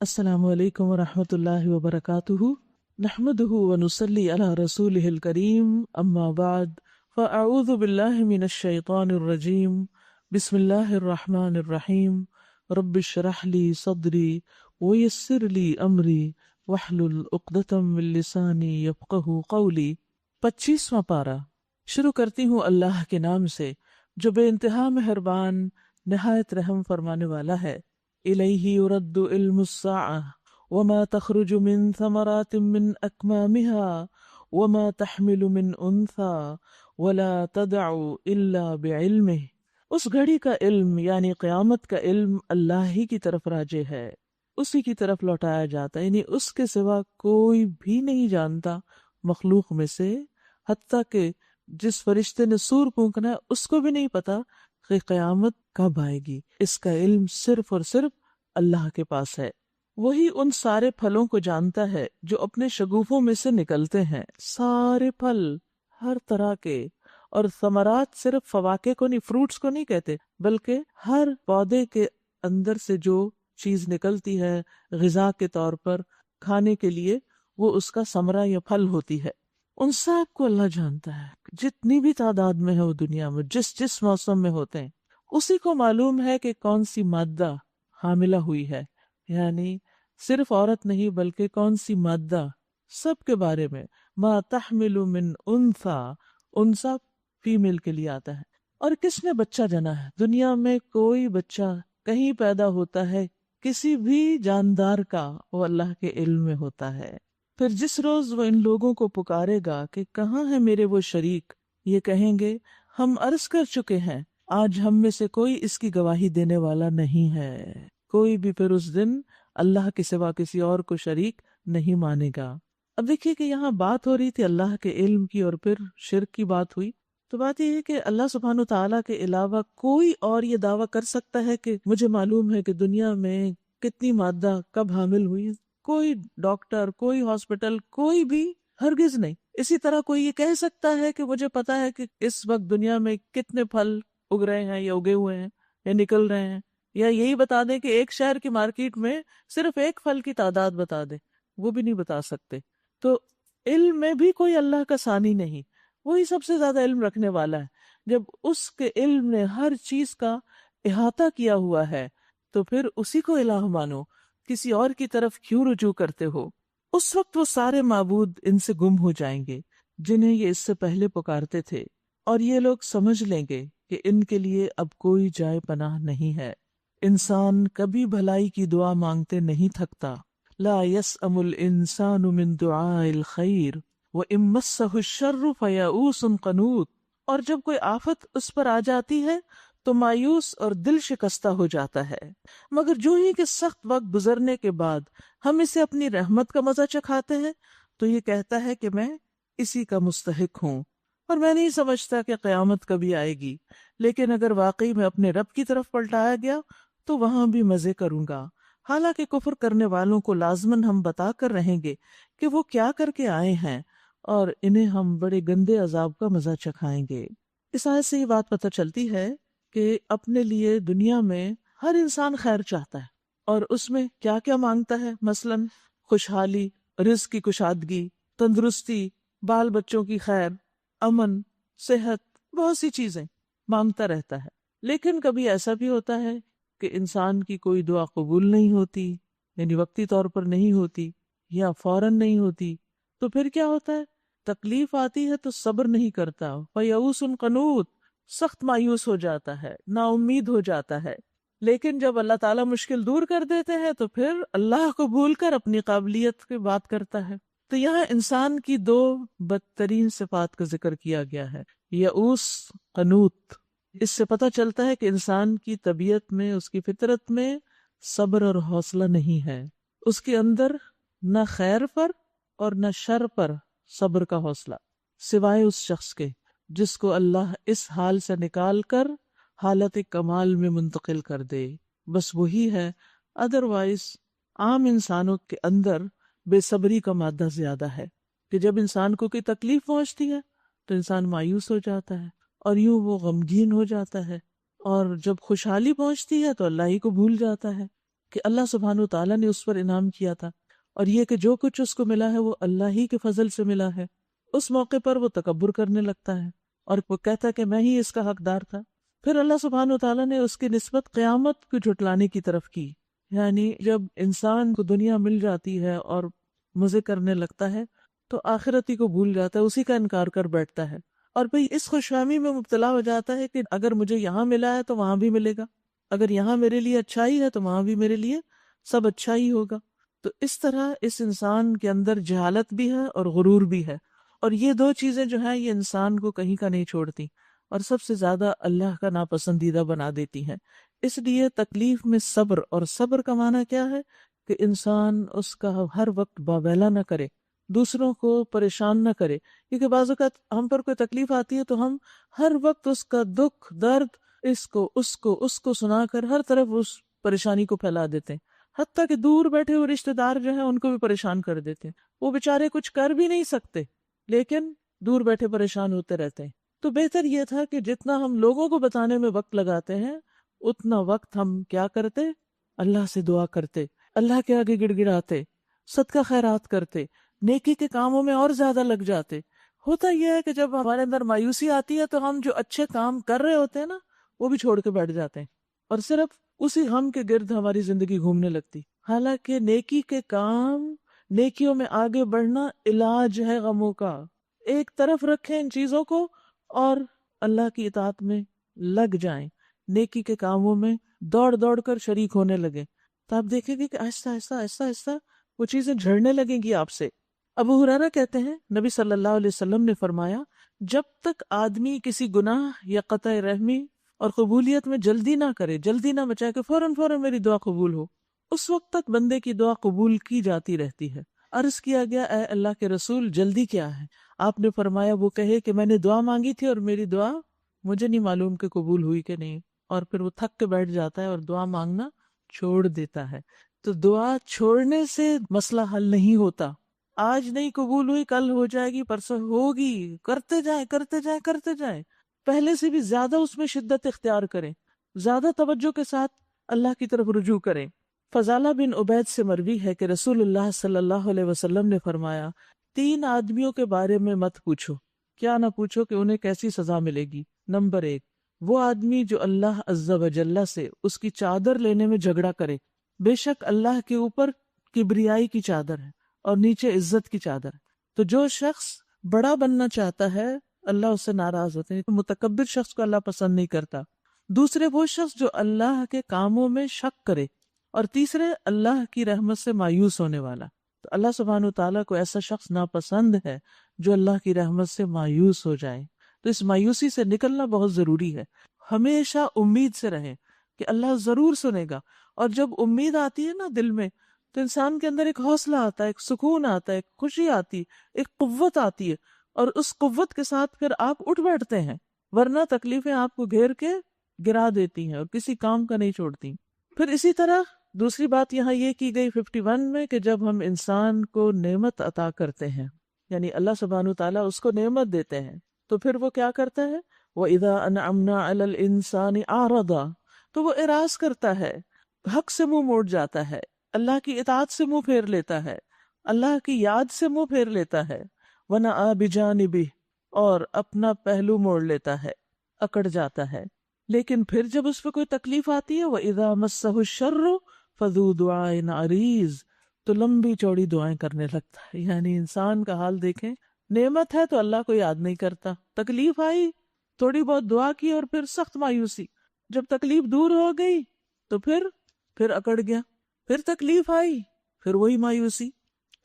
السلام علیکم ورحمۃ اللہ وبرکاتہ، نحمده ونصلی علی رسولہ الکریم، اما بعد فاعوذ باللہ من الشیطان الرجیم، بسم اللہ الرحمن الرحیم، رب اشرح لی صدری ویسر لی امری واحلل عقدۃ من لسانی یفقہوا قولی۔ 25واں پارہ۔ شروع کرتی ہوں اللہ کے نام سے جو بے انتہا مہربان نہایت رحم فرمانے والا ہے۔ الیہ یرد علم الساعة وما تخرج من ثمرات من اکمامها وما تحمل من انثى ولا تدع الا بعلمه۔ اس گھڑی کا علم یعنی قیامت کا علم اللہ ہی کی طرف راجع ہے، اسی کی طرف لوٹایا جاتا ہے، یعنی اس کے سوا کوئی بھی نہیں جانتا مخلوق میں سے، حتیٰ کہ جس فرشتے نے سور پھونکنا ہے اس کو بھی نہیں پتا کہ قیامت کب آئے گی۔ اس کا علم صرف اور صرف اللہ کے پاس ہے۔ وہی ان سارے پھلوں کو جانتا ہے جو اپنے شگوفوں میں سے نکلتے ہیں، سارے پھل ہر طرح کے، اور ثمرات صرف فواکہ کو نہیں، فروٹس کو نہیں کہتے، بلکہ ہر پودے کے اندر سے جو چیز نکلتی ہے غذا کے طور پر کھانے کے لیے، وہ اس کا ثمرہ یا پھل ہوتی ہے۔ ان سب کو اللہ جانتا ہے، جتنی بھی تعداد میں ہے وہ دنیا میں، جس موسم میں ہوتے ہیں، اسی کو معلوم ہے کہ کون سی مادہ حاملہ ہوئی ہے، یعنی صرف عورت نہیں بلکہ کون سی مادہ، سب کے بارے میں۔ ما تحمل من انثى، انثى فیمیل کے لیے آتا ہے۔ اور کس نے بچہ جنا ہے؟ دنیا میں کوئی بچہ کہیں پیدا ہوتا ہے کسی بھی جاندار کا، وہ اللہ کے علم میں ہوتا ہے۔ پھر جس روز وہ ان لوگوں کو پکارے گا کہ کہاں ہے میرے وہ شریک، یہ کہیں گے ہم عرض کر چکے ہیں، آج ہم میں سے کوئی اس کی گواہی دینے والا نہیں ہے۔ کوئی بھی پھر اس دن اللہ کے سوا کسی اور کو شریک نہیں مانے گا۔ اب دیکھیے کہ یہاں بات ہو رہی تھی اللہ کے علم کی، اور پھر شرک کی بات ہوئی، تو بات یہ ہے کہ اللہ سبحانہ و تعالیٰ کے علاوہ کوئی اور یہ دعویٰ کر سکتا ہے کہ مجھے معلوم ہے کہ دنیا میں کتنی مادہ کب حامل ہوئی؟ کوئی ڈاکٹر، کوئی ہاسپٹل، کوئی بھی ہرگز نہیں۔ اسی طرح کوئی یہ کہہ سکتا ہے کہ مجھے پتا ہے کہ اس وقت دنیا میں کتنے پھل اگ رہے ہیں یا اگے ہوئے ہیں یا نکل رہے ہیں، یا یہی بتا دیں کہ ایک شہر کی مارکیٹ میں صرف ایک پھل کی تعداد بتا دیں، وہ بھی نہیں بتا سکتے۔ تو علم میں بھی کوئی اللہ کا ثانی نہیں، وہی سب سے زیادہ علم رکھنے والا ہے۔ جب اس کے علم نے ہر چیز کا احاطہ کیا ہوا ہے تو پھر اسی کو الہ مانو، کسی اور کی طرف کیوں رجوع کرتے ہو؟ اس وقت وہ سارے معبود ان سے گم ہو جائیں گے جنہیں یہ اس سے پہلے پکارتے تھے، اور یہ لوگ سمجھ لیں گے کہ ان کے لیے اب کوئی جائے پناہ نہیں ہے۔ انسان کبھی بھلائی کی دعا مانگتے نہیں تھکتا۔ لا يسأم الانسان من دعاء الخیر وإن مسه الشر فیئوس قنوط۔ اور جب کوئی آفت اس پر آ جاتی ہے تو مایوس اور دل شکستہ ہو جاتا ہے، مگر جو ہی کہ سخت وقت گزرنے کے بعد ہم اسے اپنی رحمت کا مزہ چکھاتے ہیں تو یہ کہتا ہے کہ میں اسی کا مستحق ہوں، اور میں نہیں سمجھتا کہ قیامت کبھی آئے گی۔ لیکن اگر واقعی میں اپنے رب کی طرف پلٹایا گیا تو وہاں بھی مزے کروں گا۔ حالانکہ کفر کرنے والوں کو لازماً ہم بتا کر رہیں گے کہ وہ کیا کر کے آئے ہیں، اور انہیں ہم بڑے گندے عذاب کا مزہ چکھائیں گے۔ اس آیت سے یہ بات پتہ چلتی ہے کہ اپنے لیے دنیا میں ہر انسان خیر چاہتا ہے، اور اس میں کیا کیا مانگتا ہے، مثلاً خوشحالی، رزق کی کشادگی، تندرستی، بال بچوں کی خیر، امن، صحت، بہت سی چیزیں مانگتا رہتا ہے۔ لیکن کبھی ایسا بھی ہوتا ہے کہ انسان کی کوئی دعا قبول نہیں ہوتی، یعنی وقتی طور پر نہیں ہوتی یا فوراً نہیں ہوتی، تو پھر کیا ہوتا ہے؟ تکلیف آتی ہے تو صبر نہیں کرتا، فیئوس قنوط، سخت مایوس ہو جاتا ہے، نا امید ہو جاتا ہے۔ لیکن جب اللہ تعالیٰ مشکل دور کر دیتے ہیں تو پھر اللہ کو بھول کر اپنی قابلیت کی بات کرتا ہے۔ تو یہاں انسان کی دو بدترین صفات کا ذکر کیا گیا ہے، یئوس، قنوط۔ اس سے پتہ چلتا ہے کہ انسان کی طبیعت میں، اس کی فطرت میں صبر اور حوصلہ نہیں ہے، اس کے اندر نہ خیر پر اور نہ شر پر صبر کا حوصلہ، سوائے اس شخص کے جس کو اللہ اس حال سے نکال کر حالت کمال میں منتقل کر دے، بس وہی ہے۔ ادروائز عام انسانوں کے اندر بے صبری کا مادہ زیادہ ہے کہ جب انسان کو کوئی تکلیف پہنچتی ہے تو انسان مایوس ہو جاتا ہے اور یوں وہ غمگین ہو جاتا ہے، اور جب خوشحالی پہنچتی ہے تو اللہ ہی کو بھول جاتا ہے۔ کہ اللہ سبحانہ و تعالیٰ نے اس پر انعام کیا تھا، اور یہ کہ جو کچھ اس کو ملا ہے وہ اللہ ہی کے فضل سے ملا ہے، اس موقع پر وہ تکبر کرنے لگتا ہے اور وہ کہتا ہے کہ میں ہی اس کا حقدار تھا۔ پھر اللہ سبحانہ و تعالیٰ نے اس کی نسبت قیامت کو جھٹلانے کی طرف کی، یعنی جب انسان کو دنیا مل جاتی ہے اور مزے کرنے لگتا ہے تو آخرتی کو بھول جاتا ہے، اسی کا انکار کر بیٹھتا ہے، اور بھئی اس خوش فہمی میں مبتلا ہو جاتا ہے کہ اگر مجھے یہاں ملا ہے تو وہاں بھی ملے گا، اگر یہاں میرے لیے اچھائی ہے تو وہاں بھی میرے لیے سب اچھا ہی ہوگا۔ تو اس طرح اس انسان کے اندر جہالت بھی ہے اور غرور بھی ہے، اور یہ دو چیزیں جو ہیں یہ انسان کو کہیں کا نہیں چھوڑتی اور سب سے زیادہ اللہ کا ناپسندیدہ بنا دیتی ہیں۔ اس لیے تکلیف میں صبر، اور صبر کا معنی کیا ہے کہ انسان اس کا ہر وقت باویلا نہ کرے، دوسروں کو پریشان نہ کرے، کیونکہ بعض اوقات ہم پر کوئی تکلیف آتی ہے تو ہم ہر وقت اس کا دکھ درد اس کو سنا کر ہر طرف اس پریشانی کو پھیلا دیتے ہیں، حتیٰ کہ دور بیٹھے ہوئے رشتہ دار جو ہیں ان کو بھی پریشان کر دیتے ہیں، وہ بیچارے کچھ کر بھی نہیں سکتے لیکن دور بیٹھے پریشان ہوتے رہتے ہیں۔ تو بہتر یہ تھا کہ جتنا ہم لوگوں کو بتانے میں وقت لگاتے ہیں اتنا وقت ہم کیا کرتے، اللہ سے دعا کرتے، اللہ کے آگے گڑ گڑاتے، صدقہ خیرات کرتے، نیکی کے کاموں میں اور زیادہ لگ جاتے۔ ہوتا یہ ہے کہ جب ہمارے اندر مایوسی آتی ہے تو ہم جو اچھے کام کر رہے ہوتے ہیں نا وہ بھی چھوڑ کے بیٹھ جاتے ہیں، اور صرف اسی غم کے گرد ہماری زندگی گھومنے لگتی۔ حالانکہ نیکی کے کام، نیکیوں میں آگے بڑھنا علاج ہے غموں کا۔ ایک طرف رکھیں ان چیزوں کو اور اللہ کی اطاعت میں لگ جائیں، نیکی کے کاموں میں دوڑ دوڑ کر شریک ہونے لگے، تو آپ دیکھیں گے کہ آہستہ آہستہ آہستہ آہستہ وہ چیزیں جھڑنے لگیں گی آپ سے۔ ابو ہریرہ کہتے ہیں نبی صلی اللہ علیہ وسلم نے فرمایا، جب تک آدمی کسی گناہ یا قطع رحمی اور قبولیت میں جلدی نہ کرے، جلدی نہ مچائے کہ فوراً میری دعا قبول ہو، اس وقت تک بندے کی دعا قبول کی جاتی رہتی ہے۔ عرض کیا گیا، اے اللہ کے رسول جلدی کیا ہے؟ آپ نے فرمایا، وہ کہے کہ میں نے دعا مانگی تھی اور میری دعا مجھے نہیں معلوم کہ قبول ہوئی کہ نہیں، اور پھر وہ تھک کے بیٹھ جاتا ہے اور دعا مانگنا چھوڑ دیتا ہے۔ تو دعا چھوڑنے سے مسئلہ حل نہیں ہوتا، آج نہیں قبول ہوئی کل ہو جائے گی، پرسوں ہوگی، کرتے جائیں کرتے جائیں کرتے جائیں، پہلے سے بھی زیادہ اس میں شدت اختیار کریں، زیادہ توجہ کے ساتھ اللہ کی طرف رجوع کریں۔ فضالہ بن عبید سے مروی ہے کہ رسول اللہ صلی اللہ علیہ وسلم نے فرمایا، 3 آدمیوں کے بارے میں مت پوچھو، کیا نہ پوچھو کہ انہیں کیسی سزا ملے گی۔ نمبر 1، وہ آدمی جو اللہ عز و جل سے اس کی چادر لینے میں جھگڑا کرے، بے شک اللہ کے اوپر کبریائی کی چادر ہے اور نیچے عزت کی چادر ہے۔ تو جو شخص بڑا بننا چاہتا ہے اللہ اس سے ناراض ہوتے ہیں، متکبر شخص کو اللہ پسند نہیں کرتا۔ دوسرے وہ شخص جو اللہ کے کاموں میں شک کرے، اور تیسرے اللہ کی رحمت سے مایوس ہونے والا۔ تو اللہ سبحانہ وتعالیٰ کو ایسا شخص ناپسند ہے جو اللہ کی رحمت سے مایوس ہو جائے۔ تو اس مایوسی سے نکلنا بہت ضروری ہے، ہمیشہ امید سے رہیں کہ اللہ ضرور سنے گا، اور جب امید آتی ہے نا دل میں تو انسان کے اندر ایک حوصلہ آتا ہے، ایک سکون آتا ہے، ایک خوشی آتی ہے، ایک قوت آتی ہے، اور اس قوت کے ساتھ پھر آپ اٹھ بیٹھتے ہیں، ورنہ تکلیفیں آپ کو گھیر کے گرا دیتی ہیں اور کسی کام کا نہیں چھوڑتی۔ پھر اسی طرح دوسری بات یہاں یہ کی گئی 51 میں کہ جب ہم انسان کو نعمت عطا کرتے ہیں، یعنی اللہ سبحانہ تعالیٰ اس کو نعمت دیتے ہیں، تو پھر وہ کیا کرتا ہے، وَإِذَا أَنْعَمْنَا عَلَى الْإِنسَانِ أَعْرَضَ، تو وہ اعراض کرتا ہے، حق سے منہ موڑ جاتا ہے، اللہ کی اطاعت سے منہ پھیر لیتا ہے، اللہ کی یاد سے منہ پھیر لیتا ہے، وَنَأَى بِجَانِبِهِ، اور اپنا پہلو موڑ لیتا ہے، اکڑ جاتا ہے۔ لیکن پھر جب اس پہ کوئی تکلیف آتی ہے، وَإِذَا مَسَّهُ الشَّرُّ فَذُو دُعَاءٍ عَرِيضٍ، تو لمبی چوڑی دعائیں کرنے لگتا ہے۔ یعنی انسان کا حال دیکھیں، نعمت ہے تو اللہ کو یاد نہیں کرتا، تکلیف آئی تھوڑی بہت دعا کی اور پھر سخت مایوسی، جب تکلیف دور ہو گئی تو پھر اکڑ گیا، پھر تکلیف آئی پھر وہی مایوسی،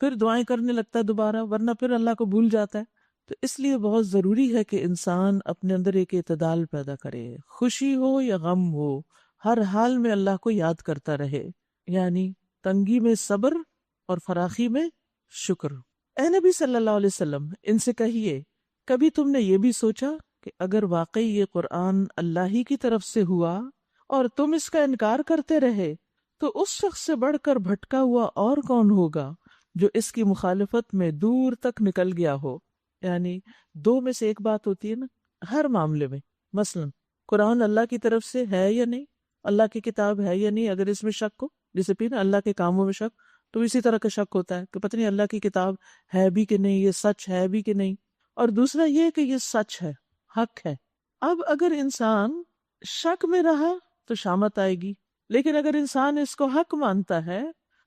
پھر دعائیں کرنے لگتا ہے دوبارہ، ورنہ پھر اللہ کو بھول جاتا ہے۔ تو اس لیے بہت ضروری ہے کہ انسان اپنے اندر ایک اعتدال پیدا کرے، خوشی ہو یا غم ہو، ہر حال میں اللہ کو یاد کرتا رہے، یعنی تنگی میں صبر اور فراخی میں شکر۔ اے نبی صلی اللہ علیہ وسلم، ان سے کہیے، کبھی تم نے یہ بھی سوچا کہ اگر واقعی یہ قرآن اللہ ہی کی طرف سے ہوا اور تم اس کا انکار کرتے رہے تو اس شخص سے بڑھ کر بھٹکا ہوا اور کون ہوگا جو اس کی مخالفت میں دور تک نکل گیا ہو؟ یعنی 2 میں سے ایک بات ہوتی ہے نا ہر معاملے میں، مثلا قرآن اللہ کی طرف سے ہے یا نہیں، اللہ کی کتاب ہے یا نہیں، اگر اس میں شک ہو جسے بھی نا اللہ کے کاموں میں شک، تو اسی طرح کا شک ہوتا ہے کہ پتہ نہیں اللہ کی کتاب ہے بھی کہ نہیں، یہ سچ ہے بھی کہ نہیں، اور دوسرا یہ کہ یہ سچ ہے، حق ہے۔ اب اگر انسان شک میں رہا تو شامت آئے گی، لیکن اگر انسان اس کو حق مانتا ہے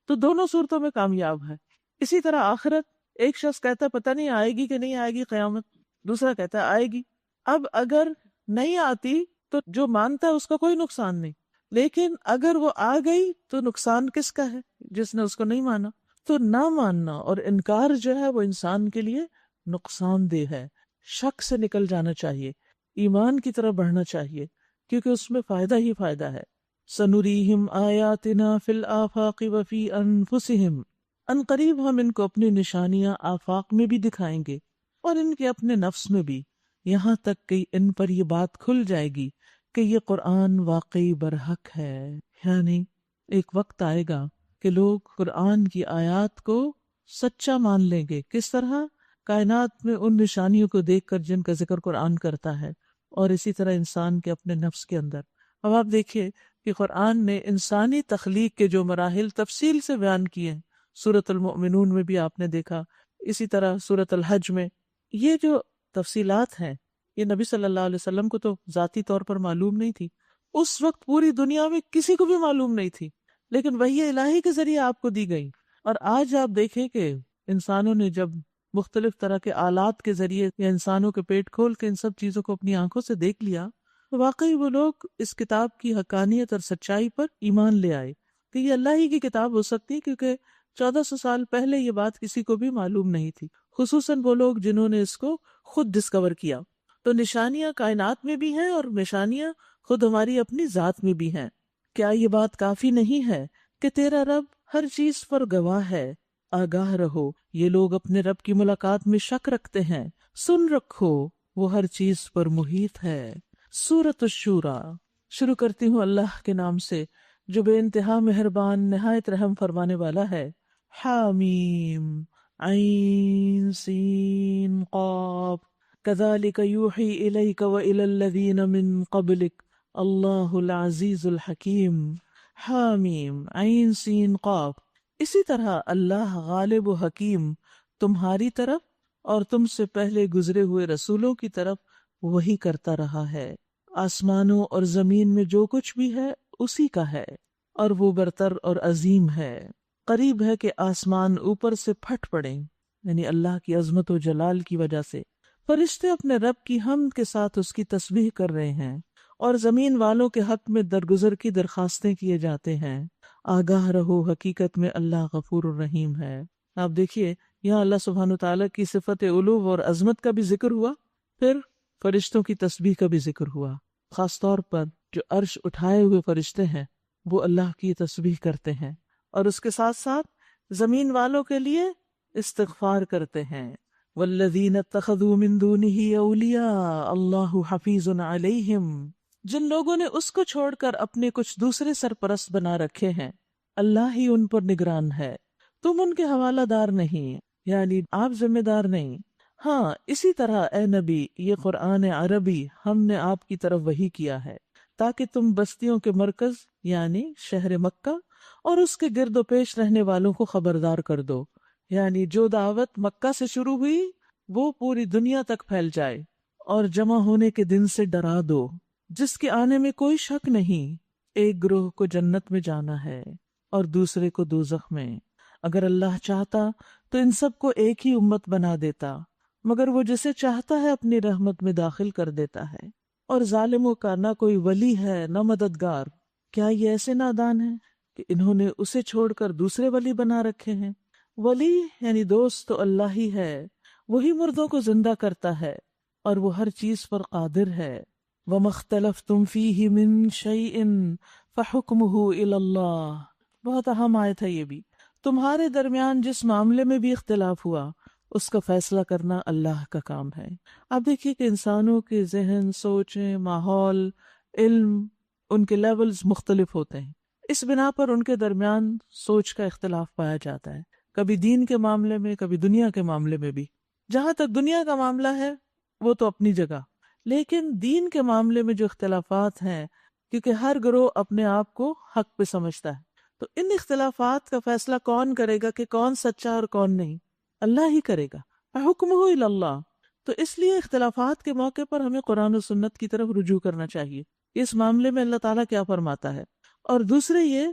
تو دونوں صورتوں میں کامیاب ہے۔ اسی طرح آخرت، ایک شخص کہتا ہے پتہ نہیں آئے گی کہ نہیں آئے گی قیامت، دوسرا کہتا ہے آئے گی۔ اب اگر نہیں آتی تو جو مانتا ہے اس کا کوئی نقصان نہیں، لیکن اگر وہ آ گئی تو نقصان کس کا ہے؟ جس نے اس کو نہیں مانا۔ تو نہ ماننا اور انکار جو ہے وہ انسان کے لیے نقصان دہ ہے۔ شک سے نکل جانا چاہیے، ایمان کی طرف بڑھنا چاہیے، کیونکہ اس میں فائدہ ہی فائدہ ہے۔ سنریہم آیاتنا فی الآفاق وفی انفسہم، ان قریب ہم ان کو اپنی نشانیاں آفاق میں بھی دکھائیں گے اور ان کے اپنے نفس میں بھی، یہاں تک کہ ان پر یہ بات کھل جائے گی کہ یہ قرآن واقعی برحق ہے۔ یعنی ایک وقت آئے گا کہ لوگ قرآن کی آیات کو سچا مان لیں گے۔ کس طرح؟ کائنات میں ان نشانیوں کو دیکھ کر جن کا ذکر قرآن کرتا ہے، اور اسی طرح انسان کے اپنے نفس کے اندر۔ اب آپ دیکھیے کہ قرآن نے انسانی تخلیق کے جو مراحل تفصیل سے بیان کیے ہیں، سورۃ المؤمنون میں بھی آپ نے دیکھا، اسی طرح سورۃ الحج میں، یہ جو تفصیلات ہیں یہ نبی صلی اللہ علیہ وسلم کو تو ذاتی طور پر معلوم نہیں تھی، اس وقت پوری دنیا میں کسی کو بھی معلوم نہیں تھی، لیکن وحی الہی کے ذریعے آپ کو دی گئی۔ اور آج آپ دیکھیں کہ انسانوں نے جب مختلف طرح کے آلات کے ذریعے یا انسانوں کے پیٹ کھول کے ان سب چیزوں کو اپنی آنکھوں سے دیکھ لیا، تو واقعی وہ لوگ اس کتاب کی حقانیت اور سچائی پر ایمان لے آئے کہ یہ اللہ ہی کی کتاب ہو سکتی ہے، کیونکہ 1400 سال پہلے یہ بات کسی کو بھی معلوم نہیں تھی، خصوصاً وہ لوگ جنہوں نے اس کو خود ڈسکور کیا۔ تو نشانیاں کائنات میں بھی ہیں اور نشانیاں خود ہماری اپنی ذات میں بھی ہیں۔ کیا یہ بات کافی نہیں ہے کہ تیرا رب ہر چیز پر گواہ ہے؟ آگاہ رہو، یہ لوگ اپنے رب کی ملاقات میں شک رکھتے ہیں، سن رکھو وہ ہر چیز پر محیط ہے۔ سورۃ الشورى، شروع کرتی ہوں اللہ کے نام سے جو بے انتہا مہربان نہایت رحم فرمانے والا ہے۔ حامیم عین سین قاف، کذالک یوحی الیک والی الذین من قبلک اللہ العزیز الحکیم۔ حامیم عین سین قاف، اسی طرح اللہ غالب و حکیم تمہاری طرف اور تم سے پہلے گزرے ہوئے رسولوں کی طرف وہی کرتا رہا ہے۔ آسمانوں اور زمین میں جو کچھ بھی ہے اسی کا ہے، اور وہ برتر اور عظیم ہے۔ قریب ہے کہ آسمان اوپر سے پھٹ پڑیں، یعنی اللہ کی عظمت و جلال کی وجہ سے۔ فرشتے اپنے رب کی حمد کے ساتھ اس کی تسبیح کر رہے ہیں، اور زمین والوں کے حق میں درگزر کی درخواستیں کیے جاتے ہیں۔ آگاہ رہو، حقیقت میں اللہ غفور الرحیم ہے۔ آپ دیکھیے یہاں اللہ سبحانہ تعالیٰ کی صفت علو اور عظمت کا بھی ذکر ہوا، پھر فرشتوں کی تسبیح کا بھی ذکر ہوا۔ خاص طور پر جو عرش اٹھائے ہوئے فرشتے ہیں وہ اللہ کی تسبیح کرتے ہیں، اور اس کے ساتھ ساتھ زمین والوں کے لیے استغفار کرتے ہیں۔ والذین اتخذوا من دونہ اولیاء اللہ حفیظ علیہم، جن لوگوں نے اس کو چھوڑ کر اپنے کچھ دوسرے سرپرست بنا رکھے ہیں، اللہ ہی ان پر نگران ہے، تم ان کے حوالہ دار نہیں، یعنی آپ ذمہ دار نہیں۔ ہاں اسی طرح اے نبی، یہ قرآن عربی ہم نے آپ کی طرف وحی کیا ہے تاکہ تم بستیوں کے مرکز یعنی شہر مکہ اور اس کے گرد و پیش رہنے والوں کو خبردار کر دو، یعنی جو دعوت مکہ سے شروع ہوئی وہ پوری دنیا تک پھیل جائے، اور جمع ہونے کے دن سے ڈرا دو جس کے آنے میں کوئی شک نہیں۔ ایک گروہ کو جنت میں جانا ہے اور دوسرے کو دوزخ میں۔ اگر اللہ چاہتا تو ان سب کو ایک ہی امت بنا دیتا، مگر وہ جسے چاہتا ہے اپنی رحمت میں داخل کر دیتا ہے، اور ظالموں کا نہ کوئی ولی ہے نہ مددگار۔ کیا یہ ایسے نادان ہیں کہ انہوں نے اسے چھوڑ کر دوسرے ولی بنا رکھے ہیں؟ ولی یعنی دوست تو اللہ ہی ہے، وہی مردوں کو زندہ کرتا ہے اور وہ ہر چیز پر قادر ہے۔ وَمَا اخْتَلَفْتُمْ فِيهِ مِنْ شَيْءٍ فَحُكْمُهُ إِلَى اللَّهِ، بہت اہم آیت ہے یہ بھی۔ تمہارے درمیان جس معاملے میں بھی اختلاف ہوا اس کا فیصلہ کرنا اللہ کا کام ہے۔ آپ دیکھیے کہ انسانوں کے ذہن، سوچیں، ماحول، علم، ان کے لیولز مختلف ہوتے ہیں، اس بنا پر ان کے درمیان سوچ کا اختلاف پایا جاتا ہے، کبھی دین کے معاملے میں، کبھی دنیا کے معاملے میں بھی۔ جہاں تک دنیا کا معاملہ ہے وہ تو اپنی جگہ، لیکن دین کے معاملے میں جو اختلافات ہیں، کیونکہ ہر گروہ اپنے آپ کو حق پہ سمجھتا ہے، تو ان اختلافات کا فیصلہ کون کرے گا کہ کون سچا اور کون نہیں؟ اللہ ہی کرے گا. فحکمہ الی اللہ. تو اس لیے اختلافات کے موقع پر ہمیں قرآن و سنت کی طرف رجوع کرنا چاہیے. اس معاملے میں اللہ تعالیٰ کیا فرماتا ہے. اور دوسرے یہ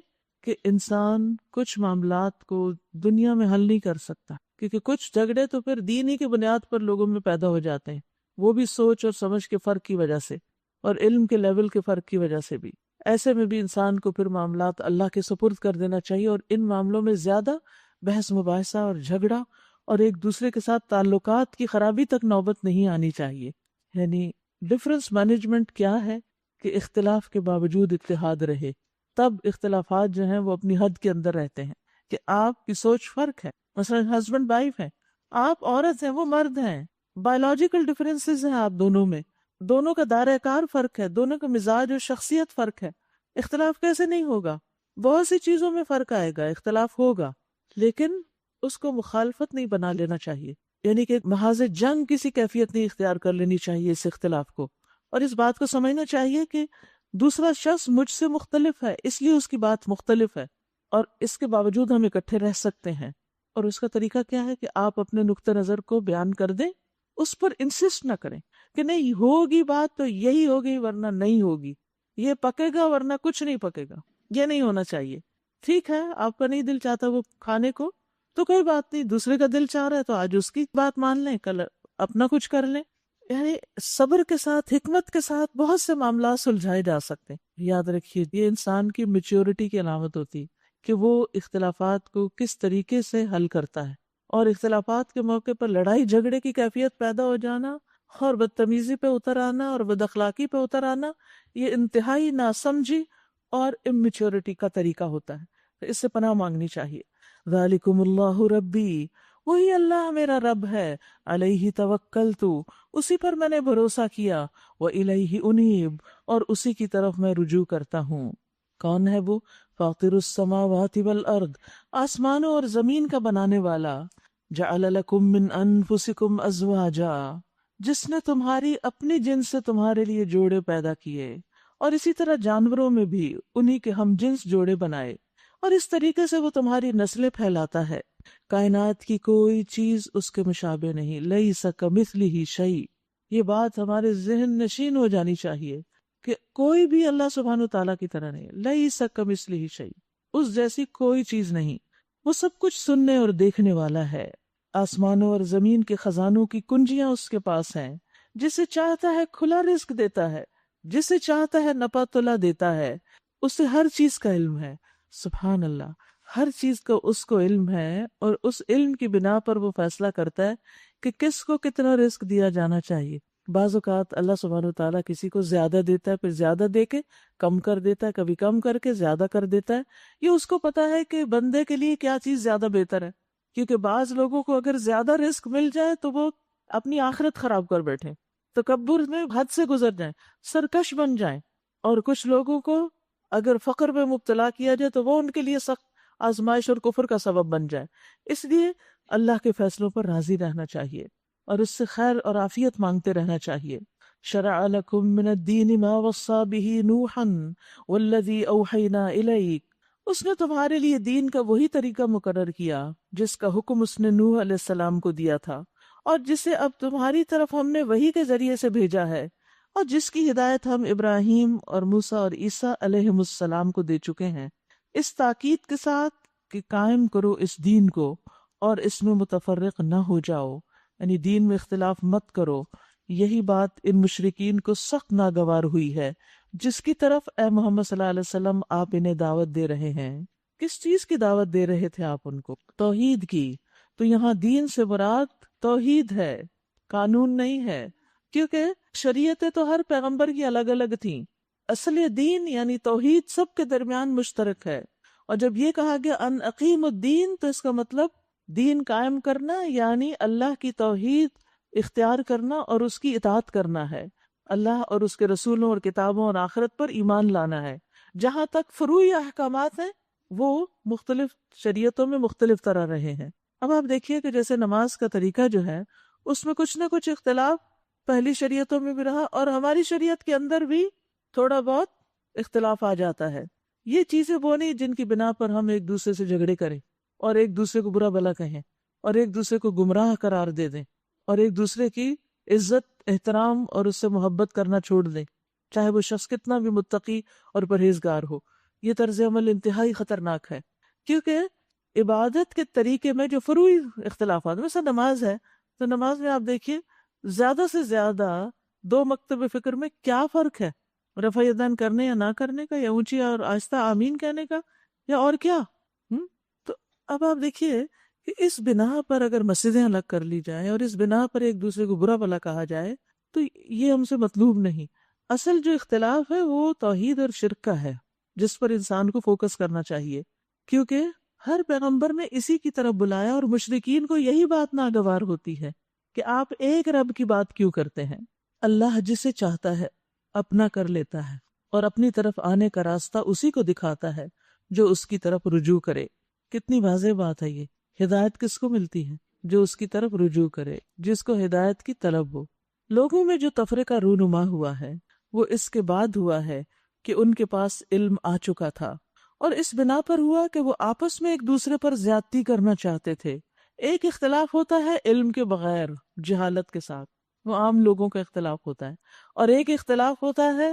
کہ انسان کچھ معاملات کو دنیا میں حل نہیں کر سکتا، کیونکہ کچھ جھگڑے تو پھر دین ہی کی بنیاد پر لوگوں میں پیدا ہو جاتے ہیں، وہ بھی سوچ اور سمجھ کے فرق کی وجہ سے اور علم کے لیول کے فرق کی وجہ سے بھی. ایسے میں بھی انسان کو پھر معاملات اللہ کے سپرد کر دینا چاہیے، اور ان معاملوں میں زیادہ بحث مباحثہ اور جھگڑا اور ایک دوسرے کے ساتھ تعلقات کی خرابی تک نوبت نہیں آنی چاہیے. یعنی ڈفرنس مینجمنٹ کیا ہے کہ اختلاف کے باوجود اتحاد رہے، تب اختلافات جو ہیں وہ اپنی حد کے اندر رہتے ہیں. کہ آپ کی سوچ فرق ہے، مثلا ہسبینڈ وائف ہیں، آپ عورت ہیں وہ مرد ہیں، بایولوجیکل ڈفرینسز ہیں آپ دونوں میں، دونوں کا دائرہ کار فرق ہے، دونوں کا مزاج اور شخصیت فرق ہے. اختلاف کیسے نہیں ہوگا؟ بہت سی چیزوں میں فرق آئے گا، اختلاف ہوگا، لیکن اس کو مخالفت نہیں بنا لینا چاہیے. یعنی کہ محاذ جنگ کسی کیفیت نہیں اختیار کر لینی چاہیے اس اختلاف کو. اور اس بات کو سمجھنا چاہیے کہ دوسرا شخص مجھ سے مختلف ہے، اس لیے اس کی بات مختلف ہے، اور اس کے باوجود ہم اکٹھے رہ سکتے ہیں. اور اس کا طریقہ کیا ہے کہ آپ اپنے نقطہ نظر کو بیان کر دیں، اس پر انسسٹ نہ کریں کہ نہیں ہوگی بات تو یہی ہوگی ورنہ نہیں ہوگی، یہ پکے گا ورنہ کچھ نہیں پکے گا. یہ نہیں ہونا چاہیے. ٹھیک ہے آپ کا نہیں دل چاہتا وہ کھانے کو تو کوئی بات نہیں، دوسرے کا دل چاہ رہا ہے تو آج اس کی بات مان لیں، کل اپنا کچھ کر لیں. یعنی صبر کے ساتھ، حکمت کے ساتھ بہت سے معاملات سلجھائے جا سکتے ہیں. یاد رکھیے یہ انسان کی میچورٹی کی علامت ہوتی کہ وہ اختلافات کو کس طریقے سے حل کرتا ہے. اور اختلافات کے موقع پر لڑائی جھگڑے کی کیفیت پیدا ہو جانا اور بدتمیزی پہ اتر آنا اور بد اخلاقی پہ اتر آنا، یہ انتہائی ناسمجھی اور اممیچورٹی کا طریقہ ہوتا ہے. تو اس سے پناہ مانگنی چاہیے. ذالکم اللہ ربی، وہی اللہ میرا رب ہے، علیہ توکلت، اسی پر میں نے بھروسہ کیا، وإلیہ انیب، اور اسی کی طرف میں رجوع کرتا ہوں. کون ہے وہ؟ فاطر السماوات والارض، آسمانوں اور زمین کا بنانے والا. جعل لکم من انفسکم ازواجا، جس نے تمہاری اپنی جنس سے تمہارے لیے جوڑے پیدا کیے، اور اسی طرح جانوروں میں بھی انہی کے ہم جنس جوڑے بنائے، اور اس طریقے سے وہ تمہاری نسلیں پھیلاتا ہے. کائنات کی کوئی چیز اس کے مشابہ نہیں. لیس کمثلہ شیء، یہ بات ہمارے ذہن نشین ہو جانی چاہیے کہ کوئی بھی اللہ سبحانہ تعالیٰ کی طرح نہیں. لیس کمثلہ شیء، اس جیسی کوئی چیز نہیں. وہ سب کچھ سننے اور دیکھنے والا ہے. آسمانوں اور زمین کے خزانوں کی کنجیاں اس کے پاس ہیں. جسے چاہتا ہے کھلا رزق دیتا ہے، جسے چاہتا ہے نپا تلا دیتا ہے. اسے ہر چیز کا علم ہے. سبحان اللہ، ہر چیز کا اس کو علم ہے، اور اس علم کی بنا پر وہ فیصلہ کرتا ہے کہ کس کو کتنا رزق دیا جانا چاہیے. بعض اوقات اللہ سبحانہ و تعالیٰ کسی کو زیادہ دیتا ہے، پھر زیادہ دے کے کم کر دیتا ہے، کبھی کم کر کے زیادہ کر دیتا ہے. یہ اس کو پتا ہے کہ بندے کے لیے کیا چیز زیادہ بہتر ہے. کیونکہ بعض لوگوں کو اگر زیادہ رزق مل جائے تو وہ اپنی آخرت خراب کر بیٹھے، تکبر میں حد سے گزر جائیں، سرکش بن جائیں. اور کچھ لوگوں کو اگر فقر میں مبتلا کیا جائے تو وہ ان کے لیے سخت آزمائش اور کفر کا سبب بن جائے. اس لیے اللہ کے فیصلوں پر راضی رہنا چاہیے اور اس سے خیر اور عافیت مانگتے رہنا چاہیے. شرع لکم من الدین ما وصى به نوحا والذی اوحینا الیک، اس نے تمہارے لیے دین کا وہی طریقہ مقرر کیا جس کا حکم اس نے نوح علیہ السلام کو دیا تھا، اور جسے اب تمہاری طرف ہم نے وحی کے ذریعے سے بھیجا ہے، اور جس کی ہدایت ہم ابراہیم اور موسیٰ اور عیسیٰ علیہ السلام کو دے چکے ہیں، اس تاکید کے ساتھ کہ قائم کرو اس دین کو اور اس میں متفرق نہ ہو جاؤ، یعنی دین میں اختلاف مت کرو. یہی بات ان مشرکین کو سخت ناگوار ہوئی ہے جس کی طرف اے محمد صلی اللہ علیہ وسلم آپ انہیں دعوت دے رہے ہیں. کس چیز کی دعوت دے رہے تھے آپ ان کو؟ توحید کی. تو یہاں دین سے مراد توحید ہے، قانون نہیں ہے، کیونکہ شریعتیں تو ہر پیغمبر کی الگ الگ تھیں. اصل دین یعنی توحید سب کے درمیان مشترک ہے. اور جب یہ کہا گیا ان اقیم الدین، تو اس کا مطلب دین قائم کرنا یعنی اللہ کی توحید اختیار کرنا اور اس کی اطاعت کرنا ہے. اللہ اور اس کے رسولوں اور کتابوں اور آخرت پر ایمان لانا ہے. جہاں تک فروعی احکامات ہیں وہ مختلف شریعتوں میں مختلف طرح رہے ہیں. اب آپ دیکھیے کہ جیسے نماز کا طریقہ جو ہے اس میں کچھ نہ کچھ اختلاف پہلی شریعتوں میں بھی رہا، اور ہماری شریعت کے اندر بھی تھوڑا بہت اختلاف آ جاتا ہے. یہ چیزیں وہ نہیں جن کی بنا پر ہم ایک دوسرے سے جھگڑے کریں اور ایک دوسرے کو برا بھلا کہیں اور ایک دوسرے کو گمراہ قرار دے دیں اور ایک دوسرے کی عزت احترام اور اس سے محبت کرنا چھوڑ دیں، چاہے وہ شخص کتنا بھی متقی اور پرہیزگار ہو۔ یہ طرز عمل انتہائی خطرناک ہے، کیونکہ عبادت کے طریقے میں جو فروعی اختلافات، مثلا نماز ہے تو نماز میں آپ دیکھیے زیادہ سے زیادہ 2 مکتب فکر میں کیا فرق ہے، رفع یدین کرنے یا نہ کرنے کا، یا اونچی اور آہستہ آمین کہنے کا، یا اور کیا۔ تو اب آپ دیکھیے کہ اس بنا پر اگر مسجدیں الگ کر لی جائیں اور اس بنا پر ایک دوسرے کو برا بھلا کہا جائے تو یہ ہم سے مطلوب نہیں۔ اصل جو اختلاف ہے وہ توحید اور شرک کا ہے، جس پر انسان کو فوکس کرنا چاہیے، کیونکہ ہر پیغمبر نے اسی کی طرف بلایا اور مشرکین کو یہی بات ناگوار ہوتی ہے کہ آپ ایک رب کی بات کیوں کرتے ہیں؟ اللہ جسے چاہتا ہے اپنا کر لیتا ہے اور اپنی طرف آنے کا راستہ اسی کو دکھاتا ہے جو اس کی طرف رجوع کرے۔ کتنی واضح بات ہے یہ۔ ہدایت کس کو ملتی ہے؟ جو اس کی طرف رجوع کرے، جس کو ہدایت کی طلب ہو۔ لوگوں میں جو تفرقہ رونما ہوا ہے وہ اس کے بعد ہوا ہے کہ ان کے پاس علم آ چکا تھا، اور اس بنا پر ہوا کہ وہ آپس میں ایک دوسرے پر زیادتی کرنا چاہتے تھے۔ ایک اختلاف ہوتا ہے علم کے بغیر، جہالت کے ساتھ، وہ عام لوگوں کا اختلاف ہوتا ہے، اور ایک اختلاف ہوتا ہے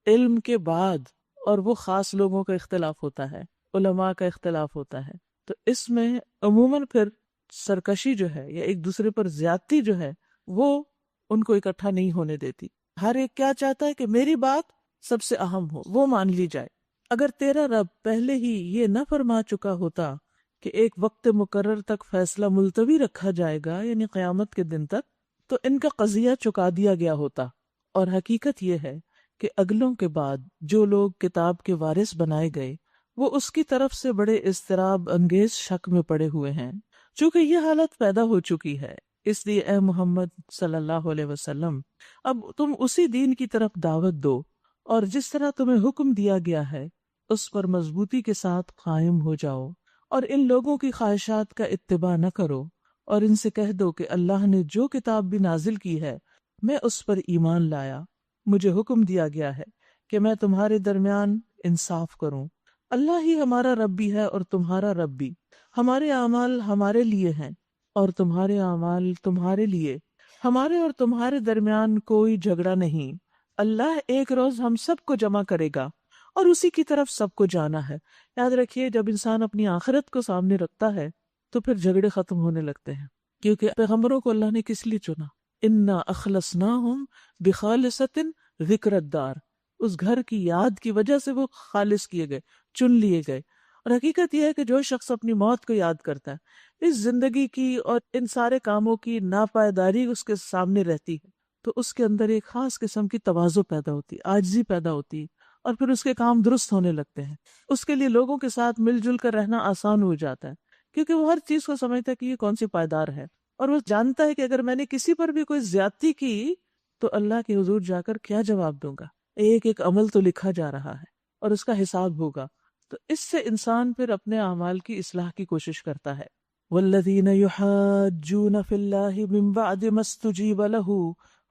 علم کے بعد، اور وہ خاص لوگوں کا اختلاف ہوتا ہے، علماء کا اختلاف ہوتا ہے۔ تو اس میں عموماً پھر سرکشی جو ہے یا ایک دوسرے پر زیادتی جو ہے وہ ان کو اکٹھا نہیں ہونے دیتی۔ ہر ایک کیا چاہتا ہے کہ میری بات سب سے اہم ہو، وہ مان لی جائے۔ اگر تیرا رب پہلے ہی یہ نہ فرما چکا ہوتا کہ ایک وقت مقرر تک فیصلہ ملتوی رکھا جائے گا، یعنی قیامت کے دن تک، تو ان کا قضیہ چکا دیا گیا ہوتا۔ اور حقیقت یہ ہے کہ اگلوں کے بعد جو لوگ کتاب کے وارث بنائے گئے وہ اس کی طرف سے بڑے اضطراب انگیز شک میں پڑے ہوئے ہیں۔ چونکہ یہ حالت پیدا ہو چکی ہے، اس لیے اے محمد صلی اللہ علیہ وسلم اب تم اسی دین کی طرف دعوت دو، اور جس طرح تمہیں حکم دیا گیا ہے اس پر مضبوطی کے ساتھ قائم ہو جاؤ، اور ان لوگوں کی خواہشات کا اتباع نہ کرو، اور ان سے کہہ دو کہ اللہ نے جو کتاب بھی نازل کی ہے میں اس پر ایمان لایا۔ مجھے حکم دیا گیا ہے کہ میں تمہارے درمیان انصاف کروں۔ اللہ ہی ہمارا رب بھی ہے اور تمہارا رب بھی، ہمارے اعمال ہمارے لیے ہیں اور تمہارے اعمال تمہارے لیے، ہمارے اور تمہارے درمیان کوئی جھگڑا نہیں۔ اللہ ایک روز ہم سب کو جمع کرے گا اور اسی کی طرف سب کو جانا ہے۔ یاد رکھیے جب انسان اپنی آخرت کو سامنے رکھتا ہے تو پھر جھگڑے ختم ہونے لگتے ہیں، کیونکہ پیغمبروں کو اللہ نے کس لیے چنا؟ انا اخلصناہم بخالصۃ ذکر الدار، اس گھر کی یاد کی وجہ سے وہ خالص کیے گئے، چن لیے گئے۔ اور حقیقت یہ ہے کہ جو شخص اپنی موت کو یاد کرتا ہے، اس زندگی کی اور ان سارے کاموں کی ناپائیداری اس کے سامنے رہتی ہے، تو اس کے اندر ایک خاص قسم کی تواضع پیدا ہوتی ہے، عاجزی پیدا ہوتی ہے، اور پھر اس کے کام درست ہونے لگتے ہیں۔ اس کے لیے لوگوں کے ساتھ مل جل کر رہنا آسان ہو جاتا ہے، کیونکہ وہ ہر چیز کو سمجھتا ہے کہ یہ کون سی پائیدار ہے، اور وہ جانتا ہے کہ اگر میں نے کسی پر بھی کوئی زیادتی کی تو اللہ کے حضور جا کر کیا جواب دوں گا۔ ایک ایک عمل تو لکھا جا رہا ہے اور اس کا حساب ہوگا۔ تو اس سے انسان پھر اپنے اعمال کی اصلاح کی کوشش کرتا ہے۔ والذین یحاجون فی اللہ من بعد ما استجیب له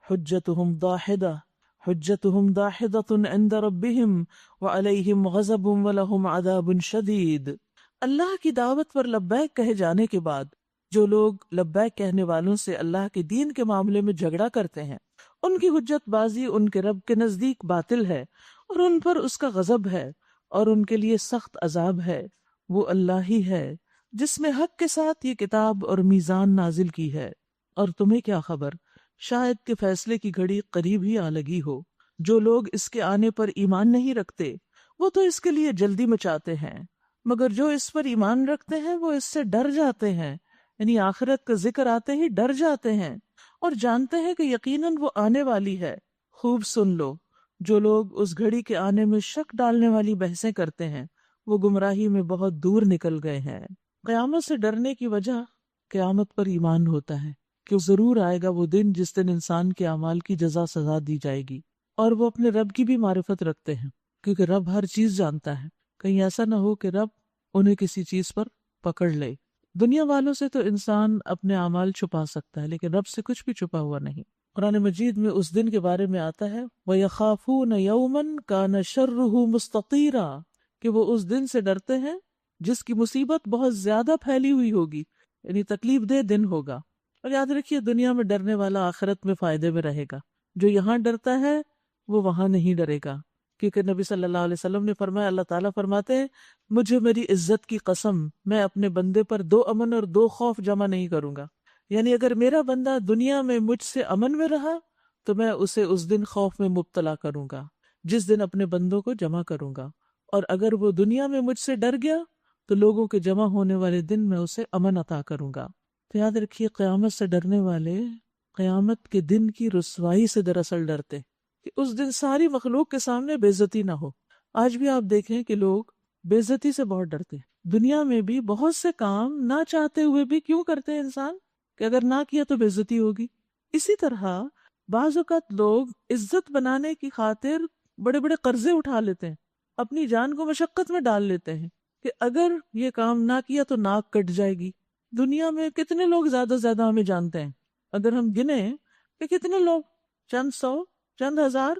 حجتهم داحدۃ عند ربهم وعلیہم غضب ولہم عذاب شدید۔ اللہ کی دعوت پر لبیک کہے جانے کے بعد جو لوگ لبیک کہنے والوں سے اللہ کے دین کے معاملے میں جھگڑا کرتے ہیں، ان کی حجت بازی ان کے رب کے نزدیک باطل ہے، اور ان پر اس کا غضب ہے، اور ان کے لیے سخت عذاب ہے۔ وہ اللہ ہی ہے جس نے حق کے ساتھ یہ کتاب اور میزان نازل کی ہے، اور تمہیں کیا خبر، شاید کہ فیصلے کی گھڑی قریب ہی آ لگی ہو۔ جو لوگ اس کے آنے پر ایمان نہیں رکھتے وہ تو اس کے لیے جلدی مچاتے ہیں، مگر جو اس پر ایمان رکھتے ہیں وہ اس سے ڈر جاتے ہیں، یعنی آخرت کا ذکر آتے ہی ڈر جاتے ہیں اور جانتے ہیں کہ یقیناً وہ آنے والی ہے۔ خوب سن لو، جو لوگ اس گھڑی کے آنے میں شک ڈالنے والی بحثیں کرتے ہیں وہ گمراہی میں بہت دور نکل گئے ہیں۔ قیامت سے ڈرنے کی وجہ قیامت پر ایمان ہوتا ہے کہ ضرور آئے گا وہ دن جس دن انسان کے اعمال کی جزا سزا دی جائے گی، اور وہ اپنے رب کی بھی معرفت رکھتے ہیں کیونکہ رب ہر چیز جانتا ہے۔ کہیں ایسا نہ ہو کہ رب انہیں کسی چیز پر پکڑ لے۔ دنیا والوں سے تو انسان اپنے اعمال چھپا سکتا ہے لیکن رب سے کچھ بھی چھپا ہوا نہیں۔ قرآن مجید میں اس دن کے بارے میں آتا ہے وَيَخَافُونَ يَوْمًا كَانَ شَرُّهُ مُسْتَطِيرًا، کہ وہ اس دن سے ڈرتے ہیں جس کی مصیبت بہت زیادہ پھیلی ہوئی ہوگی، یعنی تکلیف دہ دن ہوگا۔ اور یاد رکھیے دنیا میں ڈرنے والا آخرت میں فائدے میں رہے گا، جو یہاں ڈرتا ہے وہ وہاں نہیں ڈرے گا، کیونکہ نبی صلی اللہ علیہ وسلم نے فرمایا، اللہ تعالیٰ فرماتے ہیں مجھے میری عزت کی قسم میں اپنے بندے پر 2 امن اور 2 خوف جمع نہیں کروں گا، یعنی اگر میرا بندہ دنیا میں مجھ سے امن میں رہا تو میں اسے اس دن خوف میں مبتلا کروں گا جس دن اپنے بندوں کو جمع کروں گا، اور اگر وہ دنیا میں مجھ سے ڈر گیا تو لوگوں کے جمع ہونے والے دن میں اسے امن عطا کروں گا۔ تو یاد رکھیے قیامت سے ڈرنے والے قیامت کے دن کی رسوائی سے دراصل ڈرتے کہ اس دن ساری مخلوق کے سامنے بے عزتی نہ ہو۔ آج بھی آپ دیکھیں کہ لوگ بے عزتی سے بہت ڈرتے ہیں، دنیا میں بھی بہت سے کام نہ چاہتے ہوئے بھی کیوں کرتے ہیں انسان کہ اگر نہ کیا تو بے عزتی ہوگی۔ اسی طرح بعض اوقات لوگ عزت بنانے کی خاطر بڑے بڑے قرضے اٹھا لیتے ہیں، اپنی جان کو مشقت میں ڈال لیتے ہیں کہ اگر یہ کام نہ کیا تو ناک کٹ جائے گی۔ دنیا میں کتنے لوگ زیادہ سے زیادہ ہمیں جانتے ہیں؟ اگر ہم گنیں کہ کتنے لوگ، چند 100، چند ہزار،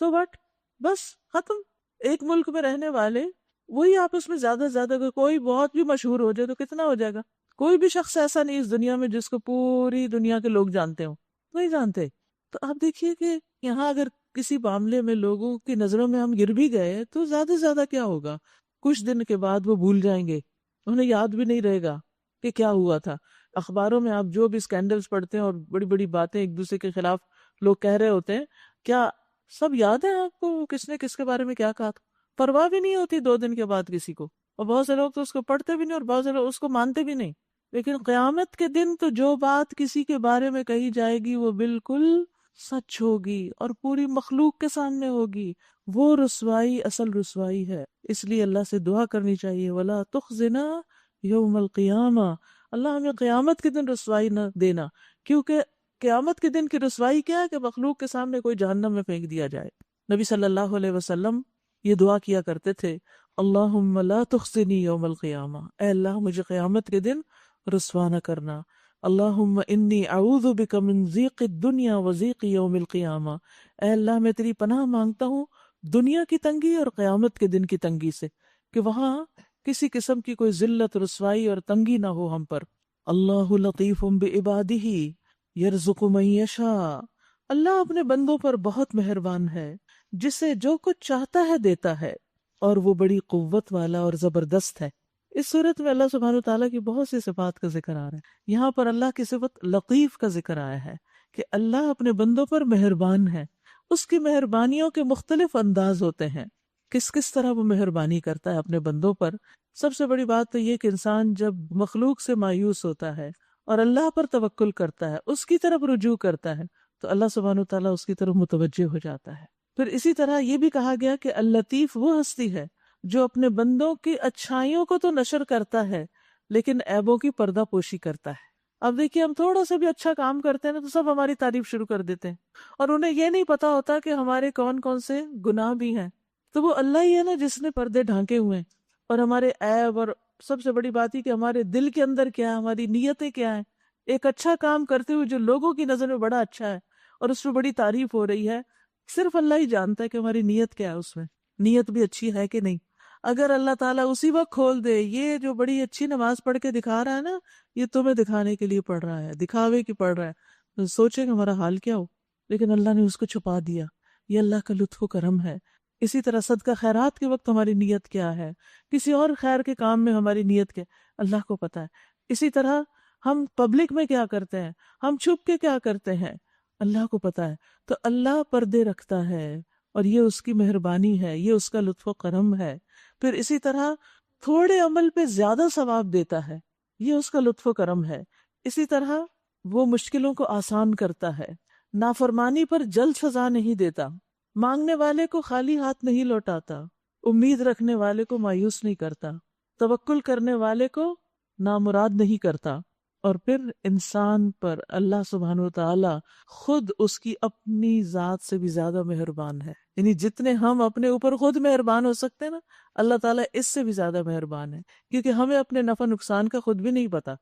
سو وٹ، بس ختم۔ ایک ملک میں رہنے والے وہی آپس میں زیادہ سے زیادہ، اگر کوئی بہت بھی مشہور ہو جائے تو کتنا ہو جائے گا؟ کوئی بھی شخص ایسا نہیں اس دنیا میں جس کو پوری دنیا کے لوگ جانتے ہوں، نہیں جانتے۔ تو آپ دیکھیے کہ یہاں اگر کسی معاملے میں لوگوں کی نظروں میں ہم گر بھی گئے تو زیادہ سے زیادہ کیا ہوگا؟ کچھ دن کے بعد وہ بھول جائیں گے، انہیں یاد بھی نہیں رہے گا کہ کیا ہوا تھا۔ اخباروں میں آپ جو بھی اسکینڈلز پڑھتے ہیں اور بڑی بڑی باتیں ایک دوسرے کے خلاف لوگ کہہ رہے ہوتے ہیں، کیا سب یاد ہے آپ کو کس نے کس کے بارے میں کیا کہا تھا؟ پرواہ بھی نہیں ہوتی 2 دن کے بعد کسی کو، اور بہت سے لوگ تو اس کو پڑھتے بھی نہیں اور بہت سے لوگ اس کو مانتے بھی نہیں۔ لیکن قیامت کے دن تو جو بات کسی کے بارے میں کہی جائے گی وہ بالکل سچ ہوگی اور پوری مخلوق کے سامنے ہوگی۔ وہ رسوائی اصل رسوائی ہے، اس لیے اللہ سے دعا کرنی چاہیے، وَلَا تُخْزِنَا یوم القیامہ، اللہ ہمیں قیامت کے دن رسوائی نہ دینا، کیونکہ قیامت کے دن کی رسوائی کیا ہے کہ مخلوق کے سامنے کوئی جہنم میں پھینک دیا جائے۔ نبی صلی اللہ علیہ وسلم یہ دعا کیا کرتے تھے، اللہم لا تخزنی یوم القیامہ، اے اللہ مجھے قیامت کے دن رسوا نہ کرنا۔ اللہم انی اعوذ بک من ضیق الدنیا و ضیق یوم القیامہ، اے اللہ میں تیری پناہ مانگتا ہوں دنیا کی تنگی اور قیامت کے دن کی تنگی سے، کہ وہاں کسی قسم کی کوئی ذلت، رسوائی اور تنگی نہ ہو ہم پر۔ اللہ لطیف بعبادہ یرزق من یشاء، اللہ اپنے بندوں پر بہت مہربان ہے، جسے جو کچھ چاہتا ہے دیتا ہے، اور وہ بڑی قوت والا اور زبردست ہے۔ اس صورت میں اللہ سبحانہ وتعالیٰ کی بہت سی صفات کا ذکر آ رہا ہے۔ یہاں پر اللہ کی صفت لطیف کا ذکر آیا ہے کہ اللہ اپنے بندوں پر مہربان ہے۔ اس کی مہربانیوں کے مختلف انداز ہوتے ہیں، کس کس طرح وہ مہربانی کرتا ہے اپنے بندوں پر۔ سب سے بڑی بات تو یہ کہ انسان جب مخلوق سے مایوس ہوتا ہے اور اللہ پر توکل کرتا ہے، اس کی طرف رجوع کرتا ہے، تو اللہ سبحانہ وتعالیٰ اس کی طرف متوجہ ہو جاتا ہے۔ پھر اسی طرح یہ بھی کہا گیا کہ اللطیف وہ ہستی ہے جو اپنے بندوں کی اچھائیوں کو تو نشر کرتا ہے لیکن عیبوں کی پردہ پوشی کرتا ہے۔ اب دیکھیے ہم تھوڑا سا بھی اچھا کام کرتے ہیں نا تو سب ہماری تعریف شروع کر دیتے ہیں، اور انہیں یہ نہیں پتا ہوتا کہ ہمارے کون کون سے گناہ بھی ہیں۔ تو وہ اللہ ہی ہے نا جس نے پردے ڈھانکے ہوئے ہیں، اور ہمارے عیب، اور سب سے بڑی بات یہ کہ ہمارے دل کے اندر کیا ہے، ہماری نیتیں کیا ہیں۔ ایک اچھا کام کرتے ہوئے جو لوگوں کی نظر میں بڑا اچھا ہے اور اس میں بڑی تعریف ہو رہی ہے، صرف اللہ ہی جانتا ہے کہ ہماری نیت کیا ہے، اس میں نیت بھی اچھی ہے کہ نہیں۔ اگر اللہ تعالیٰ اسی وقت کھول دے یہ جو بڑی اچھی نماز پڑھ کے دکھا رہا ہے نا، یہ تمہیں دکھانے کے لیے پڑھ رہا ہے، دکھاوے کی پڑھ رہا ہے، تو سوچیں کہ ہمارا حال کیا ہو۔ لیکن اللہ نے اس کو چھپا دیا، یہ اللہ کا لطف و کرم ہے۔ اسی طرح صدقہ خیرات کے وقت ہماری نیت کیا ہے، کسی اور خیر کے کام میں ہماری نیت کیا ہے، اللہ کو پتہ ہے۔ اسی طرح ہم پبلک میں کیا کرتے ہیں، ہم چھپ کے کیا کرتے ہیں، اللہ کو پتہ ہے۔ تو اللہ پردے رکھتا ہے اور یہ اس کی مہربانی ہے، یہ اس کا لطف و کرم ہے۔ پھر اسی طرح تھوڑے عمل پہ زیادہ ثواب دیتا ہے، یہ اس کا لطف و کرم ہے۔ اسی طرح وہ مشکلوں کو آسان کرتا ہے، نافرمانی پر جلد سزا نہیں دیتا، مانگنے والے کو خالی ہاتھ نہیں لوٹاتا، امید رکھنے والے کو مایوس نہیں کرتا، توکل کرنے والے کو نامراد نہیں کرتا۔ اور پھر انسان پر اللہ سبحانہ وتعالی خود اس کی اپنی ذات سے بھی زیادہ مہربان ہے، یعنی جتنے ہم اپنے اوپر خود مہربان ہو سکتے ہیں نا، اللہ تعالیٰ اس سے بھی زیادہ مہربان ہے، کیونکہ ہمیں اپنے نفع نقصان کا خود بھی نہیں پتا،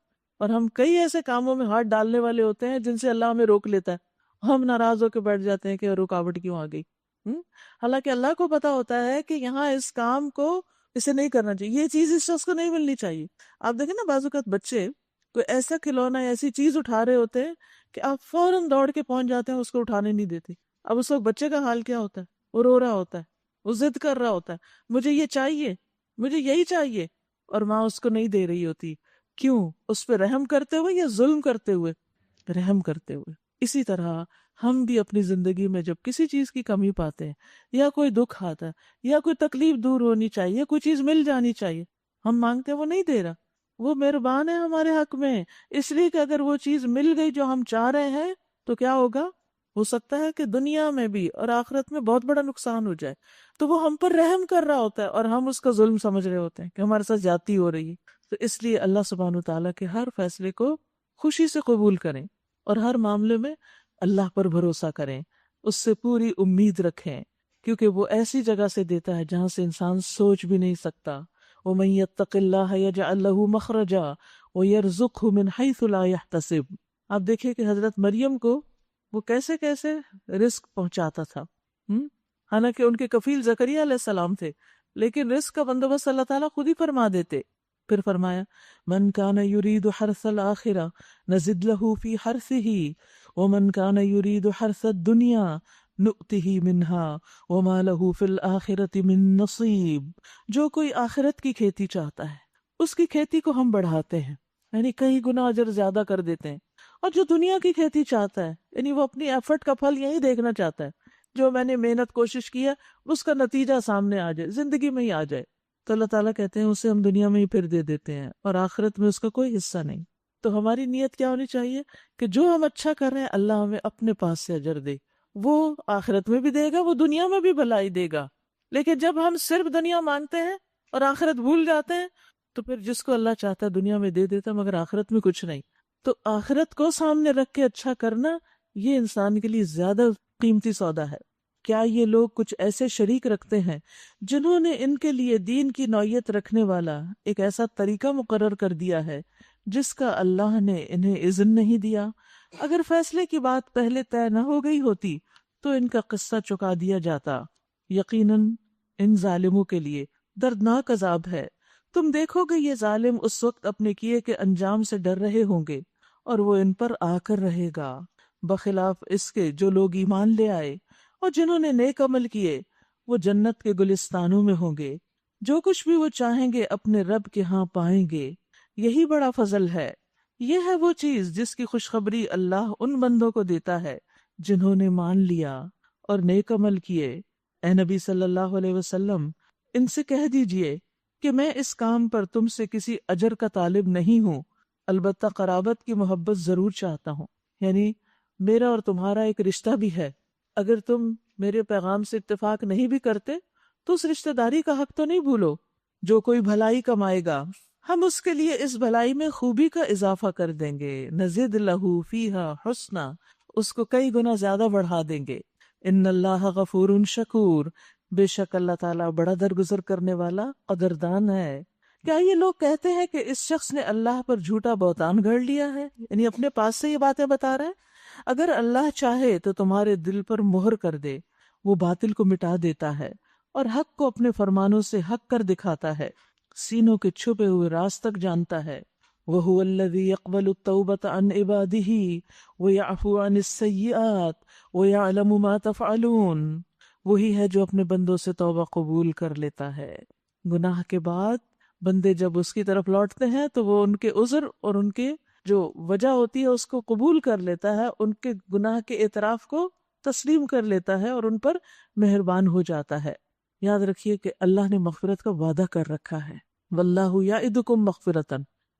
اور ہم کئی ایسے کاموں میں ہاتھ ڈالنے والے ہوتے ہیں جن سے اللہ ہمیں روک لیتا ہے، ہم ناراض ہو کے بیٹھ جاتے ہیں کہ رکاوٹ کیوں آ گئی۔ حالانکہ اللہ کو پتا ہوتا ہے کہ یہاں اس کام کو اسے نہیں کرنا چاہیے، یہ چیز اس شخص کو نہیں ملنی چاہیے. آپ دیکھیں نا بعض اوقات بچے کوئی ایسا کھلونا یا ایسی چیز اٹھا رہے ہوتے ہیں کہ آپ فوراً دوڑ کے پہنچ جاتے ہیں، اس کو اٹھانے نہیں دیتے. اب اس وقت بچے کا حال کیا ہوتا ہے؟ وہ رو رہا ہوتا ہے، وہ ضد کر رہا ہوتا ہے، مجھے یہ چاہیے، مجھے یہی چاہیے، اور ماں اس کو نہیں دے رہی ہوتی. کیوں؟ اس پہ رحم کرتے ہوئے یا ظلم کرتے ہوئے؟ رحم کرتے ہوئے. اسی طرح ہم بھی اپنی زندگی میں جب کسی چیز کی کمی پاتے ہیں، یا کوئی دکھ آتا ہے، یا کوئی تکلیف دور ہونی چاہیے، کوئی چیز مل جانی چاہیے، ہم مانگتے ہیں وہ نہیں دے رہا. وہ مہربان ہے ہمارے حق میں، اس لیے کہ اگر وہ چیز مل گئی جو ہم چاہ رہے ہیں تو کیا ہوگا؟ ہو سکتا ہے کہ دنیا میں بھی اور آخرت میں بہت بڑا نقصان ہو جائے. تو وہ ہم پر رحم کر رہا ہوتا ہے اور ہم اس کا ظلم سمجھ رہے ہوتے ہیں کہ ہمارے ساتھ زیادتی ہو رہی ہے. تو اس لیے اللہ سبحانہ وتعالیٰ کے ہر فیصلے کو خوشی سے قبول کریں، اور ہر معاملے میں اللہ پر بھروسہ کریں، اس سے پوری امید رکھیں، کیونکہ وہ ایسی جگہ سے دیتا ہے جہاں سے انسان سوچ بھی نہیں سکتا. وَمَن يَتَّقِ اللَّهَ يَجْعَل لَّهُ مَخْرَجًا وَيَرْزُقْهُ مِنْ حَيْثُ لَا يَحْتَسِبُ. آپ دیکھیں کہ حضرت مریم کو وہ کیسے کیسے رزق پہنچاتا تھا. حالانکہ ان کے کفیل زکریا علیہ السلام تھے، لیکن رزق کا بندوبست اللہ تعالیٰ خود ہی فرما دیتے. پھر فرمایا من کان یرید حرث الآخرہ نزد لہ فی حرثہ ومن کان یرید حرث الدنیا نؤتہ منہا وما لہ فی الآخرۃ من نصیب. جو کوئی آخرت کی کھیتی چاہتا ہے اس کی کھیتی کو ہم بڑھاتے ہیں، یعنی کئی گنا اجر زیادہ کر دیتے ہیں. اور جو دنیا کی کھیتی چاہتا ہے، یعنی وہ اپنی ایفرٹ کا پھل یہی دیکھنا چاہتا ہے، جو میں نے محنت کوشش کی ہے اس کا نتیجہ سامنے آ جائے، زندگی میں ہی آ جائے، تو اللہ تعالیٰ کہتے ہیں اسے ہم دنیا میں ہی پھر دے دیتے ہیں اور آخرت میں اس کا کوئی حصہ نہیں. تو ہماری نیت کیا ہونی چاہیے کہ جو ہم اچھا کر رہے ہیں اللہ ہمیں اپنے پاس سے اجر دے. وہ آخرت میں بھی دے گا، وہ دنیا میں بھی بھلائی دے گا. لیکن جب ہم صرف دنیا مانگتے ہیں اور آخرت بھول جاتے ہیں تو پھر جس کو اللہ چاہتا ہے دنیا میں دے دیتا مگر آخرت میں کچھ نہیں. تو آخرت کو سامنے رکھ کے اچھا کرنا یہ انسان کے لیے زیادہ قیمتی سودا ہے. کیا یہ لوگ کچھ ایسے شریک رکھتے ہیں جنہوں نے ان کے لیے دین کی نوعیت رکھنے والا ایک ایسا طریقہ مقرر کر دیا ہے جس کا اللہ نے انہیں اذن نہیں دیا؟ اگر فیصلے کی بات پہلے طے نہ ہو گئی ہوتی تو ان کا قصہ چکا دیا جاتا. یقیناً ان ظالموں کے لیے دردناک عذاب ہے. تم دیکھو گے یہ ظالم اس وقت اپنے کیے کے انجام سے ڈر رہے ہوں گے اور وہ ان پر آ کر رہے گا، بخلاف اس کے جو لوگ ایمان لے آئے اور جنہوں نے نیک عمل کیے وہ جنت کے گلستانوں میں ہوں گے. جو کچھ بھی وہ چاہیں گے اپنے رب کے ہاں پائیں گے، یہی بڑا فضل ہے. یہ ہے وہ چیز جس کی خوشخبری اللہ ان بندوں کو دیتا ہے جنہوں نے مان لیا اور نیک عمل کیے. اے نبی صلی اللہ علیہ وسلم ان سے کہہ دیجئے کہ میں اس کام پر تم سے کسی اجر کا طالب نہیں ہوں، البتہ قرابت کی محبت ضرور چاہتا ہوں. یعنی میرا اور تمہارا ایک رشتہ بھی ہے. اگر تم میرے پیغام سے اتفاق نہیں بھی کرتے تو اس رشتہ داری کا حق تو نہیں بھولو. جو کوئی بھلائی کمائے گا ہم اس کے لیے اس بھلائی میں خوبی کا اضافہ کر دیں گے، نزد لہو فیہا حسنا، اس کو کئی گنا زیادہ بڑھا دیں گے. ان اللہ غفور شکور، بے شک اللہ تعالیٰ بڑا درگزر کرنے والا قدردان ہے. کیا یہ لوگ کہتے ہیں کہ اس شخص نے اللہ پر جھوٹا بہتان گھڑ لیا ہے، یعنی اپنے پاس سے یہ باتیں بتا رہے ہیں؟ اگر اللہ چاہے تو تمہارے دل پر مہر کر دے، وہ باطل کو مٹا دیتا ہے اور حق کو اپنے فرمانوں سے حق کر دکھاتا ہے، سینوں کے چھپے ہوئے راز تک جانتا ہے. وَهُوَ الَّذِي يَقْبَلُ التَّوْبَةَ عَنْ عِبَادِهِ وَيَعْفُو عَنِ السَّيِّئَاتِ وَيَعْلَمُ مَا تَفْعَلُونَ. وہی ہے جو اپنے بندوں سے توبہ قبول کر لیتا ہے. گناہ کے بعد بندے جب اس کی طرف لوٹتے ہیں تو وہ ان کے عذر اور ان کے جو وجہ ہوتی ہے اس کو قبول کر لیتا ہے، ان کے گناہ کے اعتراف کو تسلیم کر لیتا ہے اور ان پر مہربان ہو جاتا ہے. یاد رکھیے کہ اللہ نے مغفرت کا وعدہ کر رکھا ہے، واللہ یعدکم مغفرۃ.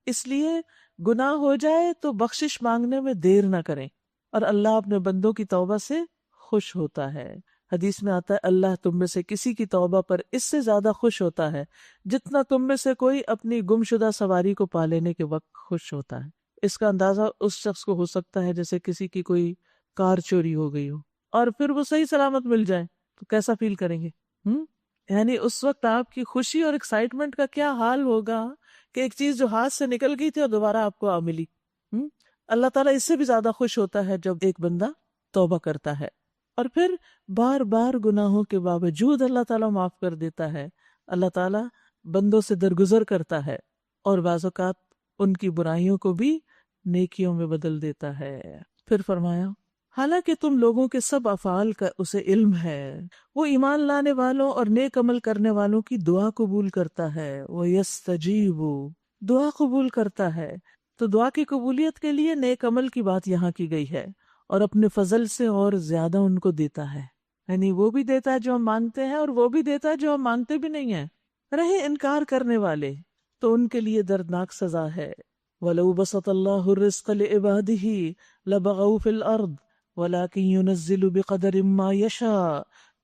اس لیے گناہ ہو جائے تو بخشش مانگنے میں دیر نہ کریں، اور اللہ اپنے بندوں کی توبہ سے خوش ہوتا ہے. حدیث میں آتا ہے اللہ تم میں سے کسی کی توبہ پر اس سے زیادہ خوش ہوتا ہے جتنا تم میں سے کوئی اپنی گمشدہ سواری کو پا لینے کے وقت خوش ہوتا ہے. اس کا اندازہ اس شخص کو ہو سکتا ہے جیسے کسی کی کوئی کار چوری ہو گئی ہو اور پھر وہ صحیح سلامت مل جائے تو کیسا فیل کریں گے. یعنی اس وقت آپ کی خوشی اور ایکسائٹمنٹ کا کیا حال ہوگا کہ ایک چیز جو ہاتھ سے نکل گئی تھی اور دوبارہ آپ کو ملی. اللہ تعالیٰ اس سے بھی زیادہ خوش ہوتا ہے جب ایک بندہ توبہ کرتا ہے اور پھر بار بار گناہوں کے باوجود اللہ تعالیٰ معاف کر دیتا ہے. اللہ تعالیٰ بندوں سے درگزر کرتا ہے اور بعض اوقات ان کی برائیوں کو بھی نیکیوں میں بدل دیتا ہے۔ پھر فرمایا حالانکہ تم لوگوں کے سب افعال کا اسے علم ہے، وہ ایمان لانے والوں اور نیک عمل کرنے والوں کی دعا قبول کرتا ہے، وَيَسْتَجِيبُ دعا قبول کرتا ہے۔ تو دعا کی قبولیت کے لیے نیک عمل کی بات یہاں کی گئی ہے، اور اپنے فضل سے اور زیادہ ان کو دیتا ہے، یعنی وہ بھی دیتا ہے جو ہم مانتے ہیں اور وہ بھی دیتا ہے جو ہم مانتے بھی نہیں ہیں۔ رہے انکار کرنے والے تو ان کے لیے دردناک سزا ہے۔ وَلَوْ بَسَطَ اللَّهُ الرِّزْقَ لِعِبَادِهِ لَبَغَوْا فِي الْأَرْضِ وَلَكِنْ يُنَزِّلُ بِقَدَرٍ مَّا يَشَاءُ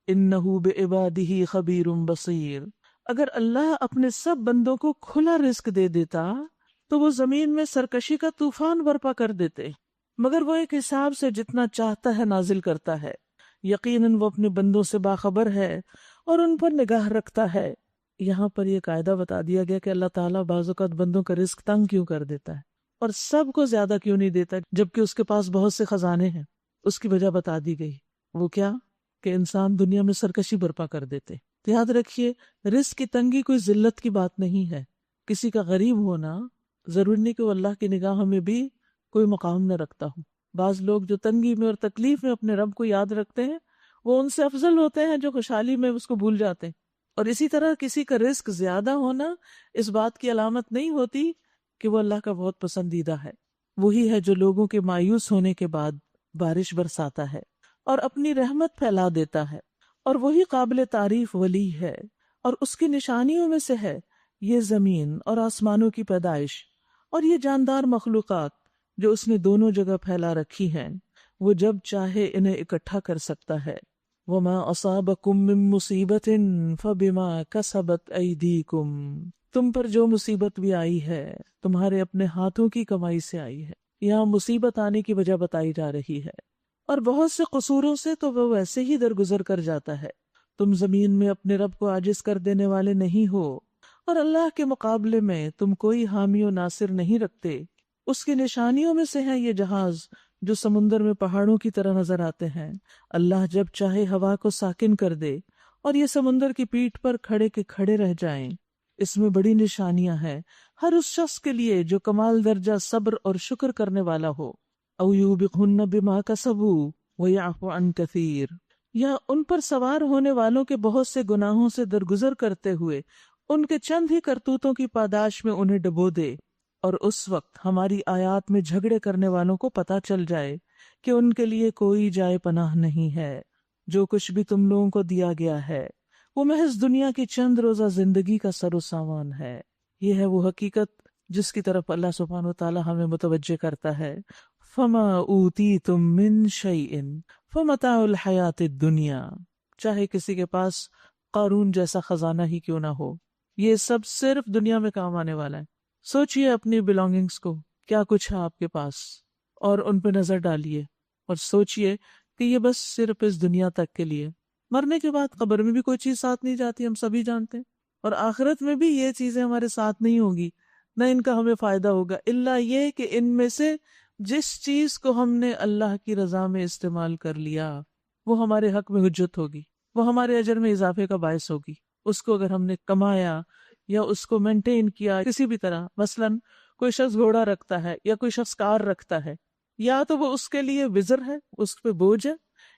إِنَّهُ بِعِبَادِهِ خَبِيرٌ بَصِيرٌ۔ اگر اللہ اپنے سب بندوں کو کھلا رزق دے دیتا تو وہ زمین میں سرکشی کا طوفان برپا کر دیتے، مگر وہ ایک حساب سے جتنا چاہتا ہے نازل کرتا ہے۔ یقیناً وہ اپنے بندوں سے باخبر ہے اور ان پر نگاہ رکھتا ہے۔ یہاں پر یہ قاعدہ بتا دیا گیا کہ اللہ تعالیٰ بعض اوقات بندوں کا رزق تنگ کیوں کر دیتا ہے اور سب کو زیادہ کیوں نہیں دیتا جبکہ اس کے پاس بہت سے خزانے ہیں۔ اس کی وجہ بتا دی گئی، وہ کیا کہ انسان دنیا میں سرکشی برپا کر دیتے۔ تو یاد رکھیے رزق کی تنگی کوئی ذلت کی بات نہیں ہے۔ کسی کا غریب ہونا ضروری نہیں کہ وہ اللہ کی نگاہ میں بھی کوئی مقام نہ رکھتا ہو۔ بعض لوگ جو تنگی میں اور تکلیف میں اپنے رب کو یاد رکھتے ہیں وہ ان سے افضل ہوتے ہیں جو خوشحالی میں اس کو بھول جاتے ہیں۔ اور اسی طرح کسی کا رزق زیادہ ہونا اس بات کی علامت نہیں ہوتی کہ وہ اللہ کا بہت پسندیدہ ہے۔ وہی ہے جو لوگوں کے مایوس ہونے کے بعد بارش برساتا ہے اور اپنی رحمت پھیلا دیتا ہے، اور وہی قابل تعریف ولی ہے۔ اور اس کی نشانیوں میں سے ہے یہ زمین اور آسمانوں کی پیدائش اور یہ جاندار مخلوقات جو اس نے دونوں جگہ پھیلا رکھی ہیں، وہ جب چاہے انہیں اکٹھا کر سکتا ہے۔ وَمَا أَصَابَكُم مِّن مُّصِيبَةٍ فَبِمَا كَسَبَتْ أَيْدِيكُمْ تم پر جو مصیبت بھی آئی ہے تمہارے اپنے ہاتھوں کی کمائی سے آئی ہے۔ یہاں مصیبت آنے کی وجہ بتائی جا رہی ہے، اور بہت سے قصوروں سے تو وہ ویسے ہی درگزر کر جاتا ہے۔ تم زمین میں اپنے رب کو عاجز کر دینے والے نہیں ہو، اور اللہ کے مقابلے میں تم کوئی حامی و ناصر نہیں رکھتے۔ اس کی نشانیوں میں سے ہیں یہ جہاز جو سمندر میں پہاڑوں کی طرح نظر آتے ہیں۔ اللہ جب چاہے ہوا کو ساکن کر دے اور یہ سمندر کی پیٹھ پر کھڑے کے کھڑے رہ جائیں۔ اس میں بڑی نشانیاں ہیں ہر اس شخص کے لیے جو کمال درجہ صبر اور شکر کرنے والا ہو۔ او یوبقہن بما کسبوا ویعفو عن کثیر، یا ان پر سوار ہونے والوں کے بہت سے گناہوں سے درگزر کرتے ہوئے ان کے چند ہی کرتوتوں کی پاداش میں انہیں ڈبو دے، اور اس وقت ہماری آیات میں جھگڑے کرنے والوں کو پتہ چل جائے کہ ان کے لیے کوئی جائے پناہ نہیں ہے۔ جو کچھ بھی تم لوگوں کو دیا گیا ہے وہ محض دنیا کی چند روزہ زندگی کا سر و سامان ہے۔ یہ ہے وہ حقیقت جس کی طرف اللہ سبحانہ و تعالی ہمیں متوجہ کرتا ہے۔ فما اوتیتم من شیء فمتاع الحیات الدنیا، چاہے کسی کے پاس قارون جیسا خزانہ ہی کیوں نہ ہو، یہ سب صرف دنیا میں کام آنے والا ہے۔ سوچئے اپنی بلانگنگز کو، کیا کچھ ہے آپ کے پاس، اور ان پہ نظر ڈالیے اور سوچئے کہ یہ بس صرف اس دنیا تک کے لیے۔ مرنے کے بعد قبر میں بھی کوئی چیز ساتھ نہیں جاتی، ہم سبھی جانتے ہیں، اور آخرت میں بھی یہ چیزیں ہمارے ساتھ نہیں ہوگی، نہ ان کا ہمیں فائدہ ہوگا، الا یہ کہ ان میں سے جس چیز کو ہم نے اللہ کی رضا میں استعمال کر لیا وہ ہمارے حق میں حجت ہوگی، وہ ہمارے اجر میں اضافے کا باعث ہوگی۔ اس کو اگر ہم نے کمایا یا اس کو مینٹین کیا کسی بھی طرح، مثلاً کوئی شخص گھوڑا رکھتا ہے یا کوئی شخص کار رکھتا ہے، یا تو وہ اس کے لیے وزر ہے، اس پہ بوجھ ہے،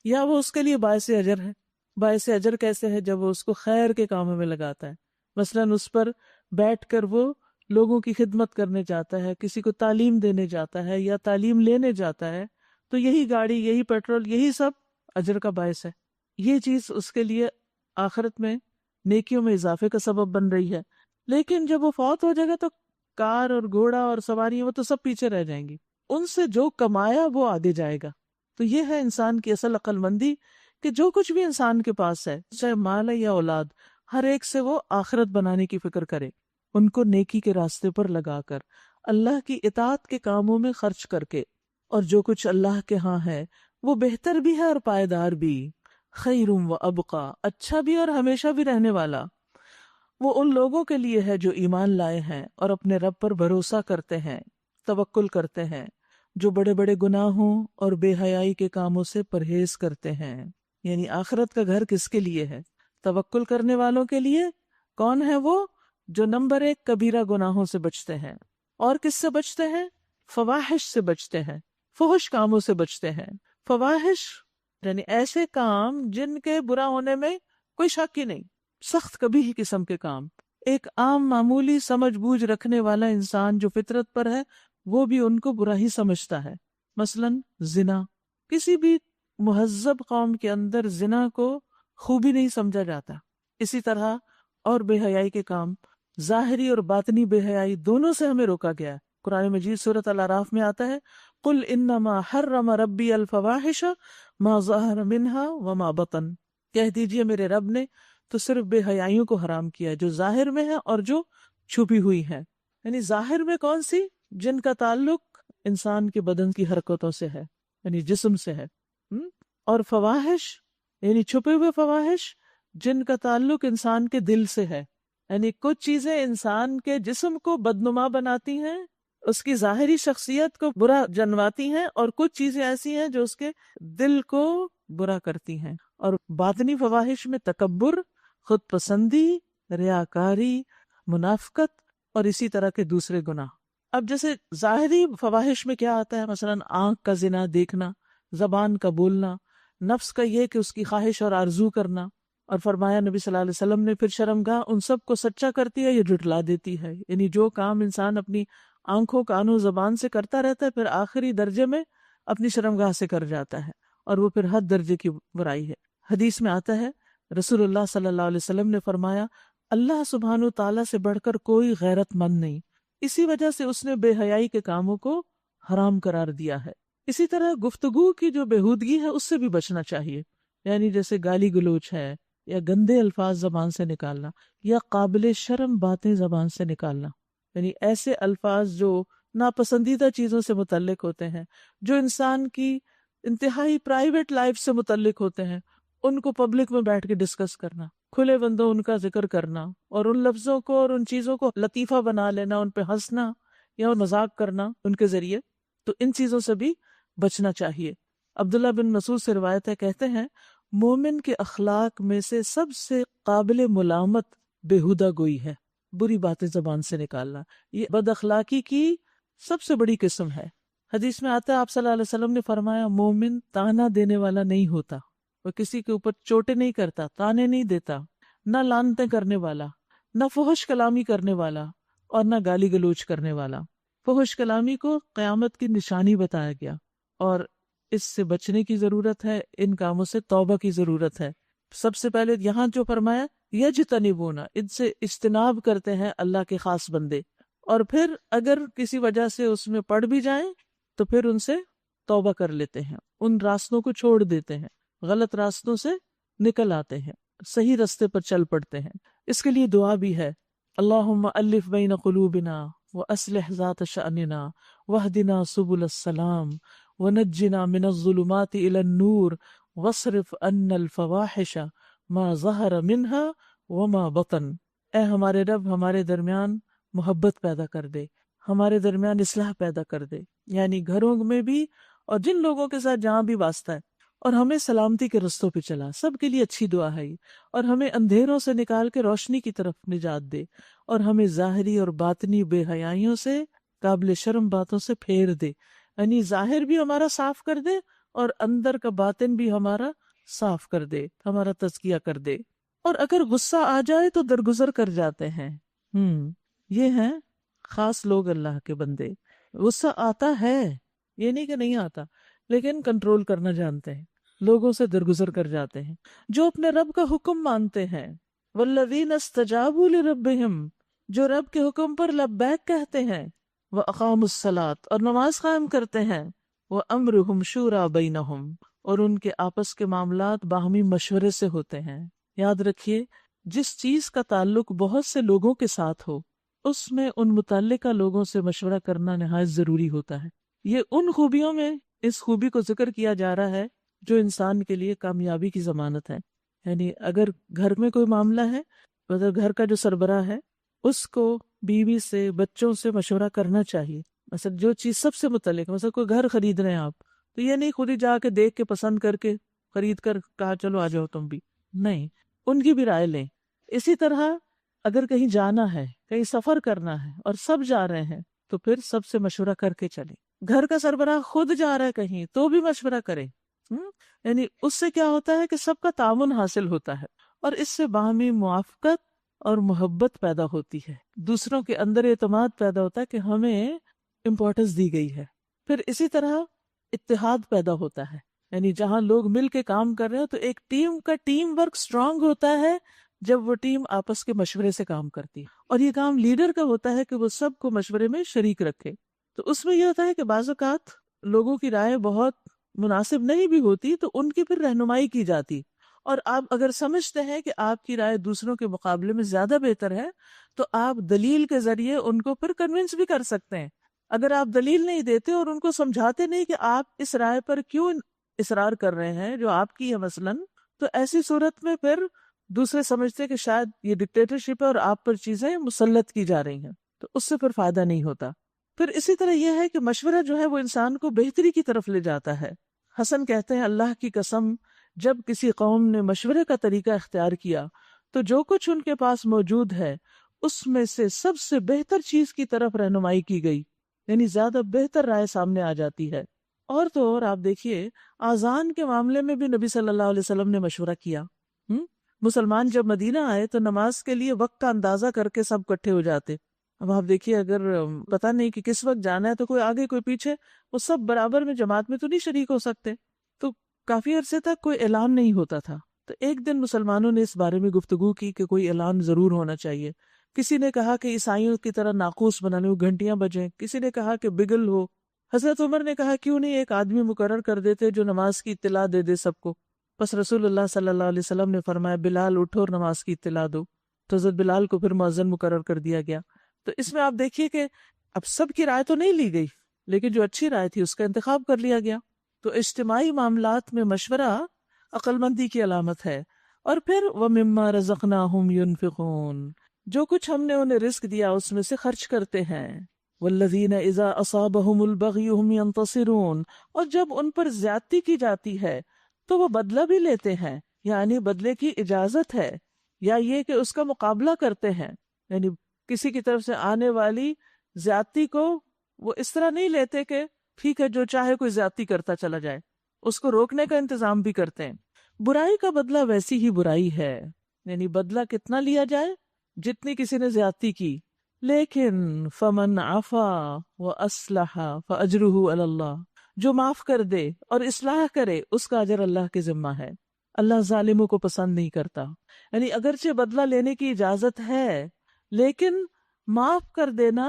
یا وہ اس کے لیے باعث اجر ہے۔ باعث اجر کیسے ہے؟ جب وہ اس کو خیر کے کاموں میں لگاتا ہے، مثلاً اس پر بیٹھ کر وہ لوگوں کی خدمت کرنے جاتا ہے، کسی کو تعلیم دینے جاتا ہے یا تعلیم لینے جاتا ہے، تو یہی گاڑی، یہی پیٹرول، یہی سب اجر کا باعث ہے۔ یہ چیز اس کے لیے آخرت میں نیکیوں میں اضافے کا سبب بن رہی ہے۔ لیکن جب وہ فوت ہو جائے گا تو کار اور گھوڑا اور سواری وہ تو سب پیچھے رہ جائیں گی، ان سے جو کمایا وہ آگے جائے گا۔ تو یہ ہے انسان کی اصل عقل مندی کہ جو کچھ بھی انسان کے پاس ہے، چاہے مال ہے یا اولاد، ہر ایک سے وہ آخرت بنانے کی فکر کرے، ان کو نیکی کے راستے پر لگا کر، اللہ کی اطاعت کے کاموں میں خرچ کر کے، اور جو کچھ اللہ کے ہاں ہے وہ بہتر بھی ہے اور پائیدار بھی، خیر و ابقا، اچھا بھی اور ہمیشہ بھی رہنے والا۔ وہ ان لوگوں کے لیے ہے جو ایمان لائے ہیں اور اپنے رب پر بھروسہ کرتے ہیں، توکل کرتے ہیں، جو بڑے بڑے گناہوں اور بے حیائی کے کاموں سے پرہیز کرتے ہیں۔ یعنی آخرت کا گھر کس کے لیے ہے؟ توکل کرنے والوں کے لیے۔ کون ہے وہ؟ جو نمبر 1 کبیرہ گناہوں سے بچتے ہیں. اور کس سے بچتے ہیں؟ فواحش سے بچتے ہیں، فحش کاموں سے بچتے ہیں. فواحش یعنی ایسے کام جن کے برا ہونے میں کوئی شک ہی نہیں، سخت کبھی قسم کے کام. ایک عام معمولی سمجھ بوجھ رکھنے والا انسان جو فطرت پر ہے وہ بھی ان کو برا ہی سمجھتا ہے. مثلاً زنا، کسی بھی مہذب قوم کے اندر زنا کو خوبی نہیں سمجھا جاتا. اسی طرح اور بے حیائی کے کام، ظاہری اور باطنی بے حیائی دونوں سے ہمیں روکا گیا ہے. قرآن مجید سورۃ الاعراف میں آتا ہے قل انما حرم ربی الفواحش ما ظہر منہا وما بطن، کہہ دیجئے میرے رب نے تو صرف بے حیائیوں کو حرام کیا ہے جو ظاہر میں ہے اور جو چھپی ہوئی ہے. یعنی ظاہر میں کون سی؟ جن کا تعلق انسان کے بدن کی حرکتوں سے ہے، یعنی جسم سے ہے. اور فواحش یعنی چھپے ہوئے فواحش جن کا تعلق انسان کے دل سے ہے. یعنی کچھ چیزیں انسان کے جسم کو بدنما بناتی ہیں، اس کی ظاہری شخصیت کو برا جنواتی ہیں، اور کچھ چیزیں ایسی ہیں جو اس کے دل کو برا کرتی ہیں. اور باطنی فواحش میں تکبر، خود پسندی، ریاکاری، منافقت اور اسی طرح کے دوسرے گناہ. اب جیسے ظاہری فواحش میں کیا آتا ہے؟ مثلاً آنکھ کا زنا دیکھنا، زبان کا بولنا، نفس کا یہ کہ اس کی خواہش اور آرزو کرنا. اور فرمایا نبی صلی اللہ علیہ وسلم نے پھر شرمگاہ ان سب کو سچا کرتی ہے یا جھٹلا دیتی ہے. یعنی جو کام انسان اپنی آنکھوں کانوں زبان سے کرتا رہتا ہے پھر آخری درجے میں اپنی شرمگاہ سے کر جاتا ہے، اور وہ پھر حد درجے کی برائی ہے. حدیث میں آتا ہے رسول اللہ صلی اللہ علیہ وسلم نے فرمایا اللہ سبحانہ تعالیٰ سے بڑھ کر کوئی غیرت مند نہیں، اسی وجہ سے اس نے بے حیائی کے کاموں کو حرام قرار دیا ہے. اسی طرح گفتگو کی جو بےہودگی ہے اس سے بھی بچنا چاہیے. یعنی جیسے گالی گلوچ ہے، یا گندے الفاظ زبان سے نکالنا، یا قابل شرم باتیں زبان سے نکالنا. یعنی ایسے الفاظ جو ناپسندیدہ چیزوں سے متعلق ہوتے ہیں، جو انسان کی انتہائی پرائیویٹ لائف سے متعلق ہوتے ہیں، ان کو پبلک میں بیٹھ کے ڈسکس کرنا، کھلے بندوں ان کا ذکر کرنا، اور ان لفظوں کو اور ان چیزوں کو لطیفہ بنا لینا، ان پہ ہنسنا یا مذاق کرنا ان کے ذریعے، تو ان چیزوں سے بھی بچنا چاہیے. عبداللہ بن مسعود سے روایت ہے، کہتے ہیں مومن کے اخلاق میں سے سب سے قابل ملامت بےہودہ گوئی ہے، بری باتیں زبان سے نکالنا. یہ بد اخلاقی کی سب سے بڑی قسم ہے. حدیث میں آتا ہے آپ صلی اللہ علیہ وسلم نے فرمایا مومن تانا دینے والا نہیں ہوتا، وہ کسی کے اوپر چوٹیں نہیں کرتا، تانے نہیں دیتا، نہ لعنتیں کرنے والا، نہ فحش کلامی کرنے والا، اور نہ گالی گلوچ کرنے والا. فحش کلامی کو قیامت کی نشانی بتایا گیا، اور اس سے بچنے کی ضرورت ہے، ان کاموں سے توبہ کی ضرورت ہے. سب سے پہلے یہاں جو فرمایا یجتنبون، ان سے اجتناب کرتے ہیں اللہ کے خاص بندے، اور پھر اگر کسی وجہ سے اس میں پڑ بھی جائیں تو پھر ان سے توبہ کر لیتے ہیں، ان راستوں کو چھوڑ دیتے ہیں، غلط راستوں سے نکل آتے ہیں، صحیح راستے پر چل پڑتے ہیں. اس کے لیے دعا بھی ہے اللہم الف بین قلوبنا واصلح ذات شأننا واہدنا سبل السلام ونجنا من الظلمات الى النور واصرف عنا الفواحش ما ظہر منها وما بطن. اے ہمارے رب ہمارے درمیان محبت پیدا کر دے، ہمارے درمیان اصلاح پیدا کر دے، یعنی گھروں میں بھی اور جن لوگوں کے ساتھ جہاں بھی واسطہ ہے، اور ہمیں سلامتی کے رستوں پہ چلا. سب کے لیے اچھی دعا ہے یہ. اور ہمیں اندھیروں سے نکال کے روشنی کی طرف نجات دے، اور ہمیں ظاہری اور باطنی بے حیائیوں سے، قابل شرم باتوں سے پھیر دے. یعنی ظاہر بھی ہمارا صاف کر دے اور اندر کا باطن بھی ہمارا صاف کر دے، ہمارا تزکیہ کر دے. اور اگر غصہ آ جائے تو درگزر کر جاتے ہیں. یہ ہیں خاص لوگ اللہ کے بندے. غصہ آتا ہے، یہ نہیں کہ نہیں آتا، لیکن کنٹرول کرنا جانتے ہیں، لوگوں سے درگزر کر جاتے ہیں. جو اپنے رب کا حکم مانتے ہیں، والذین استجابوا لربہم، جو رب کے حکم پر لبیک کہتے ہیں، وَأَقَامُوا الصَّلَاةَ، اور نماز قائم کرتے ہیں، وَأَمْرُهُمْ شُورَىٰ بَيْنَهُمْ، اور ان کے آپس کے معاملات باہمی مشورے سے ہوتے ہیں. یاد رکھیے جس چیز کا تعلق بہت سے لوگوں کے ساتھ ہو اس میں ان متعلقہ لوگوں سے مشورہ کرنا نہایت ضروری ہوتا ہے. یہ ان خوبیوں میں اس خوبی کو ذکر کیا جا رہا ہے جو انسان کے لیے کامیابی کی ضمانت ہے. یعنی اگر گھر میں کوئی معاملہ ہے، مطلب گھر کا جو سربراہ ہے اس کو بیوی سے، بچوں سے مشورہ کرنا چاہیے. مثلا جو چیز سب سے متعلق، مثلا کوئی گھر خرید رہے ہیں آپ، تو یہ نہیں خود ہی جا کے دیکھ کے پسند کر کے خرید کر کہا چلو آ جاؤ تم بھی، نہیں، ان کی بھی رائے لیں. اسی طرح اگر کہیں جانا ہے، کہیں سفر کرنا ہے اور سب جا رہے ہیں تو پھر سب سے مشورہ کر کے چلیں. گھر کا سربراہ خود جا رہا ہے کہیں تو بھی مشورہ کرے. یعنی اس سے کیا ہوتا ہے کہ سب کا تعاون حاصل ہوتا ہے اور اس سے باہمی موافقت اور محبت پیدا ہوتی ہے. دوسروں کے اندر اعتماد پیدا ہوتا ہے کہ ہمیں امپورٹنس دی گئی ہے. پھر اسی طرح اتحاد پیدا ہوتا ہے. یعنی جہاں لوگ مل کے کام کر رہے ہیں تو ایک ٹیم کا ٹیم ورک اسٹرانگ ہوتا ہے جب وہ ٹیم آپس کے مشورے سے کام کرتی ہے. اور یہ کام لیڈر کا ہوتا ہے کہ وہ سب کو مشورے میں شریک رکھے. تو اس میں یہ ہوتا ہے کہ بعض اوقات لوگوں کی رائے بہت مناسب نہیں بھی ہوتی تو ان کی پھر رہنمائی کی جاتی. اور آپ اگر سمجھتے ہیں کہ آپ کی رائے دوسروں کے مقابلے میں زیادہ بہتر ہے تو آپ دلیل کے ذریعے ان کو پھر کنونس بھی کر سکتے ہیں. اگر آپ دلیل نہیں دیتے اور ان کو سمجھاتے نہیں کہ آپ اس رائے پر کیوں اصرار کر رہے ہیں جو آپ کی ہے مثلاً، تو ایسی صورت میں پھر دوسرے سمجھتے کہ شاید یہ ڈکٹیٹرشپ ہے اور آپ پر چیزیں مسلط کی جا رہی ہیں، تو اس سے پھر فائدہ نہیں ہوتا. پھر اسی طرح یہ ہے کہ مشورہ جو ہے وہ انسان کو بہتری کی طرف لے جاتا ہے. حسن کہتے ہیں اللہ کی قسم جب کسی قوم نے مشورے کا طریقہ اختیار کیا تو جو کچھ ان کے پاس موجود ہے اس میں سے سب سے بہتر چیز کی طرف رہنمائی کی گئی، یعنی زیادہ بہتر رائے سامنے آ جاتی ہے. اور تو اور آپ دیکھیے آذان کے معاملے میں بھی نبی صلی اللہ علیہ وسلم نے مشورہ کیا. مسلمان جب مدینہ آئے تو نماز کے لیے وقت کا اندازہ کر کے سب اکٹھے ہو جاتے. اب آپ دیکھیے اگر پتہ نہیں کہ کس وقت جانا ہے تو کوئی آگے کوئی پیچھے، وہ سب برابر میں جماعت میں تو نہیں شریک ہو سکتے. تو کافی عرصے تک کوئی اعلان نہیں ہوتا تھا. تو ایک دن مسلمانوں نے اس بارے میں گفتگو کی کہ کوئی اعلان ضرور ہونا چاہیے. کسی نے کہا کہ عیسائیوں کی طرح ناقوس بنا لو، گھنٹیاں بجیں. کسی نے کہا کہ بگل ہو. حضرت عمر نے کہا کیوں نہیں ایک آدمی مقرر کر دیتے جو نماز کی اطلاع دے دے سب کو. بس رسول اللہ صلی اللہ علیہ وسلم نے فرمایا بلال اٹھو اور نماز کی اطلاع دو. تو حضرت بلال کو پھر مؤذن مقرر کر دیا گیا. تو اس میں آپ دیکھیے کہ اب سب کی رائے تو نہیں لی گئی لیکن جو اچھی رائے تھی اس کا انتخاب کر لیا گیا. تو اجتماعی معاملات میں مشورہ عقل مندی کی علامت ہے. اور پھر وَمِمَّا رَزَقْنَاهُمْ يُنْفِقُونَ، جو کچھ ہم نے انہیں رزق دیا اس میں سے خرچ کرتے ہیں. وَالَّذِينَ إِذَا أَصَابَهُمُ الْبَغْيُ هُمْ يَنْتَصِرُونَ، اور جب ان پر زیادتی کی جاتی ہے تو وہ بدلہ بھی لیتے ہیں، یعنی بدلے کی اجازت ہے، یا یہ کہ اس کا مقابلہ کرتے ہیں. یعنی کسی کی طرف سے آنے والی زیادتی کو وہ اس طرح نہیں لیتے کہ ٹھیک ہے جو چاہے کوئی زیادتی کرتا چلا جائے، اس کو روکنے کا انتظام بھی کرتے ہیں. برائی کا بدلہ ویسی ہی برائی ہے، یعنی بدلہ کتنا لیا جائے جتنی کسی نے زیادتی کی. لیکن فمن عفا واصلح فاجرہ علی اللہ، جو معاف کر دے اور اصلاح کرے اس کا اجر اللہ کے ذمہ ہے. اللہ ظالموں کو پسند نہیں کرتا. یعنی اگرچہ بدلہ لینے کی اجازت ہے لیکن معاف کر دینا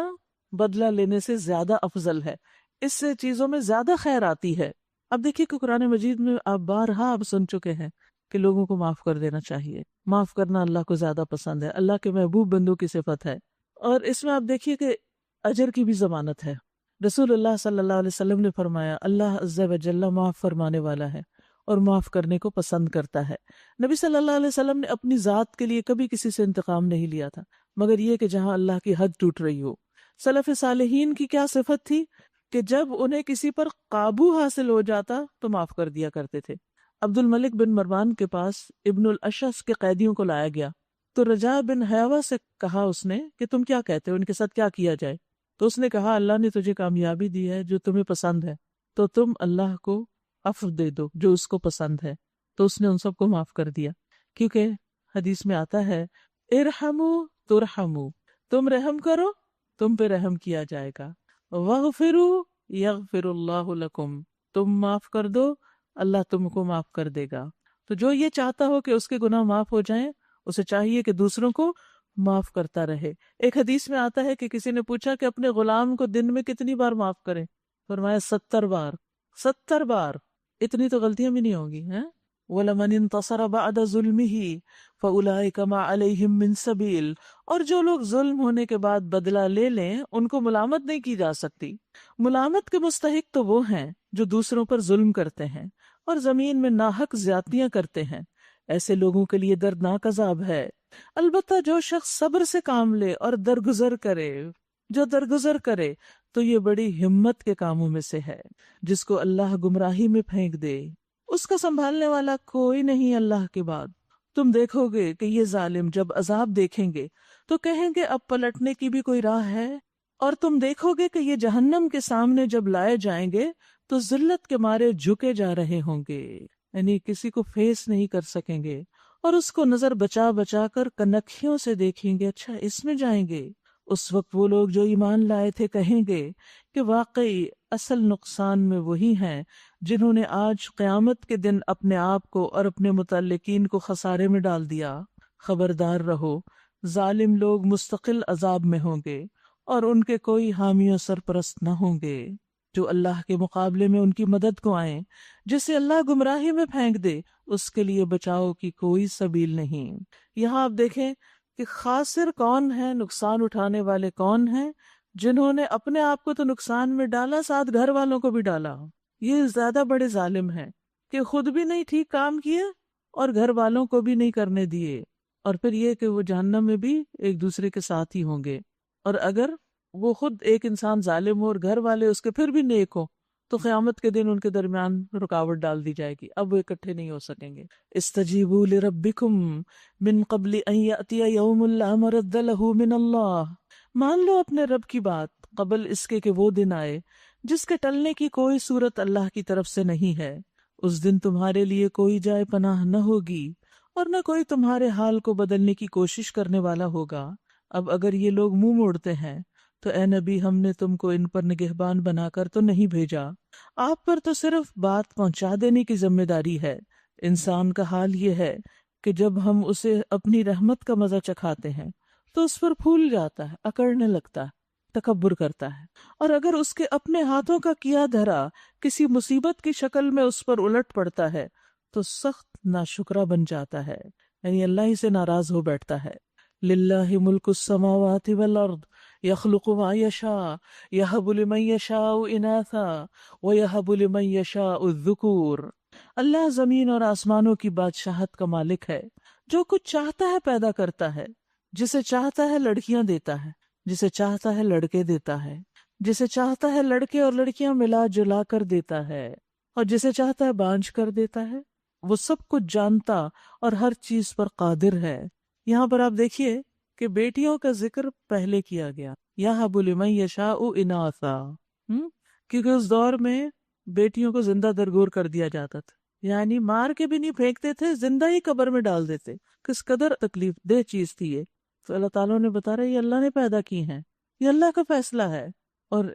بدلہ لینے سے زیادہ افضل ہے، اس سے چیزوں میں زیادہ خیر آتی ہے. اب دیکھیے کہ قرآن مجید میں آپ بارہا آپ سن چکے ہیں کہ لوگوں کو معاف کر دینا چاہیے. معاف کرنا اللہ کو زیادہ پسند ہے، اللہ کے محبوب بندوں کی صفت ہے. اور اس میں آپ دیکھیے کہ اجر کی بھی ضمانت ہے. رسول اللہ صلی اللہ علیہ وسلم نے فرمایا اللہ عز و جل معاف فرمانے والا ہے اور معاف کرنے کو پسند کرتا ہے. نبی صلی اللہ علیہ وسلم نے اپنی ذات کے لیے کبھی کسی سے انتقام نہیں لیا تھا مگر یہ کہ جہاں اللہ کی حد ٹوٹ رہی ہو. سلف صالحین کی کیا صفت تھی کہ جب انہیں کسی پر قابو حاصل ہو جاتا تو معاف کر دیا کرتے تھے. عبد الملک بن مروان کے پاس ابن الاشعث کے قیدیوں کو لایا گیا تو رجاء بن حیوہ سے کہا اس نے کہ تم کیا کہتے ہو ان کے ساتھ کیا کیا جائے. تو اس نے کہا اللہ نے تجھے کامیابی دی ہے جو تمہیں پسند ہے تو تم اللہ کو عفو دے دو جو اس کو پسند ہے. تو اس نے ان سب کو معاف کر دیا کیونکہ حدیث میں آتا ہے ارحمو ترحمو، تم رحم کرو تم پہ رحم کیا جائے گا. وغفرو یغفر اللہ لکم، تم معاف کر دو اللہ تم کو معاف کر دے گا. تو جو یہ چاہتا ہو کہ اس کے گناہ معاف ہو جائیں اسے چاہیے کہ دوسروں کو معاف کرتا رہے. ایک حدیث میں آتا ہے کہ کسی نے پوچھا کہ اپنے غلام کو دن میں کتنی بار معاف کریں؟ فرمایا 70 بار. 70 بار، اتنی تو غلطیاں بھی نہیں ہوں گی. وَلَمَنِ انتصر بعد ظُلْمِهِ فَأُولَئِكَ مَا عَلَيْهِمْ مِنْ سَبِيلٍ، اور جو لوگ ظلم ہونے کے بعد بدلہ لے لیں ان کو ملامت نہیں کی جا سکتی. ملامت کے مستحق تو وہ ہیں جو دوسروں پر ظلم کرتے ہیں اور زمین میں ناحق زیادتیاں کرتے ہیں، ایسے لوگوں کے لیے دردناک عذاب ہے. البتہ جو شخص صبر سے کام لے اور درگزر کرے تو یہ بڑی ہمت کے کاموں میں سے ہے. جس کو اللہ گمراہی میں پھینک دے اس کا سنبھالنے والا کوئی نہیں اللہ کے بعد. تم دیکھو گے کہ یہ ظالم جب عذاب دیکھیں گے تو کہیں گے اب پلٹنے کی بھی کوئی راہ ہے، اور تم دیکھو گے کہ یہ جہنم کے سامنے جب لائے جائیں گے تو ذلت کے مارے جھکے جا رہے ہوں گے، یعنی کسی کو فیس نہیں کر سکیں گے، اور اس کو نظر بچا بچا کر کنکھیوں سے دیکھیں گے، اچھا اس میں جائیں گے۔ اس وقت وہ لوگ جو ایمان لائے تھے کہیں گے کہ واقعی اصل نقصان میں وہی ہیں جنہوں نے آج قیامت کے دن اپنے آپ کو اور اپنے متعلقین کو خسارے میں ڈال دیا۔ خبردار رہو، ظالم لوگ مستقل عذاب میں ہوں گے اور ان کے کوئی حامی و سرپرست نہ ہوں گے جو اللہ کے مقابلے میں ان کی مدد کو آئیں۔ جسے اللہ گمراہی میں پھینک دے اس کے لیے بچاؤ کی کوئی سبیل نہیں۔ یہاں آپ دیکھیں کہ خاسر کون ہے، نقصان اٹھانے والے کون ہیں؟ جنہوں نے اپنے آپ کو تو نقصان میں ڈالا، ساتھ گھر والوں کو بھی ڈالا۔ یہ زیادہ بڑے ظالم ہیں کہ خود بھی نہیں ٹھیک کام کیے اور گھر والوں کو بھی نہیں کرنے دیے، اور پھر یہ کہ وہ جہنم میں بھی ایک دوسرے کے ساتھ ہی ہوں گے۔ اور اگر وہ خود ایک انسان ظالم ہو اور گھر والے اس کے پھر بھی نیک ہو تو قیامت کے دن ان کے درمیان رکاوٹ ڈال دی جائے گی، اب وہ اکٹھے نہیں ہو سکیں گے۔ استجیبوا لربکم من قبل ان یأتی یوم لا مرد له من اللہ، مان لو اپنے رب کی بات قبل اس کے کہ وہ دن آئے جس کے ٹلنے کی کوئی صورت اللہ کی طرف سے نہیں ہے۔ اس دن تمہارے لیے کوئی جائے پناہ نہ ہوگی اور نہ کوئی تمہارے حال کو بدلنے کی کوشش کرنے والا ہوگا۔ اب اگر یہ لوگ منہ موڑتے ہیں تو اے نبی ہم نے تم کو ان پر نگہبان بنا کر تو نہیں بھیجا، آپ پر تو صرف بات پہنچا دینے کی ذمہ داری ہے۔ انسان کا حال یہ ہے کہ جب ہم اسے اپنی رحمت کا مزہ چکھاتے ہیں تو اس پر پھول جاتا ہے، اکڑنے لگتا ہے، تکبر کرتا ہے، اور اگر اس کے اپنے ہاتھوں کا کیا دھرا کسی مصیبت کی شکل میں اس پر الٹ پڑتا ہے تو سخت ناشکرا بن جاتا ہے، یعنی اللہ ہی سے ناراض ہو بیٹھتا ہے۔ للہ ملک السماوات والارض یخلق ما یشاء یہب لمن یشاء اناثا ویہب لمن یشاء الذکور۔ اللہ زمین اور آسمانوں کی بادشاہت کا مالک ہے، جو کچھ چاہتا ہے پیدا کرتا ہے، جسے چاہتا ہے لڑکیاں دیتا ہے، جسے چاہتا ہے لڑکے دیتا ہے، جسے چاہتا ہے لڑکے اور لڑکیاں ملا جلا کر دیتا ہے، اور جسے چاہتا ہے بانجھ کر دیتا ہے۔ وہ سب کچھ جانتا اور ہر چیز پر قادر ہے۔ یہاں پر آپ دیکھیے کہ بیٹیوں کا ذکر پہلے کیا گیا، یہب لمن یشاء اناثا، کیونکہ اس دور میں بیٹیوں کو زندہ درگور کر دیا جاتا تھا، یعنی مار کے بھی نہیں پھینکتے تھے، زندہ ہی قبر میں ڈال دیتے۔ کس قدر تکلیف دہ چیز تھی یہ۔ تو اللہ تعالیٰ نے بتا رہا ہے یہ اللہ نے پیدا کی ہیں، یہ اللہ کا فیصلہ ہے، اور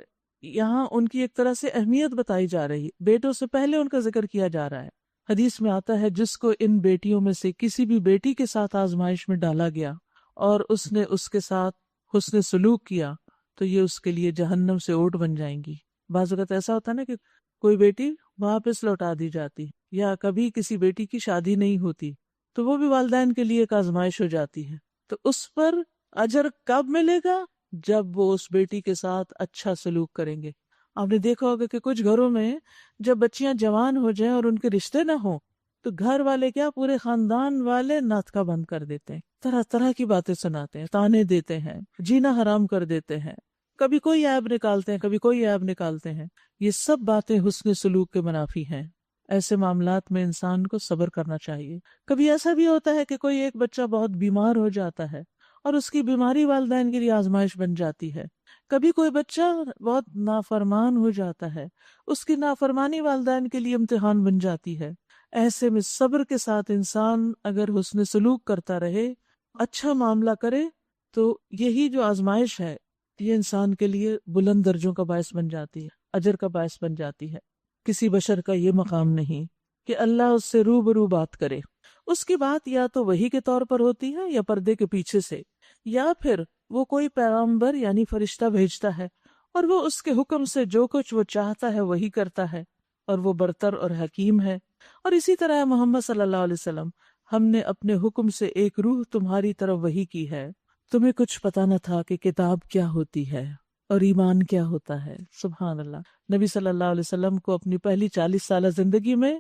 یہاں ان کی ایک طرح سے اہمیت بتائی جا رہی ہے، بیٹوں سے پہلے ان کا ذکر کیا جا رہا ہے۔ حدیث میں آتا ہے جس کو ان بیٹیوں میں سے کسی بھی بیٹی کے ساتھ آزمائش میں ڈالا گیا اور اس نے اس کے ساتھ حسن سلوک کیا تو یہ اس کے لیے جہنم سے اوٹ بن جائیں گی۔ بعض اوقات ایسا ہوتا ہے نا کہ کوئی بیٹی واپس لوٹا دی جاتی، یا کبھی کسی بیٹی کی شادی نہیں ہوتی تو وہ بھی والدین کے لیے ایک آزمائش ہو جاتی ہے، تو اس پر اجر کب ملے گا؟ جب وہ اس بیٹی کے ساتھ اچھا سلوک کریں گے۔ آپ نے دیکھا ہوگا کہ کچھ گھروں میں جب بچیاں جوان ہو جائیں اور ان کے رشتے نہ ہوں تو گھر والے کیا پورے خاندان والے ناطقہ بند کر دیتے ہیں، طرح طرح کی باتیں سناتے ہیں، تانے دیتے ہیں، جینا حرام کر دیتے ہیں، کبھی کوئی عیب نکالتے ہیں، کبھی کوئی عیب نکالتے ہیں۔ یہ سب باتیں حسن سلوک کے منافی ہیں۔ ایسے معاملات میں انسان کو صبر کرنا چاہیے۔ کبھی ایسا بھی ہوتا ہے کہ کوئی ایک بچہ بہت بیمار ہو جاتا ہے اور اس کی بیماری والدین کے لیے آزمائش بن جاتی ہے۔ کبھی کوئی بچہ بہت نافرمان ہو جاتا ہے، اس کی نافرمانی والدین کے لیے امتحان بن جاتی ہے۔ ایسے میں صبر کے ساتھ انسان اگر حسن سلوک کرتا رہے، اچھا معاملہ کرے، تو یہی جو آزمائش ہے یہ انسان کے لیے بلند درجوں کا باعث بن جاتی ہے، اجر کا باعث بن جاتی ہے۔ کسی بشر کا یہ مقام نہیں کہ اللہ اس سے روبرو بات کرے، اس کی بات یا تو وحی کے طور پر ہوتی ہے یا پردے کے پیچھے سے، یا پھر وہ کوئی پیغمبر یعنی فرشتہ بھیجتا ہے اور وہ اس کے حکم سے جو کچھ وہ چاہتا ہے وہی کرتا ہے، اور وہ برتر اور حکیم ہے۔ اور اسی طرح محمد صلی اللہ علیہ وسلم، ہم نے اپنے حکم سے ایک روح تمہاری طرف وحی کی ہے، تمہیں کچھ پتا نہ تھا کہ کتاب کیا ہوتی ہے اور ایمان کیا ہوتا ہے۔ سبحان اللہ۔ نبی صلی اللہ علیہ وسلم کو اپنی پہلی 40 سالہ زندگی میں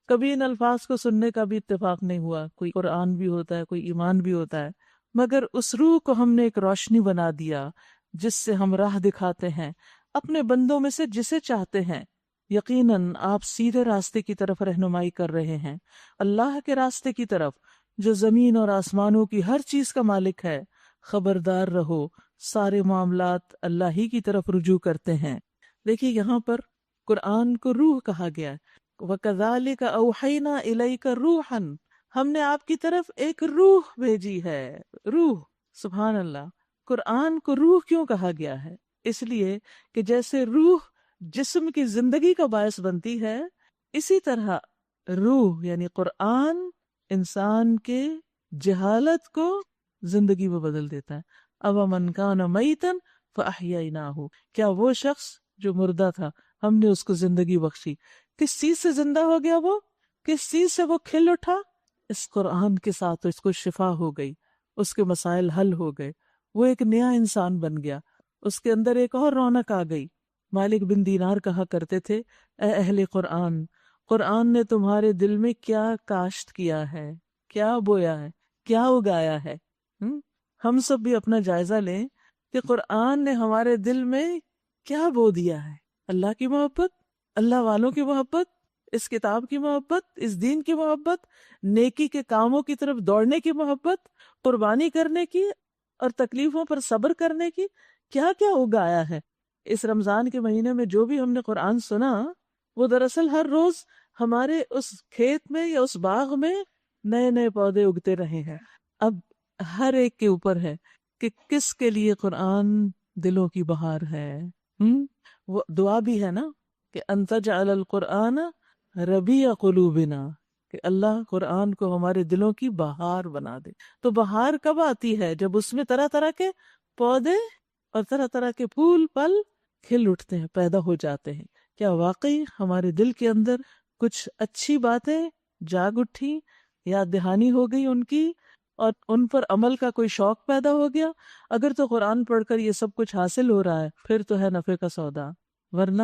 کبھی ان الفاظ کو سننے کا بھی اتفاق نہیں ہوا، کوئی قرآن بھی ہوتا ہے، کوئی ایمان بھی ہوتا ہے، مگر اس روح کو ہم نے ایک روشنی بنا دیا جس سے ہم راہ دکھاتے ہیں اپنے بندوں میں سے جسے چاہتے ہیں۔ یقیناً آپ سیدھے راستے کی طرف رہنمائی کر رہے ہیں، اللہ کے راستے کی طرف، جو زمین اور آسمانوں کی ہر چیز کا مالک ہے، خبردار رہو سارے معاملات اللہ ہی کی طرف رجوع کرتے ہیں۔ دیکھیے یہاں پر قرآن کو روح کہا گیا ہے، وَكَذَلِكَ أَوْحَيْنَا إِلَيْكَ رُوحًا، ہم نے آپ کی طرف ایک روح بھیجی ہے۔ روح، سبحان اللہ۔ قرآن کو روح کیوں کہا گیا ہے؟ اس لیے کہ جیسے روح جسم کی زندگی کا باعث بنتی ہے، اسی طرح روح یعنی قرآن انسان کے جہالت کو زندگی میں بدل دیتا ہے۔ أَوَمَنْ كَانَ مَيْتًا فَأَحْيَيْنَاهُ، کیا وہ شخص جو مردہ تھا ہم نے اس کو زندگی بخشی۔ کس چیز سے زندہ ہو گیا وہ؟ کس چیز سے وہ کھل اٹھا؟ اس قرآن کے ساتھ اس کو شفا ہو گئی، اس کے مسائل حل ہو گئے، وہ ایک نیا انسان بن گیا، اس کے اندر ایک اور رونق آ گئی۔ مالک بن دینار کہا کرتے تھے، اے اہل قرآن، قرآن نے تمہارے دل میں کیا کاشت کیا ہے، کیا بویا ہے، کیا اگایا ہے۔ ہم سب بھی اپنا جائزہ لیں کہ قرآن نے ہمارے دل میں کیا بو دیا ہے۔ اللہ کی محبت، اللہ والوں کی محبت، اس کتاب کی محبت، اس دین کی محبت، نیکی کے کاموں کی طرف دوڑنے کی محبت، قربانی کرنے کی اور تکلیفوں پر صبر کرنے کی، کیا کیا اگایا ہے۔ اس رمضان کے مہینے میں جو بھی ہم نے قرآن سنا، وہ دراصل ہر روز ہمارے اس کھیت میں یا اس باغ میں نئے نئے پودے اگتے رہے ہیں۔ اب ہر ایک کے اوپر ہے کہ کس کے لیے قرآن دلوں کی بہار ہے۔ وہ دعا بھی ہے نا کہ انت جعل القرآن ربیع قلوبنا، کہ اللہ قرآن کو ہمارے دلوں کی بہار بنا دے۔ تو بہار کب آتی ہے؟ جب اس میں طرح طرح کے پودے اور طرح طرح کے پھول پل کھل اٹھتے ہیں، پیدا ہو جاتے ہیں۔ کیا واقعی ہمارے دل کے اندر کچھ اچھی باتیں جاگ اٹھی، یاد دہانی ہو گئی ان کی، اور ان پر عمل کا کوئی شوق پیدا ہو گیا؟ اگر تو قرآن پڑھ کر یہ سب کچھ حاصل ہو رہا ہے، پھر تو ہے نفع کا سودا۔ ورنہ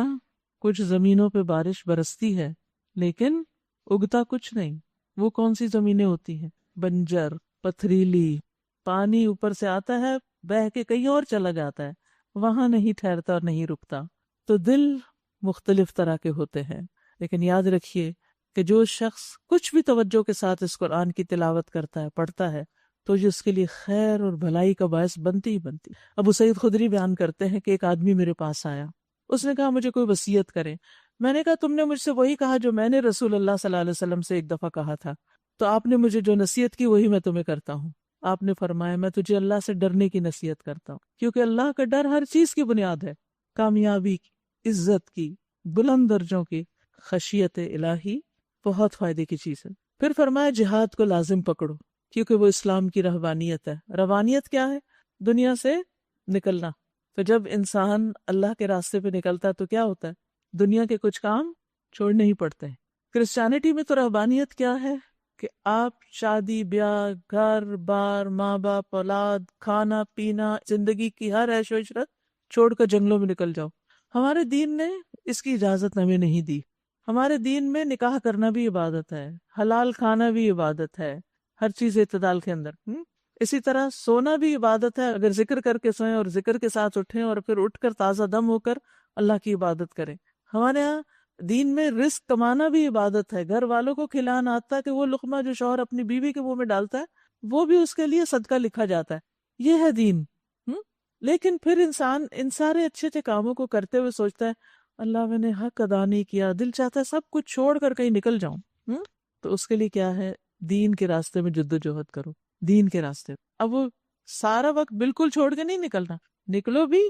کچھ زمینوں پہ بارش برستی ہے لیکن اگتا کچھ نہیں۔ وہ کون سی زمینیں ہوتی ہیں؟ بنجر، پتھریلی، پانی اوپر سے آتا ہے بہہ کے کہیں اور چلا جاتا ہے، وہاں نہیں ٹھہرتا اور نہیں رکتا۔ تو دل مختلف طرح کے ہوتے ہیں، لیکن یاد رکھیے کہ جو شخص کچھ بھی توجہ کے ساتھ اس قرآن کی تلاوت کرتا ہے، پڑھتا ہے، تو یہ اس کے لیے خیر اور بھلائی کا باعث بنتی ہی بنتی۔ ابو سعید خدری بیان کرتے ہیں کہ ایک آدمی میرے پاس آیا، اس نے کہا مجھے کوئی وصیت کرے۔ میں نے کہا تم نے مجھ سے وہی کہا جو میں نے رسول اللہ صلی اللہ علیہ وسلم سے ایک دفعہ کہا تھا، تو آپ نے مجھے جو نصیحت کی وہی میں تمہیں کرتا ہوں۔ آپ نے فرمایا میں تجھے اللہ سے ڈرنے کی نصیحت کرتا ہوں، کیونکہ اللہ کا ڈر ہر چیز کی بنیاد ہے، کامیابی کی، عزت کی، بلند درجوں کی۔ خشیت الہی بہت فائدے کی چیز ہے۔ پھر فرمایا جہاد کو لازم پکڑو، کیونکہ وہ اسلام کی رہبانیت ہے۔ رہبانیت کیا ہے؟ دنیا سے نکلنا۔ تو جب انسان اللہ کے راستے پہ نکلتا ہے تو کیا ہوتا ہے؟ دنیا کے کچھ کام چھوڑنے ہی پڑتے ہیں۔ کرسچینٹی میں تو رہبانیت کیا ہے کہ آپ شادی بیاہ، گھر بار، ماں باپ، اولاد، کھانا پینا، زندگی کی ہر عیش و عشرت چھوڑ کر جنگلوں میں نکل جاؤ۔ ہمارے دین نے اس کی اجازت ہمیں نہیں دی۔ ہمارے دین میں نکاح کرنا بھی عبادت ہے، حلال کھانا بھی عبادت ہے، ہر چیز اعتدال کے اندر۔ اسی طرح سونا بھی عبادت ہے، اگر ذکر کر کے سوئیں اور ذکر کے ساتھ اٹھیں اور پھر اٹھ کر تازہ دم ہو کر اللہ کی عبادت کریں۔ ہمارے ہاں دین میں رزق کمانا بھی عبادت ہے، گھر والوں کو کھلانا، آتا کہ وہ لقمہ جو شوہر اپنی بیوی کے منہ میں ڈالتا ہے وہ بھی اس کے لیے صدقہ لکھا جاتا ہے۔ یہ ہے دین۔ لیکن پھر انسان ان سارے اچھے اچھے کاموں کو کرتے ہوئے سوچتا ہے اللہ میں نے حق ادا نہیں کیا، دل چاہتا ہے سب کچھ چھوڑ کر کہیں نکل جاؤں۔ تو اس کے لیے کیا ہے؟ دین کے راستے میں جد و جہد کرو، دین کے راستے۔ اب وہ سارا وقت بالکل چھوڑ کے نہیں نکلنا، نکلو بھی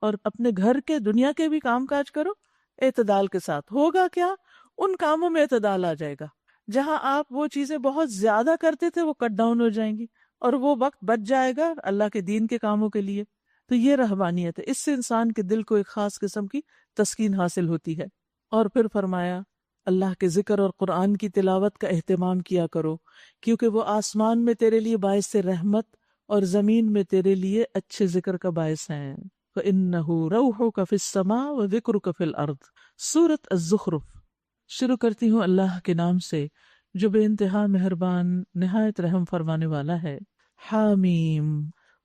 اور اپنے گھر کے، دنیا کے بھی کام کاج کرو اعتدال کے ساتھ۔ ہوگا کیا؟ ان کاموں میں اعتدال آ جائے گا جہاں آپ وہ چیزیں بہت زیادہ کرتے تھے وہ کٹ ڈاؤن ہو جائیں گی اور وہ وقت بچ جائے گا اللہ کے دین کے کاموں کے لیے۔ تو یہ رہبانیت ہے، اس سے انسان کے دل کو ایک خاص قسم کی تسکین حاصل ہوتی ہے۔ اور پھر فرمایا اللہ کے ذکر اور قرآن کی تلاوت کا اہتمام کیا کرو، کیونکہ وہ آسمان میں تیرے لیے باعث رحمت اور زمین میں تیرے لیے اچھے ذکر کا باعث ہیں۔ فَإِنَّهُ رَوْحُكَ فِي السَّمَاءِ وَذِكْرُكَ فِي الْأَرْضِ۔ سورۃ الزخرف۔ شروع کرتی ہوں اللہ کے نام سے جو بے انتہا مہربان نہایت رحم فرمانے والا ہے۔ حامیم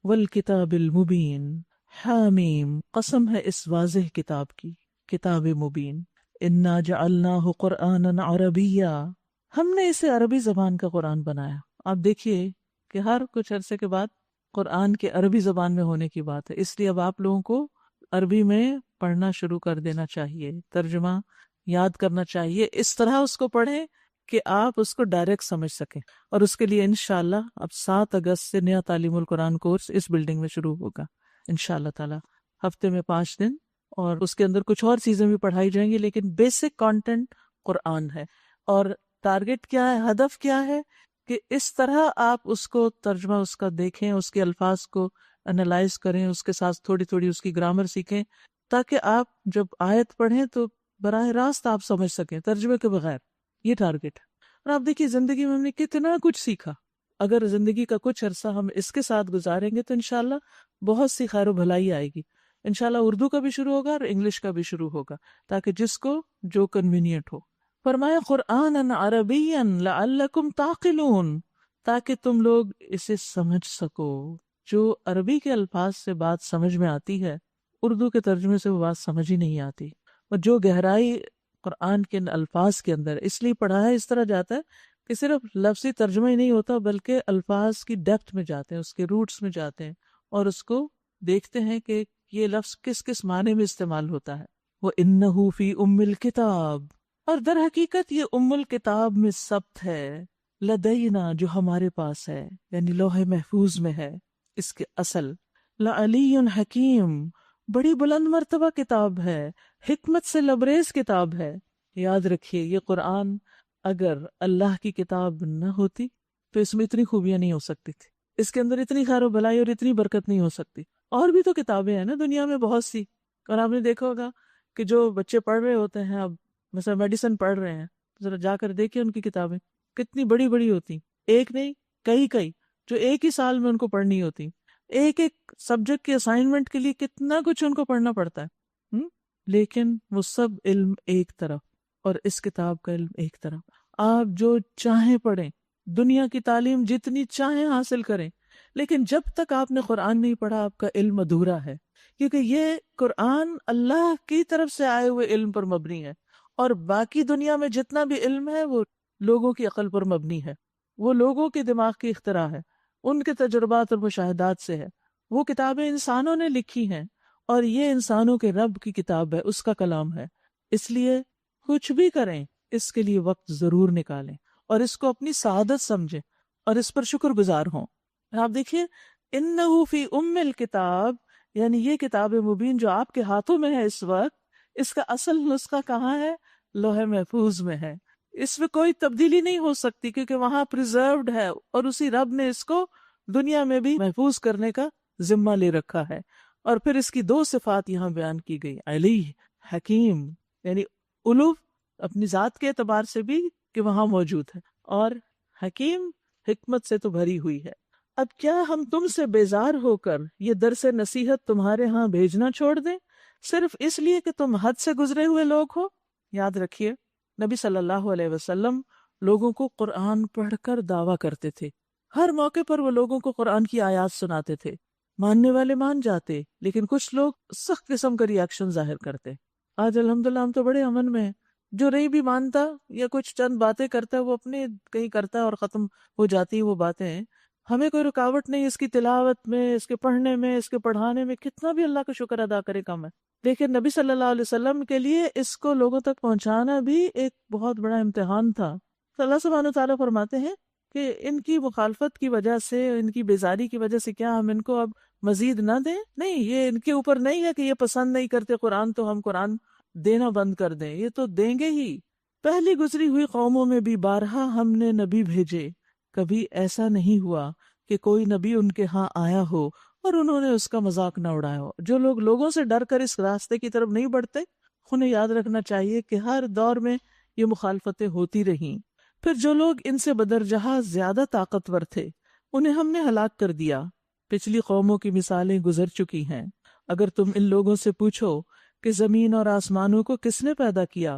والکتاب المبین۔ حامیم قسم ہے اس واضح کتاب کی، کتاب مبین۔ انا جعلناہ قرآنا عربیا، ہم نے اسے عربی زبان کا قرآن بنایا۔ آپ دیکھیے کہ ہر کچھ عرصے کے بعد قرآن کے عربی زبان میں ہونے کی بات ہے، اس لیے اب آپ لوگوں کو عربی میں پڑھنا شروع کر دینا چاہیے، ترجمہ یاد کرنا چاہیے، اس طرح اس کو پڑھیں کہ آپ اس کو ڈائریکٹ سمجھ سکیں. اور اس کے لیے انشاءاللہ اب 7 اگست سے نیا تعلیم القرآن کورس اس بلڈنگ میں شروع ہوگا انشاءاللہ تعالی، ہفتے میں 5 دن، اور اس کے اندر کچھ اور چیزیں بھی پڑھائی جائیں گی، لیکن بیسک کانٹینٹ قرآن ہے. اور ٹارگٹ کیا ہے، ہدف کیا ہے، کہ اس طرح آپ اس کو ترجمہ اس کا دیکھیں، اس کے الفاظ کو انالائز کریں، اس کے ساتھ تھوڑی تھوڑی اس کی گرامر سیکھیں، تاکہ آپ جب آیت پڑھیں تو براہ راست آپ سمجھ سکیں ترجمے کے بغیر. یہ ٹارگٹ ہے. اور آپ دیکھیے زندگی میں ہم نے کتنا کچھ سیکھا، اگر زندگی کا کچھ عرصہ ہم اس کے ساتھ گزاریں گے تو انشاءاللہ بہت سی خیر و بھلائی آئے گی. انشاءاللہ اردو کا بھی شروع ہوگا اور انگلش کا بھی شروع ہوگا، تاکہ جس کو جو کنوینئنٹ ہو. فرمایا قرآنًا عربیًا لعلکم تعقلون، تاکہ تم لوگ اسے سمجھ سکو. جو عربی کے الفاظ سے بات سمجھ میں آتی ہے، اردو کے ترجمے سے وہ بات سمجھ ہی نہیں آتی. اور جو گہرائی قرآن کے الفاظ کے اندر اس لیے پڑھایا اس طرح جاتا ہے کہ صرف لفظی ترجمہ ہی نہیں ہوتا، بلکہ الفاظ کی ڈیپتھ میں جاتے ہیں، اس کے روٹس میں جاتے ہیں، اور اس کو دیکھتے ہیں کہ یہ لفظ کس کس معنی میں استعمال ہوتا ہے. وَإِنَّهُ فِي أُمِّ الْكِتَابِ، اور در حقیقت یہ ام الکتاب میں ثبت ہے، لدینا جو ہمارے پاس ہے، یعنی لوح محفوظ میں ہے اس کے اصل. لعلی حکیم، بڑی بلند مرتبہ کتاب ہے، حکمت سے لبریز کتاب ہے. یاد رکھیے یہ قرآن اگر اللہ کی کتاب نہ ہوتی تو اس میں اتنی خوبیاں نہیں ہو سکتی تھی، اس کے اندر اتنی خیر و بھلائی اور اتنی برکت نہیں ہو سکتی. اور بھی تو کتابیں ہیں نا دنیا میں بہت سی، اور آپ نے دیکھا ہوگا کہ جو بچے پڑھ رہے ہوتے ہیں، اب مثلا میڈیسن پڑھ رہے ہیں، ذرا جا کر دیکھیں ان کی کتابیں کتنی بڑی بڑی ہوتی، ایک نہیں کئی جو ایک ہی سال میں ان کو پڑھنی ہوتی. ایک ایک سبجیکٹ کے اسائنمنٹ کے لیے کتنا کچھ ان کو پڑھنا پڑتا ہے. لیکن وہ سب علم ایک طرف اور اس کتاب کا علم ایک طرف. آپ جو چاہیں پڑھیں، دنیا کی تعلیم جتنی چاہیں حاصل کریں، لیکن جب تک آپ نے قرآن نہیں پڑھا آپ کا علم ادھورا ہے، کیونکہ یہ قرآن اللہ کی طرف سے آئے ہوئے علم پر مبنی ہے، اور باقی دنیا میں جتنا بھی علم ہے وہ لوگوں کی عقل پر مبنی ہے، وہ لوگوں کے دماغ کی اختراع ہے، ان کے تجربات اور مشاہدات سے ہے. وہ کتابیں انسانوں نے لکھی ہیں، اور یہ انسانوں کے رب کی کتاب ہے، اس کا کلام ہے. اس لیے کچھ بھی کریں اس کے لیے وقت ضرور نکالیں، اور اس کو اپنی سعادت سمجھیں اور اس پر شکر گزار ہوں. آپ دیکھیے انہ فی ام الکتاب، یعنی یہ کتاب مبین جو آپ کے ہاتھوں میں ہے اس وقت، اس کا اصل نسخہ کہاں ہے؟ لوح محفوظ میں ہے. اس میں کوئی تبدیلی نہیں ہو سکتی، کیونکہ وہاں پریزروڈ ہے، اور اسی رب نے اس کو دنیا میں بھی محفوظ کرنے کا ذمہ لے رکھا ہے. اور پھر اس کی 2 صفات یہاں بیان کی گئی، علی حکیم، یعنی علو اپنی ذات کے اعتبار سے بھی کہ وہاں موجود ہے، اور حکیم حکمت سے تو بھری ہوئی ہے. اب کیا ہم تم سے بیزار ہو کر یہ درس نصیحت تمہارے ہاں بھیجنا چھوڑ دیں، صرف اس لیے کہ تم حد سے گزرے ہوئے لوگ ہو؟ یاد رکھیے نبی صلی اللہ علیہ وسلم لوگوں کو قرآن پڑھ کر دعویٰ کرتے تھے، ہر موقع پر وہ لوگوں کو قرآن کی آیات سناتے تھے. ماننے والے مان جاتے، لیکن کچھ لوگ سخت قسم کا ریاکشن ظاہر کرتے. آج الحمدللہ ہم تو بڑے امن میں ہیں، جو نہیں بھی مانتا یا کچھ چند باتیں کرتا ہے وہ اپنے کہیں کرتا ہے اور ختم ہو جاتی ہیں وہ باتیں. ہمیں کوئی رکاوٹ نہیں اس کی تلاوت میں، اس کے پڑھنے میں، اس کے پڑھانے میں، کتنا بھی اللہ کا شکر ادا کرے کم ہے. لیکن نبی صلی اللہ علیہ وسلم کے لیے اس کو لوگوں تک پہنچانا بھی ایک بہت بڑا امتحان تھا. تو اللہ سبحانہ وتعالیٰ فرماتے ہیں کہ ان کی مخالفت کی وجہ سے، ان کی بیزاری کی وجہ سے کیا ہم ان کو اب مزید نہ دیں؟ نہیں، یہ ان کے اوپر نہیں ہے کہ یہ پسند نہیں کرتے قرآن تو ہم قرآن دینا بند کر دیں، یہ تو دیں گے ہی. پہلی گزری ہوئی قوموں میں بھی بارہا ہم نے نبی بھیجے، کبھی ایسا نہیں ہوا کہ کوئی نبی ان کے ہاں آیا ہو اور انہوں نے اس کا مذاق نہ اڑایا ہو. جو لوگ لوگوں سے ڈر کر اس راستے کی طرف نہیں بڑھتے، انہیں یاد رکھنا چاہیے کہ ہر دور میں یہ مخالفتیں ہوتی رہیں. پھر جو لوگ ان سے بدرجہ زیادہ طاقتور تھے انہیں ہم نے ہلاک کر دیا. پچھلی قوموں کی مثالیں گزر چکی ہیں. اگر تم ان لوگوں سے پوچھو کہ زمین اور آسمانوں کو کس نے پیدا کیا،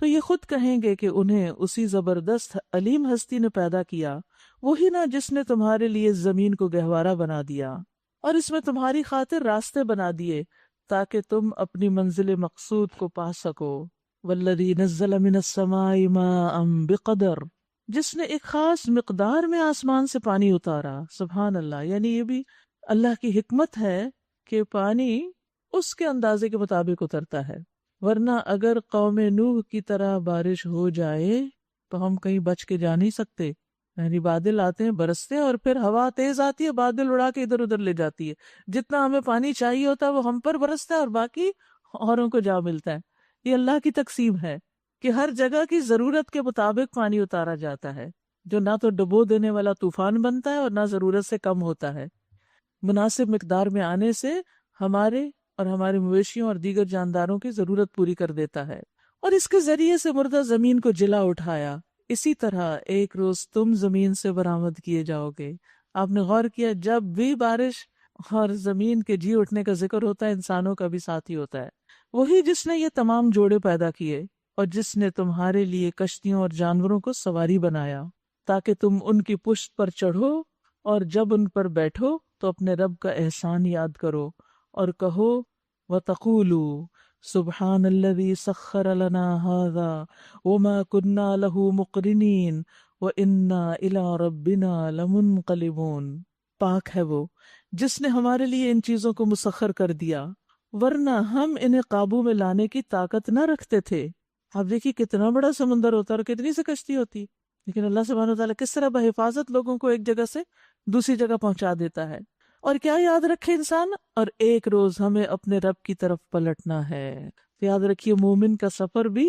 تو یہ خود کہیں گے کہ انہیں اسی زبردست علیم ہستی نے پیدا کیا، وہی نا جس نے تمہارے لیے زمین کو گہوارہ بنا دیا اور اس میں تمہاری خاطر راستے بنا دیے تاکہ تم اپنی منزل مقصود کو پا سکو. والذی نزل من السماء ماء بقدر، جس نے ایک خاص مقدار میں آسمان سے پانی اتارا. سبحان اللہ. یعنی یہ بھی اللہ کی حکمت ہے کہ پانی اس کے اندازے کے مطابق اترتا ہے، ورنہ اگر قوم نوح کی طرح بارش ہو جائے تو ہم کہیں بچ کے جا نہیں سکتے. یعنی بادل آتے ہیں، برستے ہیں، اور پھر ہوا تیز آتی ہے، بادل اڑا کے ادھر ادھر لے جاتی ہے. جتنا ہمیں پانی چاہیے ہوتا ہے وہ ہم پر برستا ہے اور باقی اوروں کو جا ملتا ہے. یہ اللہ کی تقسیم ہے کہ ہر جگہ کی ضرورت کے مطابق پانی اتارا جاتا ہے، جو نہ تو ڈبو دینے والا طوفان بنتا ہے اور نہ ضرورت سے کم ہوتا ہے. مناسب مقدار میں آنے سے ہمارے اور ہمارے مویشیوں اور دیگر جانداروں کی ضرورت پوری کر دیتا ہے، اور اس کے ذریعے سے مردہ زمین کو جلا اٹھایا. اسی طرح ایک روز تم زمین سے برآمد کیے جاؤ گے. آپ نے غور کیا جب بھی بارش اور زمین کے جی اٹھنے کا ذکر ہوتا ہے انسانوں کا بھی ساتھی ہوتا ہے. وہی جس نے یہ تمام جوڑے پیدا کیے اور جس نے تمہارے لیے کشتیوں اور جانوروں کو سواری بنایا تاکہ تم ان کی پشت پر چڑھو، اور جب ان پر بیٹھو تو اپنے رب کا احسان یاد کرو اور کہو وَتَقُولُوا سُبْحَانَ الَّذِي سَخَّرَ لَنَا هَذَا وَمَا كُنَّا لَهُ مُقْرِنِينَ وَإِنَّا إِلَىٰ رَبِّنَا لَمُنْقَلِبُونَ. پاک ہے وہ جس نے ہمارے لیے ان چیزوں کو مسخر کر دیا، ورنہ ہم انہیں قابو میں لانے کی طاقت نہ رکھتے تھے. آپ دیکھیے کتنا بڑا سمندر ہوتا ہے اور کتنی سی کشتی ہوتی، لیکن اللہ سبحانہ وتعالیٰ کس طرح بحفاظت لوگوں کو ایک جگہ سے دوسری جگہ پہنچا دیتا ہے. اور کیا یاد رکھے انسان، اور ایک روز ہمیں اپنے رب کی طرف پلٹنا ہے. تو یاد رکھیے مومن کا سفر بھی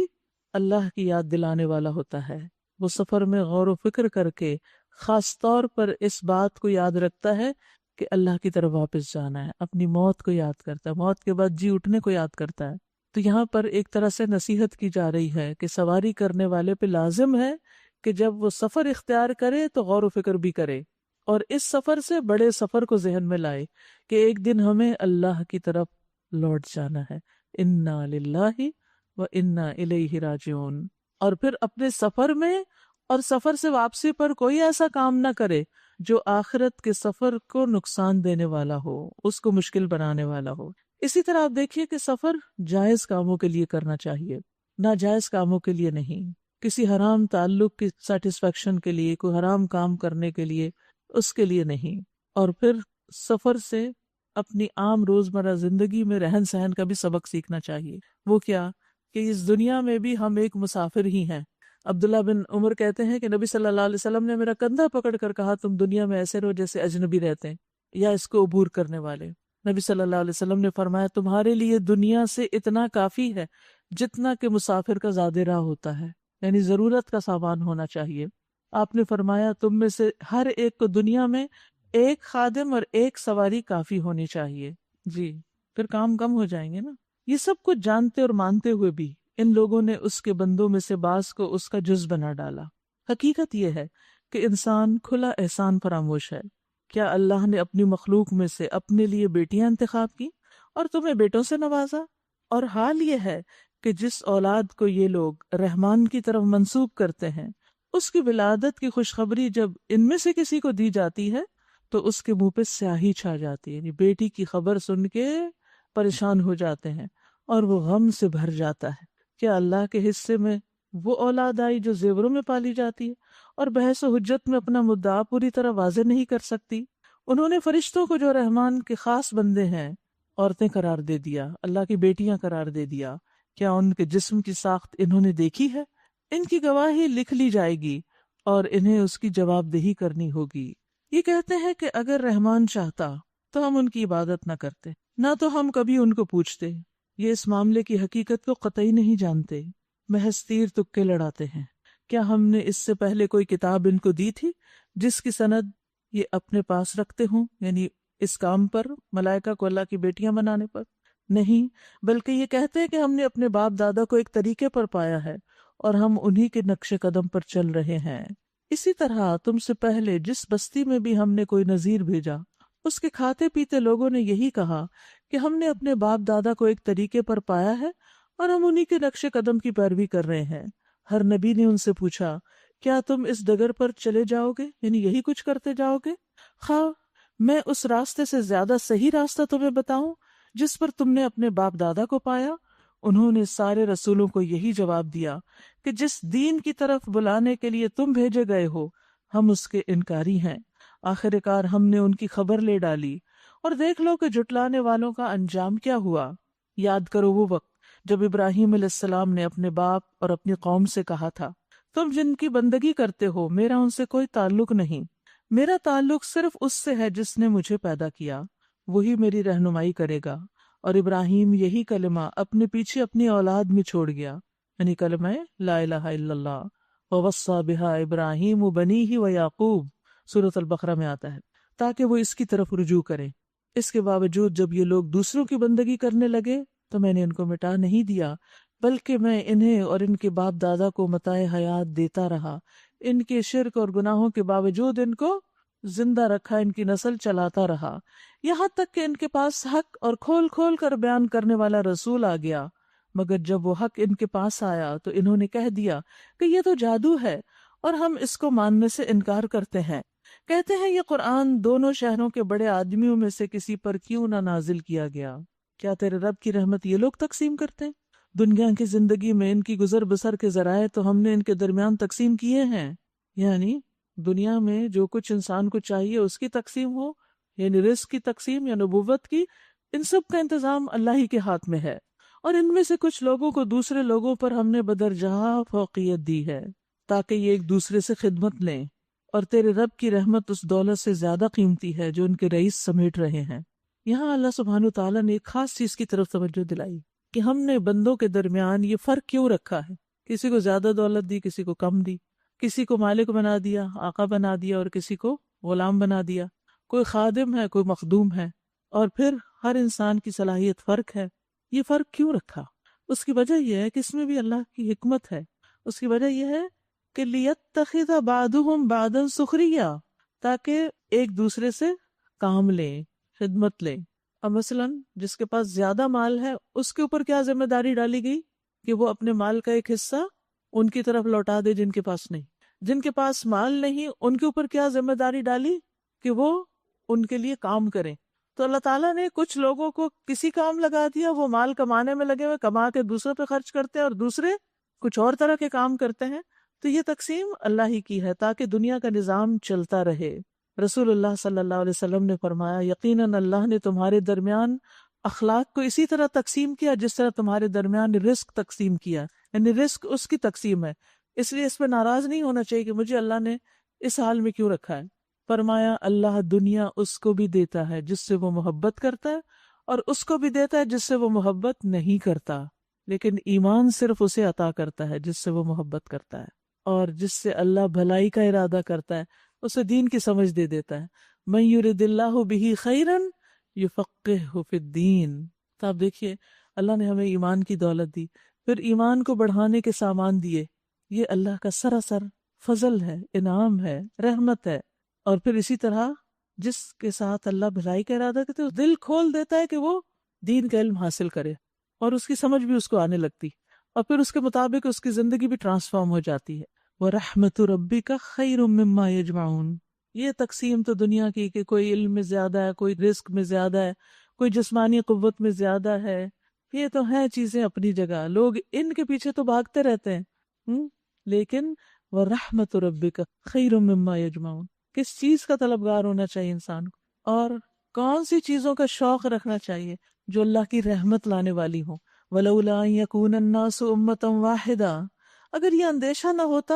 اللہ کی یاد دلانے والا ہوتا ہے. وہ سفر میں غور و فکر کر کے خاص طور پر اس بات کو یاد رکھتا ہے کہ اللہ کی طرف واپس جانا ہے، اپنی موت کو یاد کرتا ہے، موت کے بعد جی اٹھنے کو یاد کرتا ہے. تو یہاں پر ایک طرح سے نصیحت کی جا رہی ہے کہ سواری کرنے والے پہ لازم ہے کہ جب وہ سفر اختیار کرے تو غور و فکر بھی کرے، اور اس سفر سے بڑے سفر کو ذہن میں لائے کہ ایک دن ہمیں اللہ کی طرف لوٹ جانا ہے. انا للہ و انا الیہ راجعون. اور پھر اپنے سفر میں اور سفر سے واپسی پر کوئی ایسا کام نہ کرے جو آخرت کے سفر کو نقصان دینے والا ہو، اس کو مشکل بنانے والا ہو. اسی طرح آپ دیکھیے کہ سفر جائز کاموں کے لیے کرنا چاہیے، ناجائز کاموں کے لیے نہیں. کسی حرام تعلق کی سیٹسفیکشن کے لیے، کوئی حرام کام کرنے کے لیے، اس کے لیے نہیں. اور پھر سفر سے اپنی عام روزمرہ زندگی میں رہن سہن کا بھی سبق سیکھنا چاہیے. وہ کیا کہ اس دنیا میں بھی ہم ایک مسافر ہی ہیں. عبداللہ بن عمر کہتے ہیں کہ نبی صلی اللہ علیہ وسلم نے میرا کندھا پکڑ کر کہا تم دنیا میں ایسے رہو جیسے اجنبی رہتے ہیں یا اس کو عبور کرنے والے. نبی صلی اللہ علیہ وسلم نے فرمایا تمہارے لیے دنیا سے اتنا کافی ہے جتنا کہ مسافر کا زاد راہ ہوتا ہے، یعنی ضرورت کا سامان ہونا چاہیے. آپ نے فرمایا تم میں سے ہر ایک کو دنیا میں ایک خادم اور ایک سواری کافی ہونی چاہیے. جی پھر کام کم ہو جائیں گے نا. یہ سب کچھ جانتے اور مانتے ہوئے بھی ان لوگوں نے اس کے بندوں میں سے بعض کو اس کا جز بنا ڈالا. حقیقت یہ ہے کہ انسان کھلا احسان فراموش ہے. کیا اللہ نے اپنی مخلوق میں سے اپنے لیے بیٹیاں انتخاب کی اور تمہیں بیٹوں سے نوازا؟ اور حال یہ ہے کہ جس اولاد کو یہ لوگ رحمان کی طرف منسوب کرتے ہیں اس کی ولادت کی خوشخبری جب ان میں سے کسی کو دی جاتی ہے تو اس کے منہ پہ سیاہی چھا جاتی ہے. یعنی بیٹی کی خبر سن کے پریشان ہو جاتے ہیں اور وہ غم سے بھر جاتا ہے. کیا اللہ کے حصے میں وہ اولاد آئی جو زیوروں میں پالی جاتی ہے اور بحث و حجت میں اپنا مدعا پوری طرح واضح نہیں کر سکتی؟ انہوں نے فرشتوں کو جو رحمان کے خاص بندے ہیں عورتیں قرار دے دیا، اللہ کی بیٹیاں قرار دے دیا. کیا ان کے جسم کی ساخت انہوں نے دیکھی ہے؟ ان کی گواہی لکھ لی جائے گی اور انہیں اس کی جواب دہی کرنی ہوگی. یہ کہتے ہیں کہ اگر رحمان چاہتا تو ہم ان کی عبادت نہ کرتے، نہ تو ہم کبھی ان کو پوچھتے. یہ اس معاملے کی حقیقت کو قطعی نہیں جانتے، محض تیر تکے لڑاتے ہیں. کیا ہم نے اس سے پہلے کوئی کتاب ان کو دی تھی جس کی سند یہ اپنے پاس رکھتے ہوں، یعنی اس کام پر، ملائکہ کو اللہ کی بیٹیاں بنانے پر؟ نہیں، بلکہ یہ کہتے ہیں کہ ہم نے اپنے باپ دادا کو ایک طریقے پر پایا ہے اور ہم انہی کے نقش قدم پر چل رہے ہیں. اسی طرح تم سے پہلے جس بستی میں بھی ہم نے کوئی نذیر بھیجا اس کے کھاتے پیتے لوگوں نے یہی کہا کہ ہم نے اپنے باپ دادا کو ایک طریقے پر پایا ہے اور ہم انہی کے نقش قدم کی پیروی کر رہے ہیں. ہر نبی نے ان سے پوچھا کیا تم اس ڈگر پر چلے جاؤ گے، یعنی یہی کچھ کرتے جاؤ گے؟ خواہ میں اس راستے سے زیادہ صحیح راستہ تمہیں بتاؤں جس پر تم نے اپنے باپ دادا کو پایا، انہوں نے سارے رسولوں کو یہی جواب دیا کہ جس دین کی طرف بلانے کے لیے تم بھیجے گئے ہو ہم اس کے انکاری ہیں۔ آخر کار ہم نے ان کی خبر لے ڈالی، اور دیکھ لو کہ جھٹلانے والوں کا انجام کیا ہوا۔ یاد کرو وہ وقت جب ابراہیم علیہ السلام نے اپنے باپ اور اپنی قوم سے کہا تھا، تم جن کی بندگی کرتے ہو میرا ان سے کوئی تعلق نہیں، میرا تعلق صرف اس سے ہے جس نے مجھے پیدا کیا، وہی میری رہنمائی کرے گا۔ اور ابراہیم یہی کلمہ اپنے پیچھے اپنی اولاد میں چھوڑ گیا، یعنی کلمہ لا الہ الا اللہ، ووصى بها ابراہیم بنیہ ویعقوب، سورۃ البقرہ میں آتا ہے، تاکہ وہ اس کی طرف رجوع کریں۔ اس کے باوجود جب یہ لوگ دوسروں کی بندگی کرنے لگے تو میں نے ان کو مٹا نہیں دیا، بلکہ میں انہیں اور ان کے باپ دادا کو متاع حیات دیتا رہا، ان کے شرک اور گناہوں کے باوجود ان کو زندہ رکھا، ان کی نسل چلاتا رہا، یہاں تک کہ ان کے پاس حق اور کھول کھول کر بیان کرنے والا رسول آ گیا۔ مگر جب وہ حق ان کے پاس آیا تو انہوں نے کہہ دیا کہ یہ تو جادو ہے، اور ہم اس کو ماننے سے انکار کرتے ہیں۔ کہتے ہیں یہ قرآن دونوں شہروں کے بڑے آدمیوں میں سے کسی پر کیوں نہ نازل کیا گیا؟ کیا تیرے رب کی رحمت یہ لوگ تقسیم کرتے ہیں؟ دنیا کی زندگی میں ان کی گزر بسر کے ذرائع تو ہم نے ان کے درمیان تقسیم کیے ہیں، یعنی دنیا میں جو کچھ انسان کو چاہیے اس کی تقسیم ہو، یعنی رزق کی تقسیم یا نبوت کی، ان سب کا انتظام اللہ ہی کے ہاتھ میں ہے۔ اور ان میں سے کچھ لوگوں کو دوسرے لوگوں پر ہم نے بدرجہ فوقیت دی ہے تاکہ یہ ایک دوسرے سے خدمت لیں، اور تیرے رب کی رحمت اس دولت سے زیادہ قیمتی ہے جو ان کے رئیس سمیٹ رہے ہیں۔ یہاں اللہ سبحانہ تعالیٰ نے ایک خاص چیز کی طرف توجہ دلائی کہ ہم نے بندوں کے درمیان یہ فرق کیوں رکھا ہے، کسی کو زیادہ دولت دی، کسی کو کم دی، کسی کو مالک بنا دیا، آقا بنا دیا، اور کسی کو غلام بنا دیا، کوئی خادم ہے کوئی مخدوم ہے، اور پھر ہر انسان کی صلاحیت فرق ہے۔ یہ فرق کیوں رکھا؟ اس کی وجہ یہ ہے کہ اس میں بھی اللہ کی حکمت ہے۔ اس کی وجہ یہ ہے کہ لیتخذ بعضهم بعضا سخریا، تاکہ ایک دوسرے سے کام لیں، خدمت لیں۔ اب مثلاً جس کے پاس زیادہ مال ہے اس کے اوپر کیا ذمہ داری ڈالی گئی کہ وہ اپنے مال کا ایک حصہ ان کی طرف لوٹا دے جن کے پاس نہیں۔ جن کے پاس مال نہیں ان کے اوپر کیا ذمہ داری ڈالی کہ وہ ان کے لیے کام کریں۔ تو اللہ تعالیٰ نے کچھ لوگوں کو کسی کام لگا دیا، وہ مال کمانے میں لگے ہوئے، کما کے دوسروں پہ خرچ کرتے ہیں، اور دوسرے کچھ اور طرح کے کام کرتے ہیں۔ تو یہ تقسیم اللہ ہی کی ہے تاکہ دنیا کا نظام چلتا رہے۔ رسول اللہ صلی اللہ علیہ وسلم نے فرمایا یقیناً اللہ نے تمہارے درمیان اخلاق کو اسی طرح تقسیم کیا جس طرح تمہارے درمیان رزق تقسیم کیا، یعنی رزق اس کی تقسیم ہے، اس لیے اس پہ ناراض نہیں ہونا چاہیے کہ مجھے اللہ نے اس حال میں کیوں رکھا ہے۔ فرمایا اللہ دنیا اس کو بھی دیتا ہے جس سے وہ محبت کرتا ہے، اور اس کو بھی دیتا ہے جس سے وہ محبت نہیں کرتا، لیکن ایمان صرف اسے عطا کرتا ہے جس سے وہ محبت کرتا ہے، اور جس سے اللہ بھلائی کا ارادہ کرتا ہے اسے دین کی سمجھ دے دیتا ہے۔ من یرد اللہ بہ خیرا یفقہہ فی الدین۔ تو آپ دیکھیے اللہ نے ہمیں ایمان کی دولت دی، پھر ایمان کو بڑھانے کے سامان دیے، یہ اللہ کا سراسر فضل ہے، انعام ہے، رحمت ہے۔ اور پھر اسی طرح جس کے ساتھ اللہ بھلائی کا ارادہ کرتے ہیں دل کھول دیتا ہے کہ وہ دین کا علم حاصل کرے، اور اس کی سمجھ بھی اس کو آنے لگتی، اور پھر اس کے مطابق اس کی زندگی بھی ٹرانسفارم ہو جاتی ہے۔ وَرَحْمَةُ رَبِّكَ خَيْرٌ مِّمَّا يَجْمَعُونَ۔ یہ تقسیم تو دنیا کی کہ کوئی علم میں زیادہ ہے، کوئی رزق میں زیادہ ہے، کوئی جسمانی قوت میں زیادہ ہے، یہ تو ہیں چیزیں اپنی جگہ، لوگ ان کے پیچھے تو بھاگتے رہتے ہیں، لیکن وَرَحْمَةُ رَبِّكَ خَيْرٌ مِّمَّا يَجْمَعُونَ، کس چیز کا طلبگار ہونا چاہیے انسان کو، اور کون سی چیزوں کا شوق رکھنا چاہیے جو اللہ کی رحمت لانے والی ہوں۔ وَلَوْلَا أَن يَكُونَ النَّاسُ أُمَّةً وَاحِدَةً، اگر یہ اندیشہ نہ ہوتا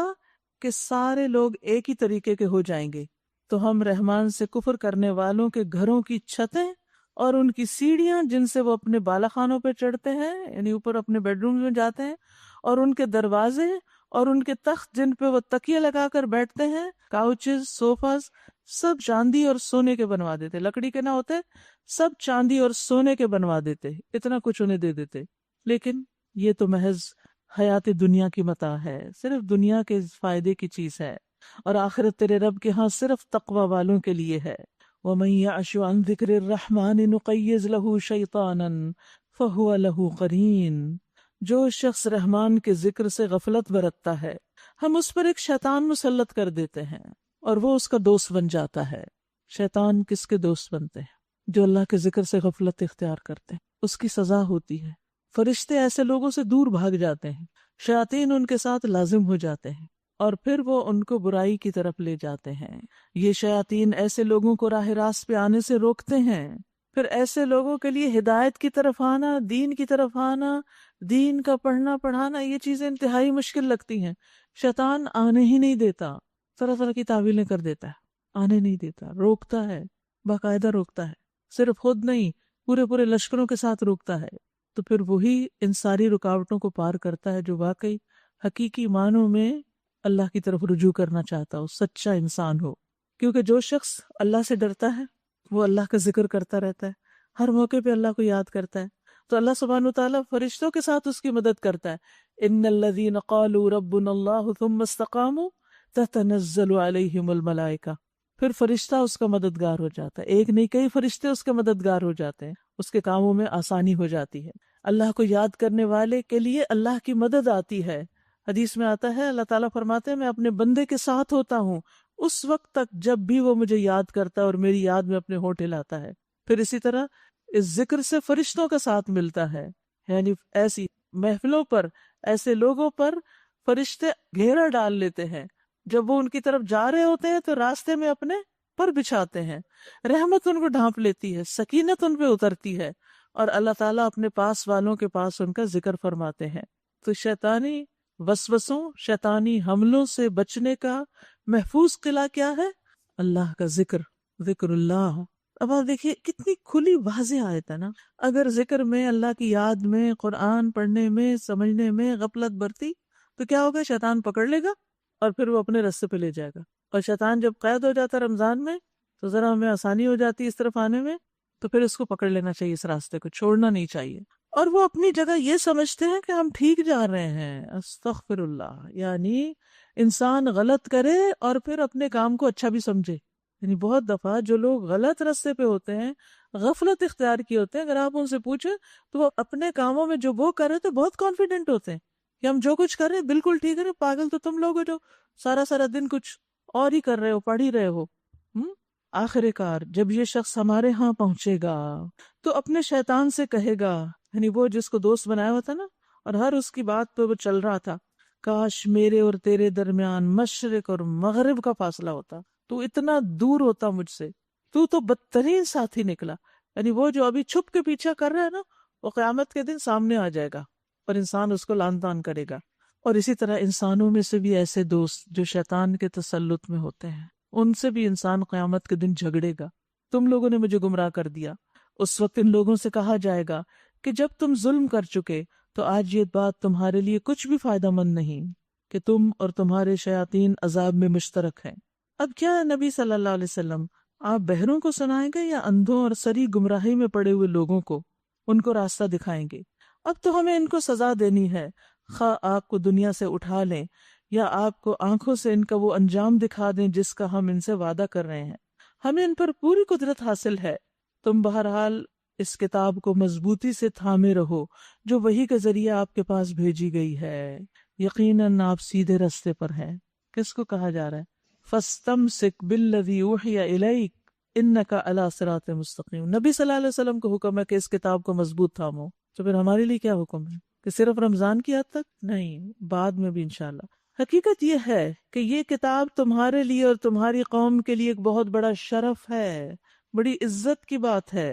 کہ سارے لوگ ایک ہی طریقے کے ہو جائیں گے تو ہم رحمان سے کفر کرنے والوں کے گھروں کی چھتیں اور ان کی سیڑھیاں جن سے وہ اپنے بالا خانوں پہ چڑھتے ہیں، یعنی اوپر اپنے بیڈ روم میں جاتے ہیں، اور ان کے دروازے اور ان کے تخت جن پہ وہ تکیے لگا کر بیٹھتے ہیں، کاؤچز، سوفاز، سب چاندی اور سونے کے بنوا دیتے، لکڑی کے نہ ہوتے، سب چاندی اور سونے کے بنوا دیتے، اتنا کچھ انہیں دے دیتے۔ لیکن یہ تو محض حیات دنیا کی متاع ہے، صرف دنیا کے فائدے کی چیز ہے، اور آخرت تیرے رب کے ہاں صرف تقوی والوں کے لیے ہے۔ وَمَن يَعْشُ عَن ذِكْرِ الرَّحْمَنِ نُقَيِّضْ لَهُ شَيْطَانًا فَهُوَ لَهُ قَرِينٌ، جو شخص رحمان کے ذکر سے غفلت برتتا ہے ہم اس پر ایک شیطان مسلط کر دیتے ہیں اور وہ اس کا دوست بن جاتا ہے۔ شیطان کس کے دوست بنتے ہیں؟ جو اللہ کے ذکر سے غفلت اختیار کرتے ہیں، اس کی سزا ہوتی ہے فرشتے ایسے لوگوں سے دور بھاگ جاتے ہیں، شیاطین ان کے ساتھ لازم ہو جاتے ہیں اور پھر وہ ان کو برائی کی طرف لے جاتے ہیں۔ یہ شیاطین ایسے لوگوں کو راہ راست پہ آنے سے روکتے ہیں، پھر ایسے لوگوں کے لیے ہدایت کی طرف آنا، دین کی طرف آنا، دین کا پڑھنا پڑھانا، یہ چیزیں انتہائی مشکل لگتی ہیں۔ شیطان آنے ہی نہیں دیتا، طرح طرح کی تعویلیں کر دیتا ہے، آنے نہیں دیتا، روکتا ہے، باقاعدہ روکتا ہے، صرف خود نہیں پورے پورے لشکروں کے ساتھ روکتا ہے۔ تو پھر وہی ان ساری رکاوٹوں کو پار کرتا ہے جو واقعی حقیقی معنوں میں اللہ کی طرف رجوع کرنا چاہتا ہو، سچا انسان ہو۔ کیونکہ جو شخص اللہ سے ڈرتا ہے وہ اللہ کا ذکر کرتا رہتا ہے، ہر موقع پہ اللہ کو یاد کرتا ہے، تو اللہ سبحانہ وتعالیٰ فرشتوں کے ساتھ اس کی مدد کرتا ہے۔ ان الذین قالوا ربنا اللہ ثم استقاموا تتنزل علیہم الملائکہ، پھر فرشتہ اس کا مددگار ہو جاتا ہے، ایک نہیں کئی فرشتے اس کے مددگار ہو جاتے ہیں، اس کے کاموں میں آسانی ہو جاتی ہے۔ اللہ کو یاد کرنے والے کے لیے اللہ کی مدد آتی ہے۔ حدیث میں آتا ہے اللہ تعالیٰ فرماتے ہیں میں اپنے بندے کے ساتھ ہوتا ہوں اس وقت تک جب بھی وہ مجھے یاد کرتا ہے اور میری یاد میں اپنے ہونٹ ہلاتا ہے۔ پھر اسی طرح اس ذکر سے فرشتوں کا ساتھ ملتا ہے، یعنی ایسی محفلوں پر ایسے لوگوں پر فرشتے گھیرا ڈال لیتے ہیں، جب وہ ان کی طرف جا رہے ہوتے ہیں تو راستے میں اپنے پر بچھاتے ہیں، رحمت ان کو ڈھانپ لیتی ہے، سکینت ان پہ اترتی ہے، اور اللہ تعالیٰ اپنے پاس والوں کے پاس ان کا ذکر فرماتے ہیں۔ تو شیطانی وسوسوں، شیطانی حملوں سے بچنے کا محفوظ قلعہ کیا ہے؟ اللہ کا ذکر، ذکر اللہ۔ اب آپ دیکھیے کتنی کھلی واضح آیت ہے نا، اگر ذکر میں، اللہ کی یاد میں، قرآن پڑھنے میں، سمجھنے میں غفلت برتی تو کیا ہوگا؟ شیطان پکڑ لے گا اور پھر وہ اپنے رستے پہ لے جائے گا، اور شیطان جب قید ہو جاتا ہے رمضان میں تو ذرا ہمیں آسانی ہو جاتی ہے اس طرف آنے میں، تو پھر اس کو پکڑ لینا چاہیے، اس راستے کو چھوڑنا نہیں چاہیے۔ اور وہ اپنی جگہ یہ سمجھتے ہیں کہ ہم ٹھیک جا رہے ہیں، استغفر اللہ، یعنی انسان غلط کرے اور پھر اپنے کام کو اچھا بھی سمجھے۔ یعنی بہت دفعہ جو لوگ غلط راستے پہ ہوتے ہیں، غفلت اختیار کیے ہوتے ہیں، اگر آپ ان سے پوچھیں تو وہ اپنے کاموں میں جو وہ کر رہے تھے بہت کانفیڈنٹ ہوتے ہیں کہ ہم جو کچھ کر رہے ہیں بالکل ٹھیک ہے، پاگل تو تم لوگ ہو جو سارا سارا دن کچھ اور ہی کر رہے ہو، پڑھ ہی رہے ہو۔ آخر کار جب یہ شخص ہمارے ہاں پہنچے گا تو اپنے شیطان سے کہے گا، یعنی وہ جس کو دوست بنایا ہوا تھا نا اور ہر اس کی بات پہ وہ چل رہا تھا، کاش میرے اور تیرے درمیان مشرق اور مغرب کا فاصلہ ہوتا، تو اتنا دور ہوتا مجھ سے، تو بدترین ساتھی نکلا۔ یعنی وہ جو ابھی چھپ کے پیچھا کر رہا ہے نا، وہ قیامت کے دن سامنے آ جائے گا اور انسان اس کو لعن طعن کرے گا۔ اور اسی طرح انسانوں میں سے بھی ایسے دوست جو شیطان کے تسلط میں ہوتے ہیں، ان سے بھی انسان قیامت کے دن جھگڑے گا، تم لوگوں نے مجھے گمراہ کر دیا۔ اس وقت ان لوگوں سے کہا جائے گا کہ جب تم ظلم کر چکے تو آج یہ بات تمہارے لیے کچھ بھی فائدہ مند نہیں کہ تم اور تمہارے شیاطین عذاب میں مشترک ہیں۔ اب کیا ہے نبی صلی اللہ علیہ وسلم، آپ بہروں کو سنائیں گے یا اندھوں اور سری گمراہی میں پڑے ہوئے لوگوں کو ان کو راستہ دکھائیں گے؟ اب تو ہمیں ان کو سزا دینی ہے، خواہ آپ کو دنیا سے اٹھا لیں یا آپ کو آنکھوں سے ان کا وہ انجام دکھا دیں جس کا ہم ان سے وعدہ کر رہے ہیں۔ ہمیں ان پر پوری قدرت حاصل ہے، تم بہرحال اس کتاب کو مضبوطی سے تھامے رہو جو وحی کے ذریعے آپ کے پاس بھیجی گئی ہے، یقیناً آپ سیدھے راستے پر ہیں۔ کس کو کہا جا رہا ہے؟ فَاسْتَمْسِكْ بِالَّذِي أُوحِيَ إِلَيْكَ إِنَّكَ عَلَىٰ صِرَاطٍ مُسْتَقِيمٍ۔ نبی صلی اللہ علیہ وسلم کو حکم ہے کہ اس کتاب کو مضبوط تھامو، تو پھر ہمارے لیے کیا حکم ہے کہ صرف رمضان کی حد تک نہیں، بعد میں بھی انشاءاللہ۔ حقیقت یہ ہے کہ یہ کتاب تمہارے لیے اور تمہاری قوم کے لیے ایک بہت بڑا شرف ہے، بڑی عزت کی بات ہے،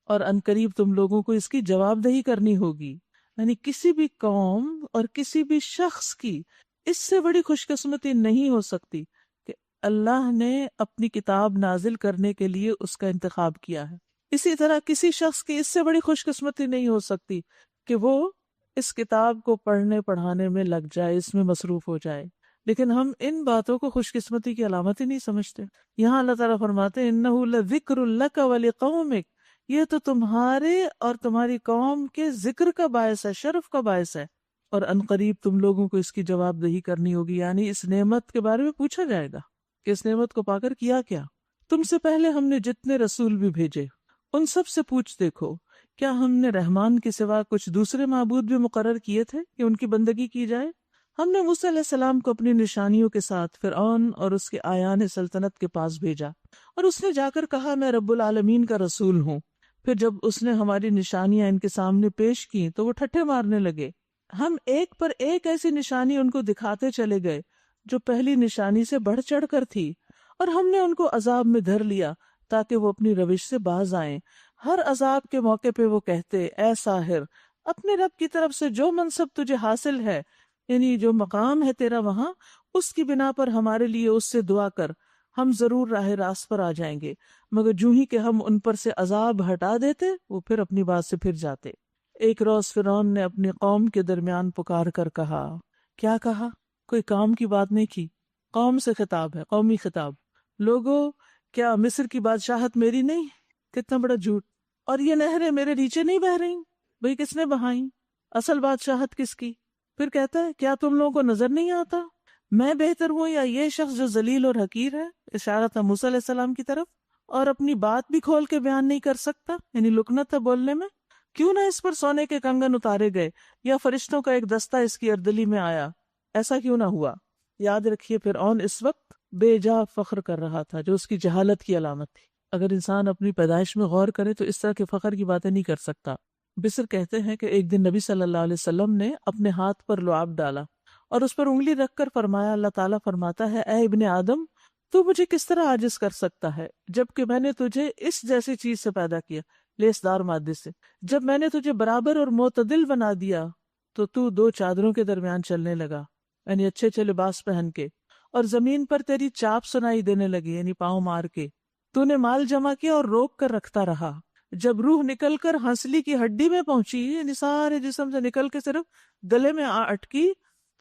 اور عنقریب تم لوگوں کو اس کی جواب دہی کرنی ہوگی۔ یعنی کسی بھی قوم اور کسی بھی شخص کی اس سے بڑی خوش قسمتی نہیں ہو سکتی کہ اللہ نے اپنی کتاب نازل کرنے کے لیے اس کا انتخاب کیا ہے۔ اسی طرح کسی شخص کی اس سے بڑی خوش قسمتی نہیں ہو سکتی کہ وہ اس کتاب کو پڑھنے پڑھانے میں لگ جائے، اس میں مصروف ہو جائے۔ لیکن ہم ان باتوں کو خوش قسمتی کی علامت ہی نہیں سمجھتے۔ یہاں اللہ تعالیٰ فرماتے ہیں اِنَّهُ لَذِكْرٌ لَكَ وَلِقَوْمِكَ، یہ تو تمہارے اور تمہاری قوم کے ذکر کا باعث ہے، شرف کا باعث ہے، اور عنقریب تم لوگوں کو اس کی جواب دہی کرنی ہوگی، یعنی اس نعمت کے بارے میں پوچھا جائے گا کہ اس نعمت کو پا کر کیا کیا۔ تم سے پہلے ہم نے جتنے رسول بھی بھیجے ان سب سے پوچھ دیکھو، کیا ہم نے رحمان کے سوا کچھ دوسرے معبود بھی مقرر کیے تھے کہ ان کی بندگی کی جائے؟ ہم نے موسیٰ علیہ السلام کو اپنی نشانیوں کے ساتھ فرعون اور اس کے آیان سلطنت کے پاس بھیجا، اور اس نے جا کر کہا میں رب العالمین کا رسول ہوں۔ پھر جب اس نے ہماری نشانیاں ان کے سامنے پیش کی تو وہ ٹھٹھے مارنے لگے۔ ہم ایک پر ایک ایسی نشانی ان کو دکھاتے چلے گئے جو پہلی نشانی سے بڑھ چڑھ کر تھی، اور ہم نے ان کو عذاب میں دھر لیا تاکہ وہ اپنی روش سے باز آئیں۔ ہر عذاب کے موقع پہ وہ کہتے، اے ساحر، اپنے رب کی طرف سے جو منصب تجھے حاصل ہے، یعنی جو مقام ہے تیرا وہاں، اس کی بنا پر ہمارے لیے اس سے دعا کر، ہم ضرور راہ راست پر آ جائیں گے۔ مگر جو ہی کہ ہم ان پر سے عذاب ہٹا دیتے وہ پھر اپنی بات سے پھر جاتے۔ ایک روز فرعون نے اپنی قوم کے درمیان پکار کر کہا، کیا کہا؟ کوئی کام کی بات نہیں کی، قوم سے خطاب ہے، قومی خطاب۔ لوگو، کیا مصر کی بادشاہت میری نہیں؟ کتنا بڑا جھوٹ! اور یہ نہریں میرے نیچے نہیں بہ رہی؟ بھئی کس نے بہائیں؟ اصل بادشاہت کس کی؟ پھر کہتا ہے، کیا تم لوگوں کو نظر نہیں آتا میں بہتر ہوں یا یہ شخص جو ذلیل اور حقیر ہے؟ اشارہ تھا موسیٰ علیہ السلام کی طرف۔ اور اپنی بات بھی کھول کے بیان نہیں کر سکتا، یعنی لکنت ہے بولنے میں۔ کیوں نہ اس پر سونے کے کنگن اتارے گئے یا فرشتوں کا ایک دستہ اس کی اردلی میں آیا؟ ایسا کیوں نہ ہوا؟ یاد رکھیے فرعون اس وقت بے جا فخر کر رہا تھا جو اس کی جہالت کی علامت تھی۔ اگر انسان اپنی پیدائش میں غور کرے تو اس طرح کے فخر کی باتیں نہیں کر سکتا۔ بصر کہتے ہیں کہ ایک دن نبی صلی اللہ علیہ وسلم نے اپنے ہاتھ پر لعاب ڈالا اور اس پر انگلی رکھ کر فرمایا، اللہ تعالیٰ فرماتا ہے، اے ابن آدم، تو مجھے کس طرح عاجز کر سکتا ہے جبکہ میں نے تجھے اس جیسی چیز سے پیدا کیا، لیسدار مادے سے۔ جب میں نے تجھے برابر اور معتدل بنا دیا تو دو چادروں کے درمیان چلنے لگا، یعنی اچھے اچھے لباس پہن کے، اور زمین پر تیری چاپ سنائی دینے لگی، یعنی پاؤں مار کے۔ تو نے مال جمع کیا اور روک کر رکھتا رہا۔ جب روح نکل کر ہنسلی کی ہڈی میں پہنچی، یعنی سارے جسم سے نکل کے صرف گلے میں آ اٹکی،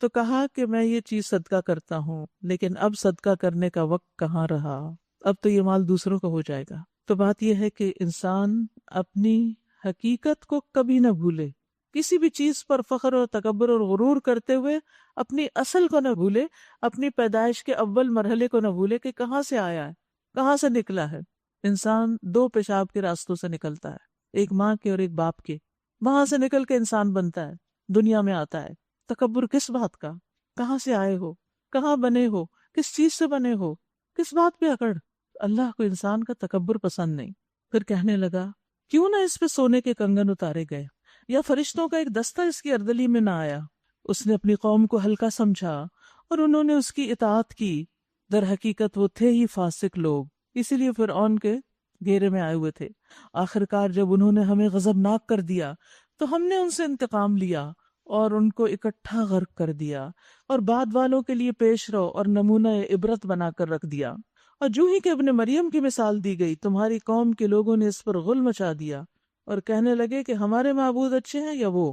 تو کہا کہ میں یہ چیز صدقہ کرتا ہوں، لیکن اب صدقہ کرنے کا وقت کہاں رہا، اب تو یہ مال دوسروں کا ہو جائے گا۔ تو بات یہ ہے کہ انسان اپنی حقیقت کو کبھی نہ بھولے، کسی بھی چیز پر فخر اور تکبر اور غرور کرتے ہوئے اپنی اصل کو نہ بھولے، اپنی پیدائش کے اول مرحلے کو نہ بھولے کہ کہاں سے آیا ہے، کہاں سے نکلا ہے۔ انسان دو پیشاب کے راستوں سے نکلتا ہے، ایک ماں کے اور ایک باپ کے، وہاں سے نکل کے انسان بنتا ہے، دنیا میں آتا ہے۔ تکبر کس بات کا؟ کہاں سے آئے ہو، کہاں بنے ہو، کس چیز سے بنے ہو، کس بات پہ اکڑ؟ اللہ کو انسان کا تکبر پسند نہیں۔ پھر کہنے لگا، کیوں نہ اس پہ سونے کے کنگن اتارے گئے یا فرشتوں کا ایک دستہ اس کی اردلی میں نہ آیا۔ اس نے اپنی قوم کو ہلکا سمجھا اور انہوں نے اس کی اطاعت کی، در حقیقت وہ تھے ہی فاسق لوگ، اسی لیے فرعون کے گھیرے میں آئے ہوئے تھے۔ آخرکار جب انہوں نے ہمیں غضبناک کر دیا تو ہم نے ان سے انتقام لیا اور ان کو اکٹھا غرق کر دیا، اور بعد والوں کے لیے پیش رو اور نمونہ عبرت بنا کر رکھ دیا۔ اور جو ہی کہ ابن مریم کی مثال دی گئی، تمہاری قوم کے لوگوں نے اس پر غل مچا دیا اور کہنے لگے کہ ہمارے معبود اچھے ہیں یا وہ۔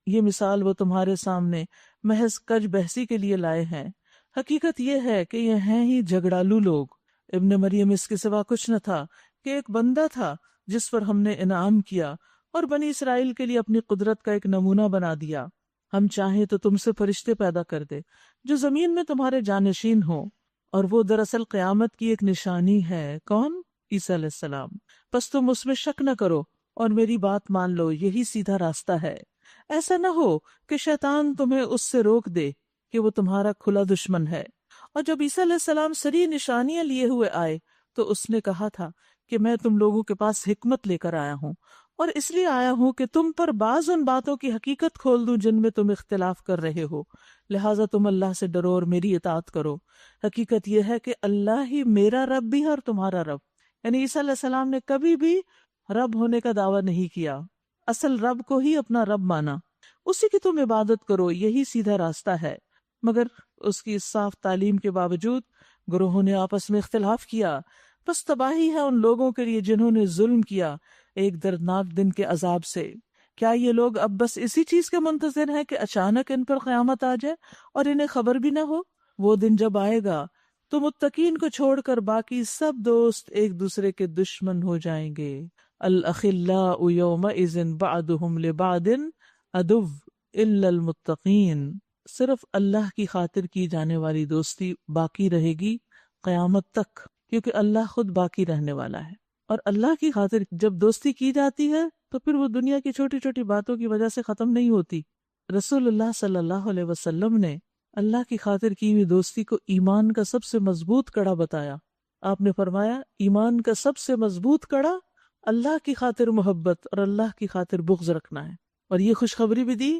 یہ مثال وہ تمہارے سامنے محض کج بحثی کے لیے لائے ہیں، حقیقت یہ ہے کہ یہ ہیں ہی جھگڑالو لوگ۔ ابن مریم اس کے سوا کچھ نہ تھا کہ ایک بندہ تھا جس پر ہم نے انعام کیا اور بنی اسرائیل کے لیے اپنی قدرت کا ایک نمونہ بنا دیا۔ ہم چاہیں تو تم سے فرشتے پیدا کر دے جو زمین میں تمہارے جانشین ہوں، اور وہ دراصل قیامت کی ایک نشانی ہے۔ کون؟ عیسیٰ علیہ السلام۔ پس تم اس میں شک نہ کرو اور میری بات مان لو، یہی سیدھا راستہ ہے۔ ایسا نہ ہو کہ شیطان تمہیں اس سے روک دے کہ وہ تمہارا کھلا دشمن ہے۔ اور جب عیسیٰ علیہ السلام سری نشانیاں لیے ہوئے آئے تو اس نے کہا تھا کہ میں تم لوگوں کے پاس حکمت لے کر آیا ہوں، اور اس لیے آیا ہوں کہ تم پر بعض ان باتوں کی حقیقت کھول دوں جن میں تم اختلاف کر رہے ہو، لہٰذا تم اللہ سے ڈرو اور میری اطاعت کرو۔ حقیقت یہ ہے کہ اللہ ہی میرا رب بھی ہے اور تمہارا رب، یعنی عیسیٰ علیہ السلام نے کبھی بھی رب ہونے کا دعویٰ نہیں کیا، اصل رب کو ہی اپنا رب مانا، اسی کی تم عبادت کرو، یہی سیدھا راستہ ہے۔ مگر اس کی صاف تعلیم کے باوجود گروہوں نے آپس میں اختلاف کیا، بس تباہی ہے ان لوگوں کے لیے جنہوں نے ظلم کیا ایک دردناک دن کے عذاب سے۔ کیا یہ لوگ اب بس اسی چیز کے منتظر ہیں کہ اچانک ان پر قیامت آ جائے اور انہیں خبر بھی نہ ہو؟ وہ دن جب آئے گا تو متقین کو چھوڑ کر باقی سب دوست ایک دوسرے کے دشمن ہو جائیں گے۔ الاخلاء یومئذ بعضهم لبعض عدو الا المتقین۔ صرف اللہ کی خاطر کی جانے والی دوستی باقی رہے گی قیامت تک، کیونکہ اللہ خود باقی رہنے والا ہے۔ اور اللہ کی خاطر جب دوستی کی جاتی ہے تو پھر وہ دنیا کی چھوٹی چھوٹی باتوں کی وجہ سے ختم نہیں ہوتی۔ رسول اللہ صلی اللہ علیہ وسلم نے اللہ کی خاطر کی ہوئی دوستی کو ایمان کا سب سے مضبوط کڑا بتایا۔ آپ نے فرمایا، ایمان کا سب سے مضبوط کڑا اللہ کی خاطر محبت اور اللہ کی خاطر بغض رکھنا ہے. اور یہ خوشخبری بھی دی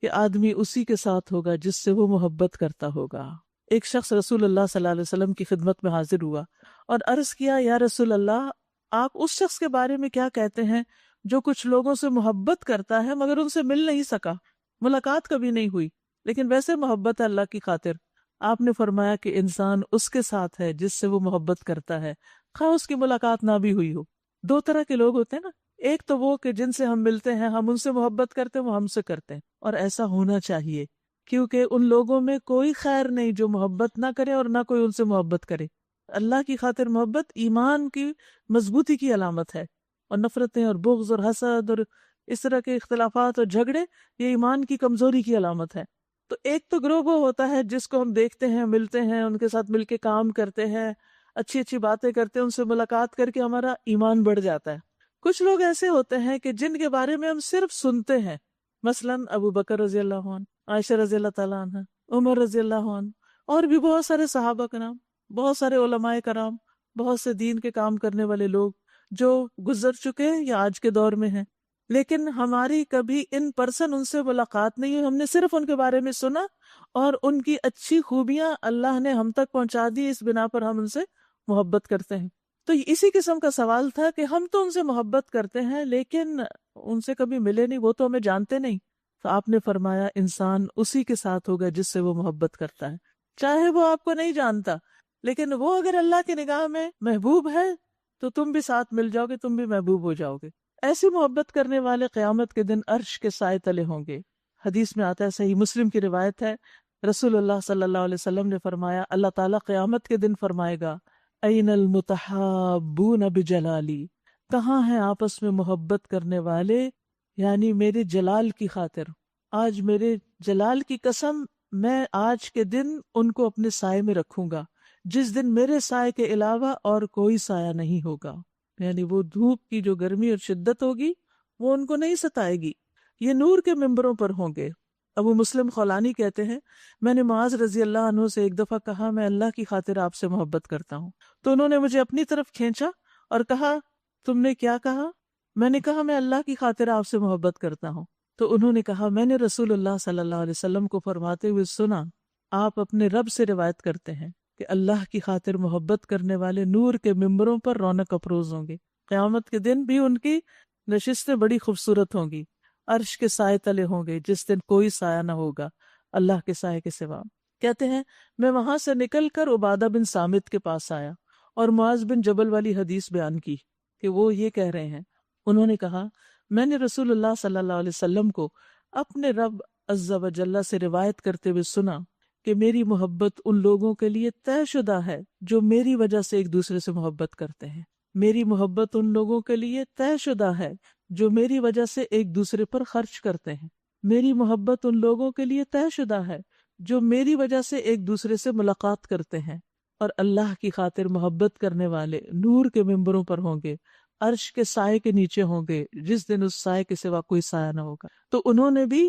کہ آدمی اسی کے ساتھ ہوگا جس سے وہ محبت کرتا ہوگا. ایک شخص رسول اللہ صلی اللہ علیہ وسلم کی خدمت میں حاضر ہوا اور عرض کیا، یا رسول اللہ، آپ اس شخص کے بارے میں کیا کہتے ہیں جو کچھ لوگوں سے محبت کرتا ہے مگر ان سے مل نہیں سکا، ملاقات کبھی نہیں ہوئی، لیکن ویسے محبت ہے اللہ کی خاطر؟ آپ نے فرمایا کہ انسان اس کے ساتھ ہے جس سے وہ محبت کرتا ہے، خواہ اس کی ملاقات نہ بھی ہوئی ہو. دو طرح کے لوگ ہوتے ہیں نا، ایک تو وہ کہ جن سے ہم ملتے ہیں، ہم ان سے محبت کرتے ہیں، وہ ہم سے کرتے ہیں، اور ایسا ہونا چاہیے کیونکہ ان لوگوں میں کوئی خیر نہیں جو محبت نہ کرے اور نہ کوئی ان سے محبت کرے. اللہ کی خاطر محبت ایمان کی مضبوطی کی علامت ہے، اور نفرتیں اور بغض اور حسد اور اس طرح کے اختلافات اور جھگڑے یہ ایمان کی کمزوری کی علامت ہے. تو ایک تو گروہ وہ ہوتا ہے جس کو ہم دیکھتے ہیں، ملتے ہیں، ان کے ساتھ مل کے کام کرتے ہیں، اچھی اچھی باتیں کرتے ہیں، ان سے ملاقات کر کے ہمارا ایمان بڑھ جاتا ہے. کچھ لوگ ایسے ہوتے ہیں کہ جن کے بارے میں ہم صرف سنتے ہیں، مثلاً ابو بکر رضی اللہ عنہ، عائشہ رضی اللہ تعالیٰ عنہ، عمر رضی اللہ عنہ، اور بھی بہت سارے صحابہ کرام، بہت سارے علماء کرام، بہت سے دین کے کام کرنے والے لوگ جو گزر چکے ہیں یا آج کے دور میں ہیں، لیکن ہماری کبھی ان پرسن ان سے ملاقات نہیں ہوئی. ہم نے صرف ان کے بارے میں سنا اور ان کی اچھی خوبیاں اللہ نے ہم تک پہنچا دی، اس بنا پر ہم ان سے محبت کرتے ہیں. تو اسی قسم کا سوال تھا کہ ہم تو ان سے محبت کرتے ہیں لیکن ان سے کبھی ملے نہیں، وہ تو ہمیں جانتے نہیں. تو آپ نے فرمایا انسان اسی کے ساتھ ہوگا جس سے وہ محبت کرتا ہے، چاہے وہ آپ کو نہیں جانتا، لیکن وہ اگر اللہ کی نگاہ میں محبوب ہے تو تم بھی ساتھ مل جاؤ گے، تم بھی محبوب ہو جاؤ گے. ایسی محبت کرنے والے قیامت کے دن عرش کے سائے تلے ہوں گے. حدیث میں آتا ہے، صحیح مسلم کی روایت ہے، رسول اللہ صلی اللہ علیہ وسلم نے فرمایا، اللہ تعالیٰ قیامت کے دن فرمائے گا، این المتحابون بجلالی، کہاں ہیں آپس میں محبت کرنے والے، یعنی میرے جلال کی خاطر. آج میرے جلال کی قسم، میں آج کے دن ان کو اپنے سائے میں رکھوں گا، جس دن میرے سائے کے علاوہ اور کوئی سایہ نہیں ہوگا. یعنی وہ دھوپ کی جو گرمی اور شدت ہوگی وہ ان کو نہیں ستائے گی. یہ نور کے ممبروں پر ہوں گے. ابو مسلم خولانی کہتے ہیں، میں نے معاذ رضی اللہ عنہ سے ایک دفعہ کہا، میں اللہ کی خاطر آپ سے محبت کرتا ہوں. تو انہوں نے مجھے اپنی طرف کھینچا اور کہا، تم نے کیا کہا؟ میں نے کہا، میں اللہ کی خاطر آپ سے محبت کرتا ہوں. تو انہوں نے کہا، میں نے رسول اللہ صلی اللہ علیہ وسلم کو فرماتے ہوئے سنا، آپ اپنے رب سے روایت کرتے ہیں کہ اللہ کی خاطر محبت کرنے والے نور کے ممبروں پر رونق افروز ہوں گے. قیامت کے دن بھی ان کی نشستیں بڑی خوبصورت ہوں گی، عرش کے سائے تلے ہوں گے جس دن کوئی سایہ نہ ہوگا اللہ کے سائے کے سوا. کہتے ہیں، میں وہاں سے نکل کر عبادہ بن صامت کے پاس آیا اور معاذ بن جبل والی حدیث بیان کی کہ وہ یہ کہہ رہے ہیں. انہوں نے کہا، میں نے رسول اللہ صلی اللہ علیہ وسلم کو اپنے رب عز و جل سے روایت کرتے ہوئے سنا کہ میری محبت ان لوگوں کے لیے طے شدہ ہے جو میری وجہ سے ایک دوسرے سے محبت کرتے ہیں. میری محبت ان لوگوں کے لیے طے شدہ ہے جو میری وجہ سے ایک دوسرے پر خرچ کرتے ہیں. میری محبت ان لوگوں کے لیے طے شدہ ہے جو میری وجہ سے ایک دوسرے سے ملاقات کرتے ہیں. اور اللہ کی خاطر محبت کرنے والے نور کے ممبروں پر ہوں گے، عرش کے سائے کے نیچے ہوں گے جس دن اس سائے کے سوا کوئی سایہ نہ ہوگا. تو انہوں نے بھی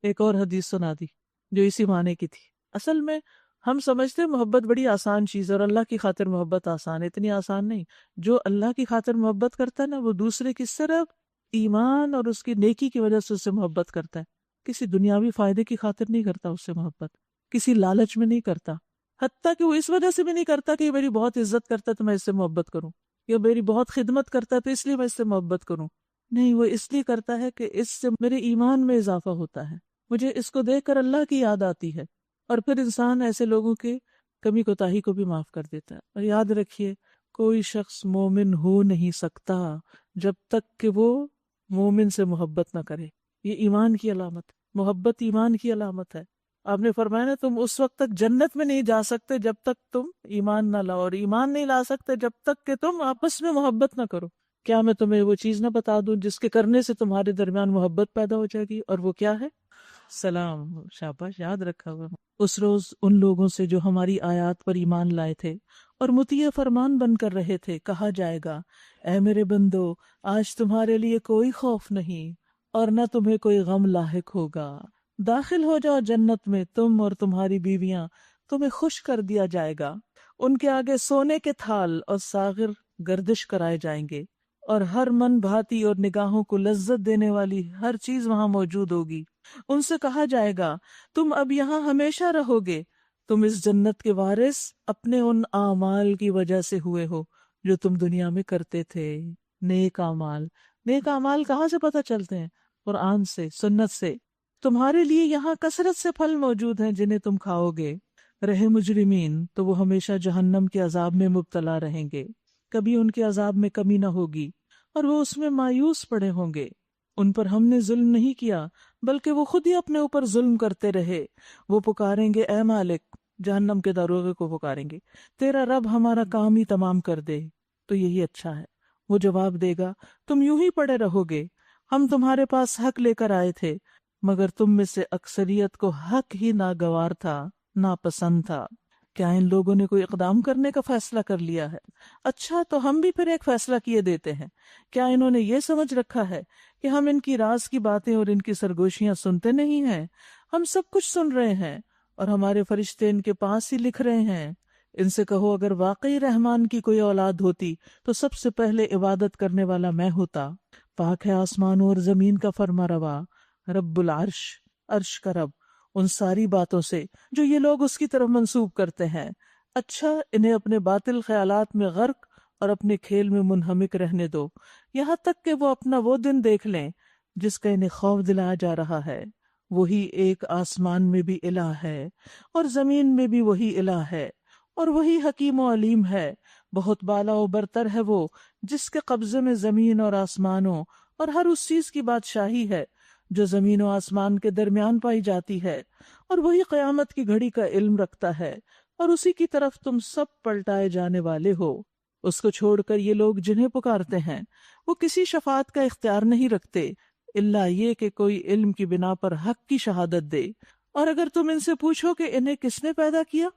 ایک اور حدیث سنا دی جو اسی معنی کی تھی. اصل میں ہم سمجھتے ہیں محبت بڑی آسان چیز ہے، اور اللہ کی خاطر محبت آسان ہے. اتنی آسان نہیں. جو اللہ کی خاطر محبت کرتا ہے نا، وہ دوسرے کی صرف ایمان اور اس کی نیکی کی وجہ سے اس سے محبت کرتا ہے. کسی دنیاوی فائدے کی خاطر نہیں کرتا اس سے محبت، کسی لالچ میں نہیں کرتا، حتیٰ کہ وہ اس وجہ سے بھی نہیں کرتا کہ یہ میری بہت عزت کرتا ہے تو میں اس سے محبت کروں، یا میری بہت خدمت کرتا ہے تو اس لیے میں اس سے محبت کروں. نہیں، وہ اس لیے کرتا ہے کہ اس سے میرے ایمان میں اضافہ ہوتا ہے، مجھے اس کو دیکھ کر اللہ کی یاد آتی ہے. اور پھر انسان ایسے لوگوں کی کمی کوتاہی کو بھی معاف کر دیتا ہے. اور یاد رکھیے، کوئی شخص مومن ہو نہیں سکتا جب تک کہ وہ مومن سے محبت نہ کرے. یہ ایمان کی علامت، محبت ایمان کی علامت ہے. آپ نے فرمایا نا، تم اس وقت تک جنت میں نہیں جا سکتے جب تک تم ایمان نہ لاؤ، اور ایمان نہیں لا سکتے جب تک کہ تم آپس میں محبت نہ کرو. کیا میں تمہیں وہ چیز نہ بتا دوں جس کے کرنے سے تمہارے درمیان محبت پیدا ہو جائے گی؟ اور وہ کیا ہے؟ سلام. شاباش، یاد رکھا ہوا. اس روز ان لوگوں سے جو ہماری آیات پر ایمان لائے تھے اور مطیع فرمان بن کر رہے تھے کہا جائے گا، اے میرے بندو، آج تمہارے لیے کوئی خوف نہیں اور نہ تمہیں کوئی غم لاحق ہوگا. داخل ہو جاؤ جنت میں، تم اور تمہاری بیویاں، تمہیں خوش کر دیا جائے گا. ان کے آگے سونے کے تھال اور ساغر گردش کرائے جائیں گے. اور ہر من بھاتی اور نگاہوں کو لذت دینے والی ہر چیز وہاں موجود ہوگی۔ ان سے کہا جائے گا تم اب یہاں ہمیشہ رہو گے، تم اس جنت کے وارث اپنے ان اعمال کی وجہ سے ہوئے ہو جو تم دنیا میں کرتے تھے۔ نیک اعمال، نیک اعمال کہاں سے پتہ چلتے ہیں؟ قرآن سے، سنت سے۔ تمہارے لیے یہاں کثرت سے پھل موجود ہیں جنہیں تم کھاؤ گے۔ رہے مجرمین تو وہ ہمیشہ جہنم کے عذاب میں مبتلا رہیں گے، کبھی ان کے عذاب میں کمی نہ ہوگی اور وہ اس میں مایوس پڑے ہوں گے۔ ان پر ہم نے ظلم نہیں کیا بلکہ وہ خود ہی اپنے اوپر ظلم کرتے رہے۔ وہ پکاریں گے اے مالک، جہنم کے دروازے کو پکاریں گے، تیرا رب ہمارا کام ہی تمام کر دے تو یہی اچھا ہے۔ وہ جواب دے گا تم یوں ہی پڑے رہو گے، ہم تمہارے پاس حق لے کر آئے تھے مگر تم میں سے اکثریت کو حق ہی ناگوار تھا، ناپسند تھا۔ کیا ان لوگوں نے کوئی اقدام کرنے کا فیصلہ کر لیا ہے؟ اچھا تو ہم بھی پھر ایک فیصلہ کیے دیتے ہیں۔ کیا انہوں نے یہ سمجھ رکھا ہے کہ ہم ان کی راز کی باتیں اور ان کی سرگوشیاں سنتے نہیں ہیں؟ ہم سب کچھ سن رہے ہیں اور ہمارے فرشتے ان کے پاس ہی لکھ رہے ہیں۔ ان سے کہو اگر واقعی رحمان کی کوئی اولاد ہوتی تو سب سے پہلے عبادت کرنے والا میں ہوتا۔ پاک ہے آسمانوں اور زمین کا فرما روا، رب العرش، عرش کا رب، ان ساری باتوں سے جو یہ لوگ اس کی طرف منسوب کرتے ہیں۔ اچھا انہیں اپنے باطل خیالات میں غرق اور اپنے کھیل میں منہمک رہنے دو، یہاں تک کہ وہ اپنا وہ دن دیکھ لیں جس کا انہیں خوف دلایا جا رہا ہے۔ وہی ایک آسمان میں بھی الہ ہے اور زمین میں بھی وہی الہ ہے، اور وہی حکیم و علیم ہے۔ بہت بالا و برتر ہے وہ جس کے قبضے میں زمین اور آسمانوں اور ہر اس چیز کی بادشاہی ہے جو زمین و آسمان کے درمیان پائی جاتی ہے، اور وہی قیامت کی گھڑی کا علم رکھتا ہے، اور اسی کی طرف تم سب پلٹائے جانے والے ہو۔ اس کو چھوڑ کر یہ لوگ جنہیں پکارتے ہیں وہ کسی شفاعت کا اختیار نہیں رکھتے الا یہ کہ کوئی علم کی بنا پر حق کی شہادت دے۔ اور اگر تم ان سے پوچھو کہ انہیں کس نے پیدا کیا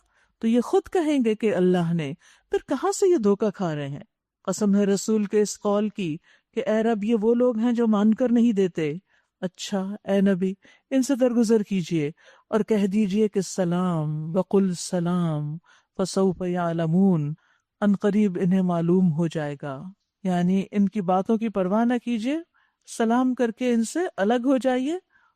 تو یہ خود کہیں گے کہ اللہ نے، پھر کہاں سے یہ دھوکہ کھا رہے ہیں؟ قسم ہے رسول کے اس قول کی کہ اے رب یہ وہ لوگ ہیں جو مان کر نہیں دیتے۔ اچھا اے نبی ان سے درگزر کیجئے اور کہہ دیجئے کہ سلام، وقل سلام فسوف یعلمون، ان قریب انہیں معلوم ہو جائے گا۔ یعنی ان کی باتوں کی پرواہ نہ کیجئے، سلام کر کے ان سے الگ ہو جائیے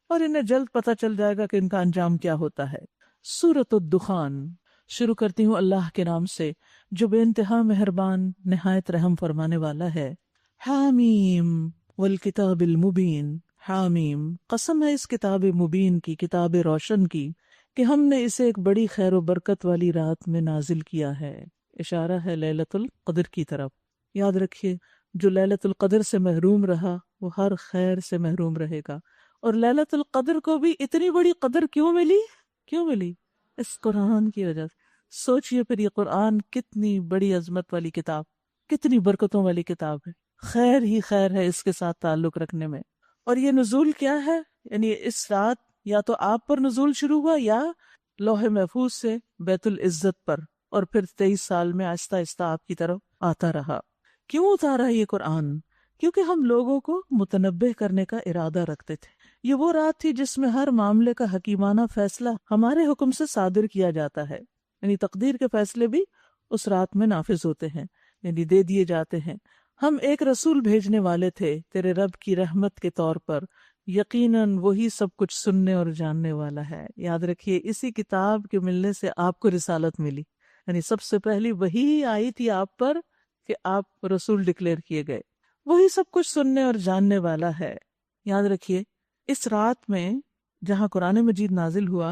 اور انہیں جلد پتہ چل جائے گا کہ ان کا انجام کیا ہوتا ہے۔ سورۃ الدخان شروع کرتی ہوں اللہ کے نام سے جو بے انتہا مہربان نہایت رحم فرمانے والا ہے۔ حامیم والکتاب المبین، حامیم قسم ہے اس کتاب مبین کی، کتاب روشن کی، کہ ہم نے اسے ایک بڑی خیر و برکت والی رات میں نازل کیا ہے۔ اشارہ ہے لیلۃ القدر کی طرف۔ یاد رکھیے جو لیلۃ القدر سے محروم رہا وہ ہر خیر سے محروم رہے گا۔ اور لیلۃ القدر کو بھی اتنی بڑی قدر کیوں ملی؟ اس قرآن کی وجہ سے۔ سوچئے پھر یہ قرآن کتنی بڑی عظمت والی کتاب، کتنی برکتوں والی کتاب ہے، خیر ہی خیر ہے اس کے ساتھ تعلق رکھنے میں۔ اور یہ نزول کیا ہے؟ یعنی اس رات یا تو آپ پر نزول شروع ہوا یا لوح محفوظ سے بیت العزت پر، اور پھر 23 سال میں آہستہ آہستہ آپ کی طرف آتا رہا۔ کیوں اتارا یہ قرآن؟ کیونکہ ہم لوگوں کو متنبہ کرنے کا ارادہ رکھتے تھے۔ یہ وہ رات تھی جس میں ہر معاملے کا حکیمانہ فیصلہ ہمارے حکم سے صادر کیا جاتا ہے، یعنی تقدیر کے فیصلے بھی اس رات میں نافذ ہوتے ہیں، یعنی دے دیے جاتے ہیں۔ ہم ایک رسول بھیجنے والے تھے تیرے رب کی رحمت کے طور پر، یقیناً وہی سب کچھ سننے اور جاننے والا ہے۔ یاد رکھیے اسی کتاب کے ملنے سے آپ کو رسالت ملی، یعنی سب سے پہلی وہی آئی تھی آپ پر کہ آپ رسول ڈکلیئر کیے گئے۔ وہی سب کچھ سننے اور جاننے والا ہے۔ یاد رکھیے اس رات میں جہاں قرآن مجید نازل ہوا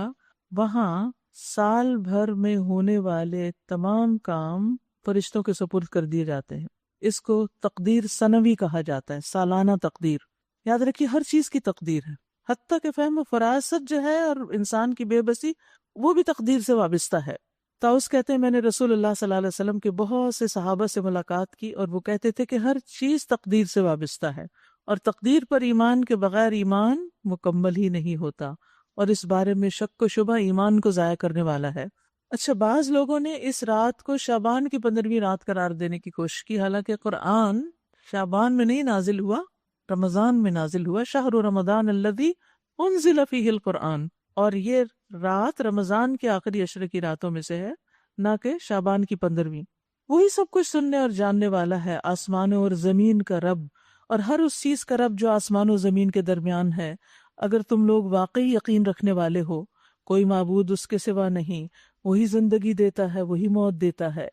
وہاں سال بھر میں ہونے والے تمام کام فرشتوں کے سپرد کر دیے جاتے ہیں۔ اس کو تقدیر سنوی کہا جاتا ہے، سالانہ تقدیر۔ یاد رکھیے ہر چیز کی تقدیر ہے، حتیٰ کہ فہم و فراست جو ہے اور انسان کی بے بسی وہ بھی تقدیر سے وابستہ ہے۔ طاؤس کہتے ہیں میں نے رسول اللہ صلی اللہ علیہ وسلم کے بہت سے صحابہ سے ملاقات کی اور وہ کہتے تھے کہ ہر چیز تقدیر سے وابستہ ہے، اور تقدیر پر ایمان کے بغیر ایمان مکمل ہی نہیں ہوتا، اور اس بارے میں شک و شبہ ایمان کو ضائع کرنے والا ہے۔ اچھا بعض لوگوں نے اس رات کو شعبان کی 15ویں رات قرار دینے کی کوشش کی، حالانکہ قرآن شعبان میں نہیں نازل ہوا، رمضان میں نازل ہوا۔ شہر رمضان الذی انزل فیہ القرآن، اور یہ رات رمضان کے آخری عشرے کی راتوں میں سے ہے، نہ کہ شعبان کی 15ویں۔ وہی سب کچھ سننے اور جاننے والا ہے، آسمانوں اور زمین کا رب، اور ہر اس چیز کا رب جو آسمان و زمین کے درمیان ہے۔ اگر تم لوگ واقعی یقین رکھنے والے ہو، کوئی معبود اس کے سوا نہیں، وہی زندگی دیتا ہے، وہی موت دیتا ہے،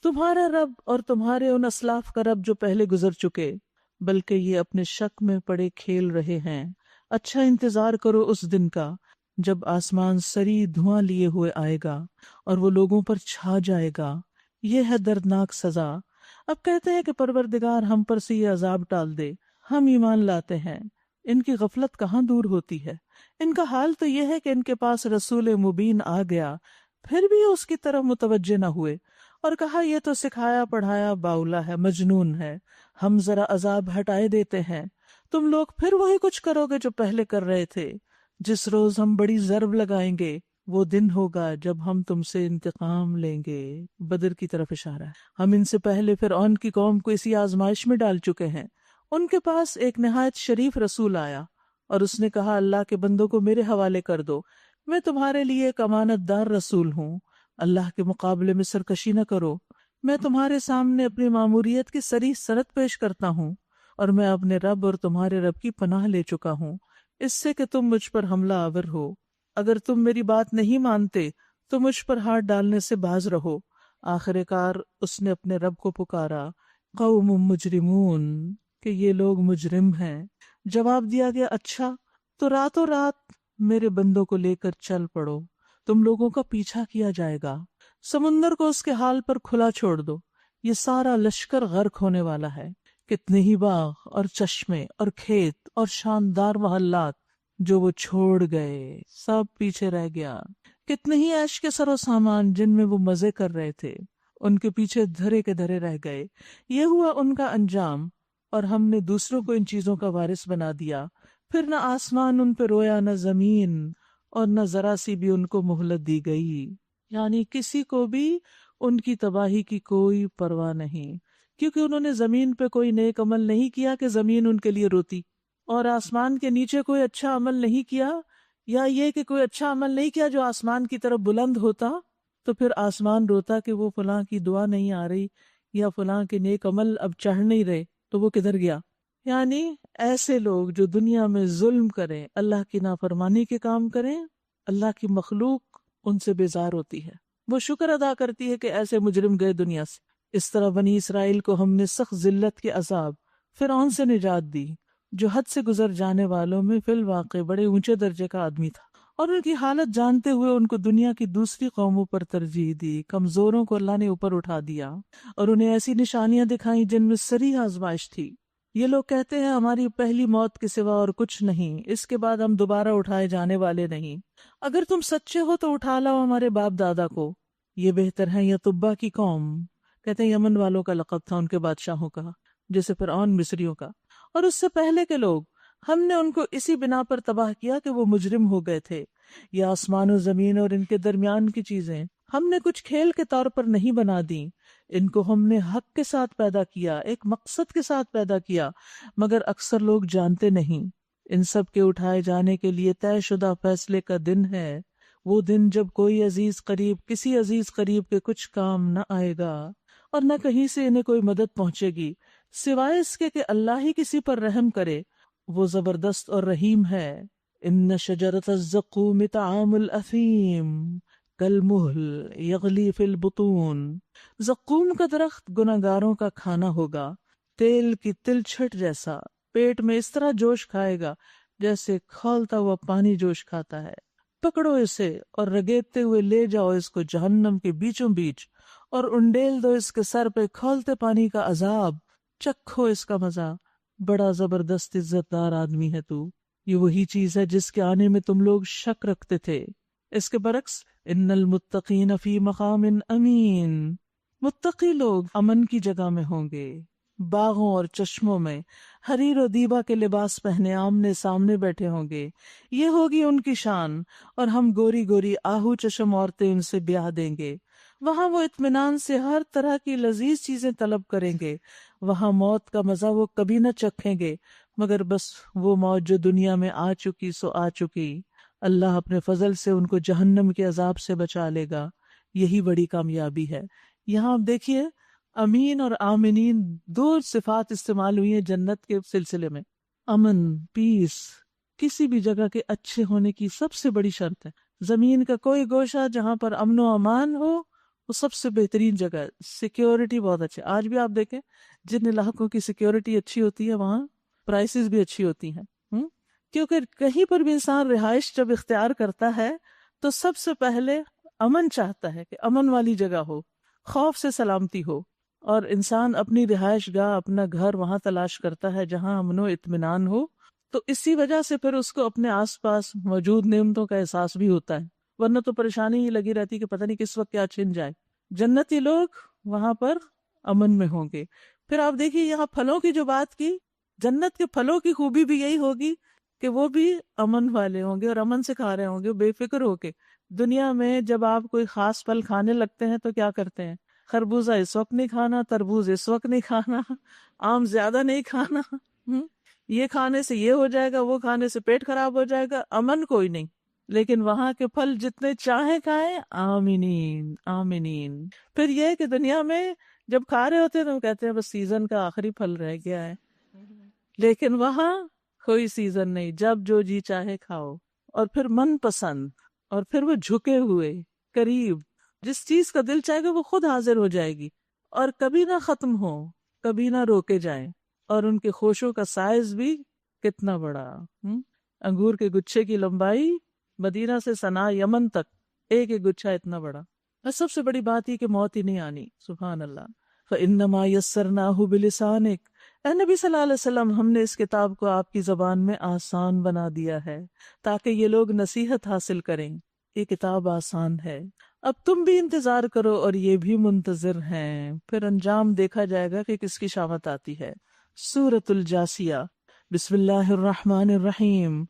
تمہارا رب اور تمہارے ان اسلاف کا رب جو پہلے گزر چکے، بلکہ یہ اپنے شک میں پڑے کھیل رہے ہیں۔ اچھا انتظار کرو اس دن کا جب آسمان سری دھواں لیے ہوئے آئے گا اور وہ لوگوں پر چھا جائے گا، یہ ہے دردناک سزا۔ اب کہتے ہیں کہ پروردگار ہم پر سے یہ عذاب ٹال دے، ہم ایمان لاتے ہیں۔ ان کی غفلت کہاں دور ہوتی ہے، ان کا حال تو یہ ہے کہ ان کے پاس رسول مبین آ گیا، پھر بھی اس کی طرف متوجہ نہ ہوئے اور کہا یہ تو سکھایا پڑھایا باولا ہے، مجنون ہے، ہم ذرا عذاب ہٹائے دیتے ہیں، تم لوگ پھر وہی کچھ کرو گے جو پہلے کر رہے تھے۔ جس روز ہم بڑی ضرب لگائیں گے وہ دن ہوگا جب ہم تم سے انتقام لیں گے۔ بدر کی طرف اشارہ ہے۔ ہم ان سے پہلے فرعون کی قوم کو اسی آزمائش میں ڈال چکے ہیں۔ ان کے پاس ایک نہایت شریف رسول آیا اور اس نے کہا اللہ کے بندوں کو میرے حوالے کر دو، میں تمہارے لیے ایک امانت دار رسول ہوں، اللہ کے مقابلے میں سرکشی نہ کرو، میں تمہارے سامنے اپنی ماموریت کی صریح سند پیش کرتا ہوں، اور میں اپنے رب اور تمہارے رب کی پناہ لے چکا ہوں اس سے کہ تم مجھ پر حملہ آور ہو۔ اگر تم میری بات نہیں مانتے تو مجھ پر ہاتھ ڈالنے سے باز رہو۔ آخر کار اس نے اپنے رب کو پکارا، قوم مجرمون، کہ یہ لوگ مجرم ہیں۔ جواب دیا گیا اچھا تو راتوں رات میرے بندوں کو لے کر چل پڑو، تم لوگوں کا پیچھا کیا جائے گا، سمندر کو اس کے حال پر کھلا چھوڑ دو، یہ سارا لشکر غرق ہونے والا ہے۔ کتنے ہی باغ اور چشمے اور کھیت اور شاندار محلات جو وہ چھوڑ گئے، سب پیچھے رہ گیا۔ کتنے ہی عیش کے سر و سامان جن میں وہ مزے کر رہے تھے، ان کے پیچھے دھرے کے دھرے رہ گئے۔ یہ ہوا ان کا انجام، اور ہم نے دوسروں کو ان چیزوں کا وارث بنا دیا۔ پھر نہ آسمان ان پہ رویا، نہ زمین، اور نہ ذرا سی بھی ان کو مہلت دی گئی۔ یعنی کسی کو بھی ان کی تباہی کی کوئی پرواہ نہیں، کیونکہ انہوں نے زمین پہ کوئی نیک عمل نہیں کیا کہ زمین ان کے لیے روتی، اور آسمان کے نیچے کوئی اچھا عمل نہیں کیا، یا یہ کہ کوئی اچھا عمل نہیں کیا جو آسمان کی طرف بلند ہوتا، تو پھر آسمان روتا کہ وہ فلاں کی دعا نہیں آ رہی، یا فلاں کے نیک عمل اب چڑھ نہیں رہے، تو وہ کدھر گیا۔ یعنی ایسے لوگ جو دنیا میں ظلم کریں، اللہ کی نافرمانی کے کام کریں، اللہ کی مخلوق ان سے بیزار ہوتی ہے، وہ شکر ادا کرتی ہے کہ ایسے مجرم گئے دنیا سے۔ اس طرح بنی اسرائیل کو ہم نے سخت ذلت کے عذاب فرعون سے نجات دی، جو حد سے گزر جانے والوں میں فی الواقع بڑے اونچے درجے کا آدمی تھا، اور ان کی حالت جانتے ہوئے ان کو دنیا کی دوسری قوموں پر ترجیح دی۔ کمزوروں کو اللہ نے اوپر اٹھا دیا اور انہیں ایسی نشانیاں دکھائیں جن میں صریح آزمائش تھی۔ یہ لوگ کہتے ہیں ہماری پہلی موت کے سوا اور کچھ نہیں، اس کے بعد ہم دوبارہ اٹھائے جانے والے نہیں۔ اگر تم سچے ہو تو اٹھا لاؤ ہمارے باپ دادا کو، یہ بہتر ہے یا تبا کی قوم، کہتے ہیں یمن والوں کا لقب تھا ان کے بادشاہوں کا، جیسے فرعون مصریوں کا، اور اس سے پہلے کے لوگ، ہم نے ان کو اسی بنا پر تباہ کیا کہ وہ مجرم ہو گئے تھے۔ یہ آسمان و زمین اور ان کے درمیان کی چیزیں ہم نے کچھ کھیل کے طور پر نہیں بنا دی، ان کو ہم نے حق کے ساتھ پیدا کیا، ایک مقصد کے ساتھ پیدا کیا، مگر اکثر لوگ جانتے نہیں۔ ان سب کے اٹھائے جانے کے لیے طے شدہ فیصلے کا دن ہے، وہ دن جب کوئی عزیز قریب کسی عزیز قریب کے کچھ کام نہ آئے گا، اور نہ کہیں سے انہیں کوئی مدد پہنچے گی، سوائے اس کے کہ اللہ ہی کسی پر رحم کرے، وہ زبردست اور رحیم ہے۔ ان شجرۃ الزقوم طعام الاثیم کالمہل یغلی فی البطون، زقوم کا درخت گناہگاروں کا کھانا ہوگا، تیل کی تلچھٹ جیسا، پیٹ میں اس طرح جوش کھائے گا جیسے کھولتا ہوا پانی جوش کھاتا ہے۔ پکڑو اسے اور رگیدتے ہوئے لے جاؤ اس کو جہنم کے بیچوں بیچ، اور انڈیل دو اس کے سر پہ کھولتے پانی کا عذاب، چکھو اس کا مزہ، بڑا زبردست عزت دار آدمی ہے تو۔ یہ وہی چیز ہے جس کے آنے میں تم لوگ شک رکھتے تھے۔ اس کے برعکس ان المتقین فی مقام امین، متقی لوگ امن کی جگہ میں ہوں گے، باغوں اور چشموں میں حریر و دیبا کے لباس پہنے آمنے سامنے بیٹھے ہوں گے، یہ ہوگی ان کی شان، اور ہم گوری گوری آہو چشم عورتیں ان سے بیاہ دیں گے۔ وہاں وہ اطمینان سے ہر طرح کی لذیذ چیزیں طلب کریں گے، وہاں موت کا مزہ وہ کبھی نہ چکھیں گے، مگر بس وہ موت جو دنیا میں آ چکی سو آ چکی۔ اللہ اپنے فضل سے ان کو جہنم کے عذاب سے بچا لے گا، یہی بڑی کامیابی ہے۔ یہاں آپ دیکھیے امین اور آمنین دو صفات استعمال ہوئی ہیں جنت کے سلسلے میں. امن، پیس، کسی بھی جگہ کے اچھے ہونے کی سب سے بڑی شرط ہے. زمین کا کوئی گوشہ جہاں پر امن و امان ہو وہ سب سے بہترین جگہ ہے. سیکیورٹی بہت اچھی. آج بھی آپ دیکھیں جن علاقوں کی سیکیورٹی اچھی ہوتی ہے وہاں پرائسز بھی اچھی ہوتی ہیں. کیونکہ کہیں پر بھی انسان رہائش جب اختیار کرتا ہے تو سب سے پہلے امن چاہتا ہے کہ امن والی جگہ ہو، خوف سے سلامتی ہو، اور انسان اپنی رہائش گاہ، اپنا گھر وہاں تلاش کرتا ہے جہاں امن و اطمینان ہو. تو اسی وجہ سے پھر اس کو اپنے آس پاس موجود نعمتوں کا احساس بھی ہوتا ہے، ورنہ تو پریشانی ہی لگی رہتی کہ پتہ نہیں کس وقت کیا چھن جائے. جنتی لوگ وہاں پر امن میں ہوں گے. پھر آپ دیکھیے یہاں پھلوں کی جو بات کی، جنت کے پھلوں کی خوبی بھی یہی ہوگی کہ وہ بھی امن والے ہوں گے اور امن سے کھا رہے ہوں گے بے فکر ہو کے. دنیا میں جب آپ کوئی خاص پھل کھانے لگتے ہیں تو کیا کرتے ہیں؟ خربوزہ اس وقت نہیں کھانا، تربوز اس وقت نہیں کھانا، آم زیادہ نہیں کھانا، یہ کھانے سے یہ ہو جائے گا، وہ کھانے سے پیٹ خراب ہو جائے گا. امن کوئی نہیں. لیکن وہاں کے پھل جتنے چاہیں کھائیں، آمینین آمینین. پھر یہ کہ دنیا میں جب کھا رہے ہوتے ہیں تو ہم کہتے ہیں بس سیزن کا آخری پھل رہ گیا ہے، لیکن وہاں کوئی سیزن نہیں، جب جو جی چاہے کھاؤ. اور پھر من پسند، اور پھر وہ جھکے ہوئے قریب، جس چیز کا دل چاہے گا وہ خود حاضر ہو جائے گی، اور کبھی نہ ختم ہو، کبھی نہ روکے جائیں. اور ان کے خوشوں کا سائز بھی کتنا بڑا. انگور کے گچھے کی لمبائی مدینہ سے صنعاء یمن تک، ایک ایک گچھا اتنا بڑا. اور سب سے بڑی بات یہ کہ موت ہی نہیں آنی. سبحان اللہ. فَإِنَّمَا يَسَّرْنَاهُ بِلِسَانِكَ، اے نبی صلی اللہ علیہ وسلم، ہم نے اس کتاب کو آپ کی زبان میں آسان بنا دیا ہے تاکہ یہ لوگ نصیحت حاصل کریں. یہ کتاب آسان ہے. اب تم بھی انتظار کرو اور یہ بھی منتظر ہیں، پھر انجام دیکھا جائے گا کہ کس کی شامت آتی ہے. سورۃ الجاسیہ. بسم اللہ الرحمن الرحیم.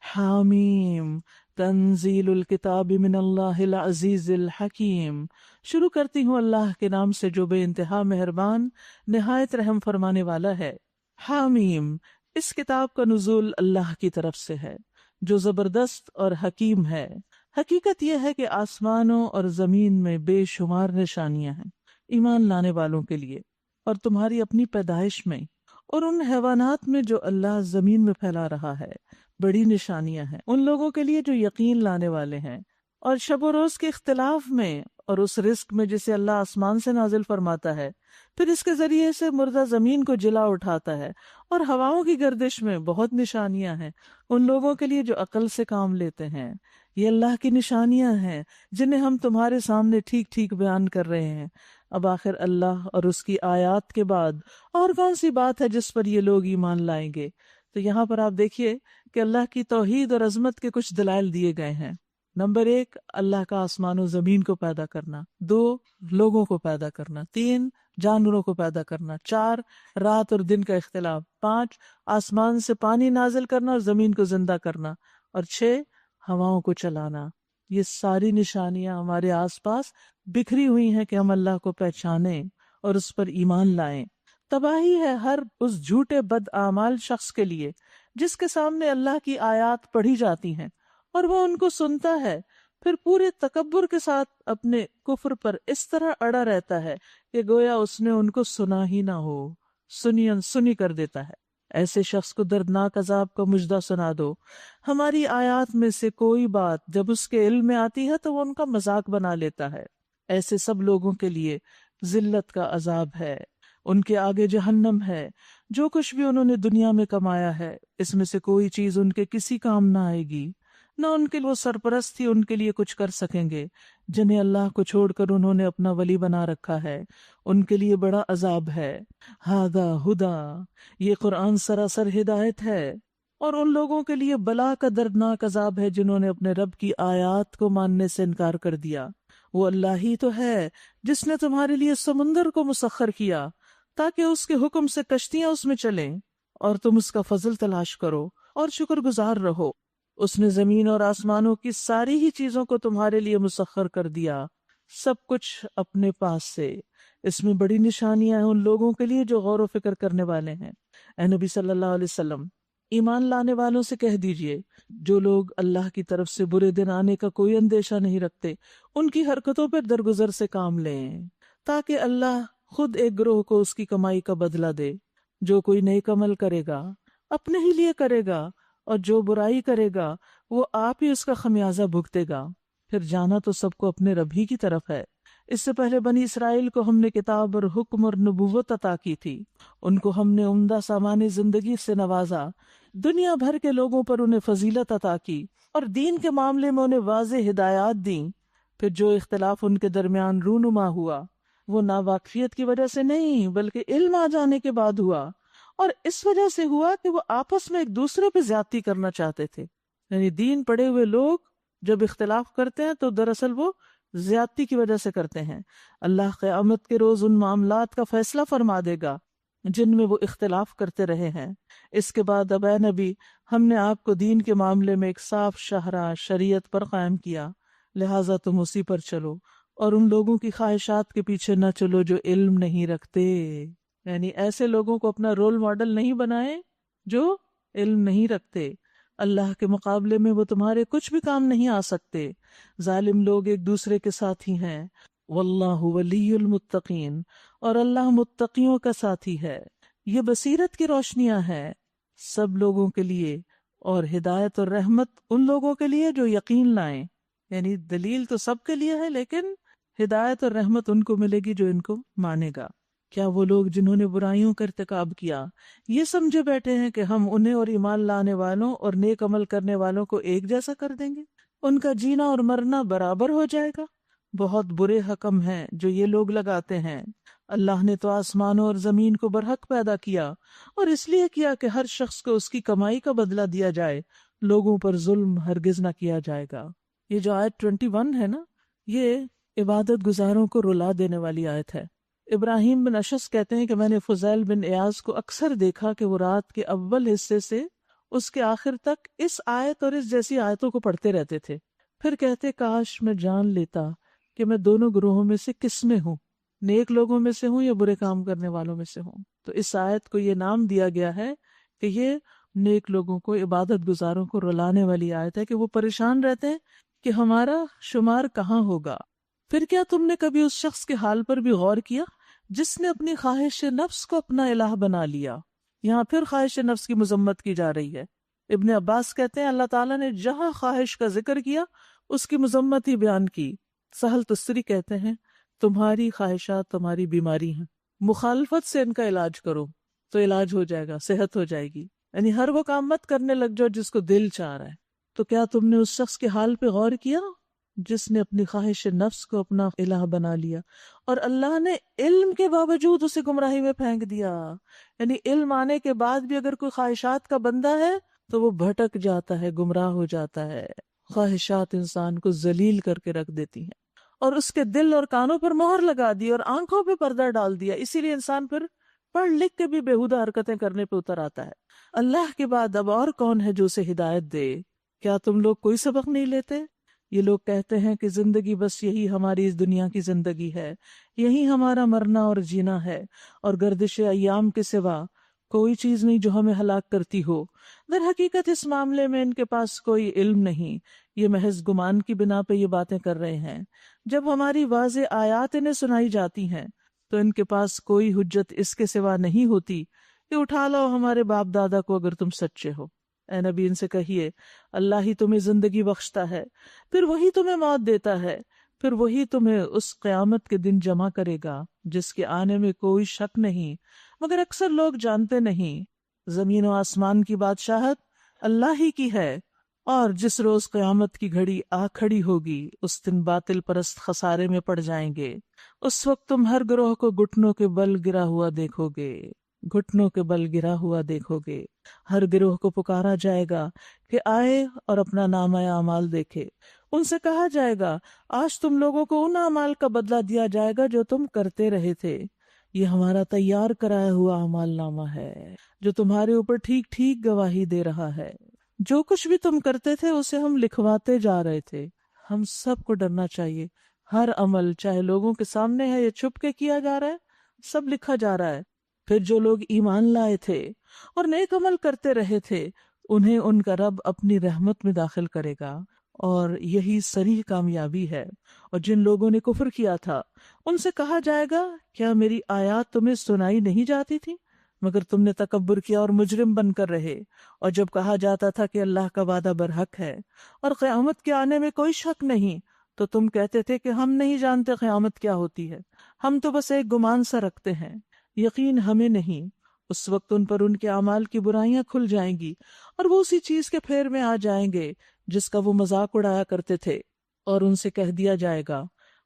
حامیم تنزیل الکتاب من اللہ العزیز الحکیم. شروع کرتی ہوں اللہ کے نام سے جو بے انتہا مہربان نہایت رحم فرمانے والا ہے. حامیم، اس کتاب کا نزول اللہ کی طرف سے ہے جو زبردست اور حکیم ہے. حقیقت یہ ہے کہ آسمانوں اور زمین میں بے شمار نشانیاں ہیں ایمان لانے والوں کے لیے، اور تمہاری اپنی پیدائش میں اور ان حیوانات میں جو اللہ زمین میں پھیلا رہا ہے بڑی نشانیاں ہیں ان لوگوں کے لیے جو یقین لانے والے ہیں. اور شب و روز کے اختلاف میں اور اس رزق میں جسے اللہ آسمان سے نازل فرماتا ہے، پھر اس کے ذریعے سے مردہ زمین کو جلا اٹھاتا ہے، اور ہواؤں کی گردش میں بہت نشانیاں ہیں ان لوگوں کے لیے جو عقل سے کام لیتے ہیں. یہ اللہ کی نشانیاں ہیں جنہیں ہم تمہارے سامنے ٹھیک ٹھیک بیان کر رہے ہیں. اب آخر اللہ اور اس کی آیات کے بعد اور کون سی بات ہے جس پر یہ لوگ ایمان لائیں گے؟ تو یہاں پر آپ دیکھیے کہ اللہ کی توحید اور عظمت کے کچھ دلائل دیے گئے ہیں. نمبر 1، اللہ کا آسمان و زمین کو پیدا کرنا. 2، لوگوں کو پیدا کرنا. 3، جانوروں کو پیدا کرنا. 4، رات اور دن کا اختلاف. 5، آسمان سے پانی نازل کرنا اور زمین کو زندہ کرنا. اور 6، ہواؤں کو چلانا. یہ ساری نشانیاں ہمارے آس پاس بکھری ہوئی ہیں کہ ہم اللہ کو پہچانیں اور اس پر ایمان لائیں. تباہی ہے ہر اس جھوٹے بد اعمال شخص کے لیے جس کے سامنے اللہ کی آیات پڑھی جاتی ہیں اور وہ ان کو سنتا ہے، پھر پورے تکبر کے ساتھ اپنے کفر پر اس طرح اڑا رہتا ہے کہ گویا اس نے ان کو سنا ہی نہ ہو، سنی انسنی کر دیتا ہے. ایسے شخص کو دردناک عذاب کا مژدہ سنا دو. ہماری آیات میں سے کوئی بات جب اس کے علم میں آتی ہے تو وہ ان کا مذاق بنا لیتا ہے. ایسے سب لوگوں کے لیے ذلت کا عذاب ہے، ان کے آگے جہنم ہے. جو کچھ بھی انہوں نے دنیا میں کمایا ہے اس میں سے کوئی چیز ان کے کسی کام نہ آئے گی، نہ ان کے وہ سرپرست ہی ان کے لیے کچھ کر سکیں گے جنہیں اللہ کو چھوڑ کر انہوں نے اپنا ولی بنا رکھا ہے. ان کے لیے بڑا عذاب ہے. ہاذا ہدا، یہ قرآن سراسر ہدایت ہے. اور ان لوگوں کے لیے بلا کا دردناک عذاب ہے جنہوں نے اپنے رب کی آیات کو ماننے سے انکار کر دیا. وہ اللہ ہی تو ہے جس نے تمہارے لیے سمندر کو مسخر کیا تاکہ اس کے حکم سے کشتیاں اس میں چلیں اور تم اس کا فضل تلاش کرو اور شکر گزار رہو. اس نے زمین اور آسمانوں کی ساری ہی چیزوں کو تمہارے لیے مسخر کر دیا، سب کچھ اپنے پاس سے. اس میں بڑی نشانیاں ہیں ان لوگوں کے لیے جو غور و فکر کرنے والے ہیں. اے نبی صلی اللہ علیہ وسلم، ایمان لانے والوں سے کہہ دیجئے جو لوگ اللہ کی طرف سے برے دن آنے کا کوئی اندیشہ نہیں رکھتے ان کی حرکتوں پر درگزر سے کام لیں تاکہ اللہ خود ایک گروہ کو اس کی کمائی کا بدلہ دے۔ جو کوئی نیک عمل کرے گا اپنے ہی لیے کرے گا، اور جو برائی کرے گا وہ آپ ہی اس کا خمیازہ بھگتے گا۔ پھر جانا تو سب کو اپنے رب ہی کی طرف ہے۔ اس سے پہلے بنی اسرائیل کو ہم نے کتاب اور حکم اور نبوت عطا کی تھی، ان کو ہم نے عمدہ سامان زندگی سے نوازا، دنیا بھر کے لوگوں پر انہیں فضیلت عطا کی، اور دین کے معاملے میں انہیں واضح ہدایات دیں۔ پھر جو اختلاف ان کے درمیان رونما ہوا وہ ناواقفیت کی وجہ سے نہیں بلکہ علم آ جانے کے بعد ہوا، اور اس وجہ سے ہوا کہ وہ آپس میں ایک دوسرے پہ زیادتی کرنا چاہتے تھے۔ یعنی دین پڑھے ہوئے لوگ جب اختلاف کرتے ہیں تو دراصل وہ زیادتی کی وجہ سے کرتے ہیں۔ اللہ قیامت کے روز ان معاملات کا فیصلہ فرما دے گا جن میں وہ اختلاف کرتے رہے ہیں۔ اس کے بعد اب اے نبی، ہم نے آپ کو دین کے معاملے میں ایک صاف شاہراہ شریعت پر قائم کیا، لہٰذا تم اسی پر چلو، اور ان لوگوں کی خواہشات کے پیچھے نہ چلو جو علم نہیں رکھتے۔ یعنی ایسے لوگوں کو اپنا رول ماڈل نہیں بنائے جو علم نہیں رکھتے۔ اللہ کے مقابلے میں وہ تمہارے کچھ بھی کام نہیں آ سکتے۔ ظالم لوگ ایک دوسرے کے ساتھی ہیں۔ واللہ ولی المتقین، اور اللہ متقیوں کا ساتھی ہے۔ یہ بصیرت کی روشنیاں ہیں سب لوگوں کے لیے، اور ہدایت اور رحمت ان لوگوں کے لیے جو یقین لائیں۔ یعنی دلیل تو سب کے لیے ہے، لیکن ہدایت اور رحمت ان کو ملے گی جو ان کو مانے گا۔ کیا وہ لوگ جنہوں نے برائیوں کا ارتکاب کیا یہ سمجھے بیٹھے ہیں کہ ہم انہیں اور ایمان لانے والوں اور نیک عمل کرنے والوں کو ایک جیسا کر دیں گے؟ ان کا جینا اور مرنا برابر ہو جائے گا؟ بہت برے حکم ہیں جو یہ لوگ لگاتے ہیں۔ اللہ نے تو آسمانوں اور زمین کو برحق پیدا کیا، اور اس لیے کیا کہ ہر شخص کو اس کی کمائی کا بدلہ دیا جائے، لوگوں پر ظلم ہرگز نہ کیا جائے گا۔ یہ جو آیت 21 ہے نا، یہ عبادت گزاروں کو رلا دینے والی آیت ہے۔ ابراہیم بن اشعث کہتے ہیں کہ میں نے فضیل بن ایاز کو اکثر دیکھا کہ وہ رات کے اول حصے سے اس کے آخر تک اس آیت اور اس جیسی آیتوں کو پڑھتے رہتے تھے، پھر کہتے کاش میں جان لیتا کہ میں دونوں گروہوں میں سے کس میں ہوں، نیک لوگوں میں سے ہوں یا برے کام کرنے والوں میں سے ہوں۔ تو اس آیت کو یہ نام دیا گیا ہے کہ یہ نیک لوگوں کو، عبادت گزاروں کو رلانے والی آیت ہے کہ وہ پریشان رہتے ہیں کہ ہمارا شمار کہاں ہوگا۔ پھر کیا تم نے کبھی اس شخص کے حال پر بھی غور کیا جس نے اپنی خواہش نفس کو اپنا الہ بنا لیا؟ یہاں پھر خواہش نفس کی مذمت کی جا رہی ہے۔ ابن عباس کہتے ہیں اللہ تعالیٰ نے جہاں خواہش کا ذکر کیا اس کی مذمت ہی بیان کی۔ سہل تستری کہتے ہیں تمہاری خواہشات تمہاری بیماری ہیں، مخالفت سے ان کا علاج کرو تو علاج ہو جائے گا، صحت ہو جائے گی۔ یعنی ہر وہ کام مت کرنے لگ جاؤ جس کو دل چاہ رہا ہے۔ تو کیا تم نے اس شخص کے حال پہ غور کیا جس نے اپنی خواہش نفس کو اپنا الہ بنا لیا، اور اللہ نے علم کے باوجود اسے گمراہی میں پھینک دیا؟ یعنی علم آنے کے بعد بھی اگر کوئی خواہشات کا بندہ ہے تو وہ بھٹک جاتا ہے، گمراہ ہو جاتا ہے۔ خواہشات انسان کو ذلیل کر کے رکھ دیتی ہیں، اور اس کے دل اور کانوں پر مہر لگا دی اور آنکھوں پہ پردہ ڈال دیا۔ اسی لیے انسان پھر پڑھ لکھ کے بھی بےہودہ حرکتیں کرنے پہ اتر آتا ہے۔ اللہ کے بعد اب اور کون ہے جو اسے ہدایت دے؟ کیا تم لوگ کوئی سبق نہیں لیتے؟ یہ لوگ کہتے ہیں کہ زندگی بس یہی ہماری اس دنیا کی زندگی ہے، یہی ہمارا مرنا اور جینا ہے، اور گردش ایام کے سوا کوئی چیز نہیں جو ہمیں ہلاک کرتی ہو۔ در حقیقت اس معاملے میں ان کے پاس کوئی علم نہیں، یہ محض گمان کی بنا پہ یہ باتیں کر رہے ہیں۔ جب ہماری واضح آیات انہیں سنائی جاتی ہیں تو ان کے پاس کوئی حجت اس کے سوا نہیں ہوتی کہ اٹھا لو ہمارے باپ دادا کو اگر تم سچے ہو۔ اے نبی ان سے کہیے اللہ ہی تمہیں زندگی بخشتا ہے، پھر وہی تمہیں موت دیتا ہے، پھر وہی تمہیں اس قیامت کے دن جمع کرے گا جس کے آنے میں کوئی شک نہیں، مگر اکثر لوگ جانتے نہیں۔ زمین و آسمان کی بادشاہت اللہ ہی کی ہے، اور جس روز قیامت کی گھڑی آ کھڑی ہوگی اس دن باطل پرست خسارے میں پڑ جائیں گے۔ اس وقت تم ہر گروہ کو گھٹنوں کے بل گرا ہوا دیکھو گے، گھٹنوں کے بل گرا ہوا دیکھو گے۔ ہر گروہ کو پکارا جائے گا کہ آئے اور اپنا نامہ اعمال دیکھے۔ ان سے کہا جائے گا آج تم لوگوں کو ان اعمال کا بدلہ دیا جائے گا جو تم کرتے رہے تھے۔ یہ ہمارا تیار کرایا ہوا اعمال نامہ ہے جو تمہارے اوپر ٹھیک ٹھیک گواہی دے رہا ہے۔ جو کچھ بھی تم کرتے تھے اسے ہم لکھواتے جا رہے تھے۔ ہم سب کو ڈرنا چاہیے، ہر عمل چاہے لوگوں کے سامنے ہے یا چھپ کے کیا جا رہا ہے، سب لکھا جا رہا ہے۔ پھر جو لوگ ایمان لائے تھے اور نیک عمل کرتے رہے تھے انہیں ان کا رب اپنی رحمت میں داخل کرے گا، اور یہی صریح کامیابی ہے۔ اور جن لوگوں نے کفر کیا تھا ان سے کہا جائے گا کیا میری آیات تمہیں سنائی نہیں جاتی تھی؟ مگر تم نے تکبر کیا اور مجرم بن کر رہے۔ اور جب کہا جاتا تھا کہ اللہ کا وعدہ برحق ہے اور قیامت کے آنے میں کوئی شک نہیں، تو تم کہتے تھے کہ ہم نہیں جانتے قیامت کیا ہوتی ہے، ہم تو بس ایک گمان سا رکھتے ہیں، یقین ہمیں نہیں۔ اس وقت ان پر ان کے اعمال کی برائیاں کھل جائیں گی اور وہ اسی چیز کے پھیر میں آ جائیں گے جس کا وہ مذاق اڑایا کرتے تھے، اور ان سے کہہ دیا جائے گا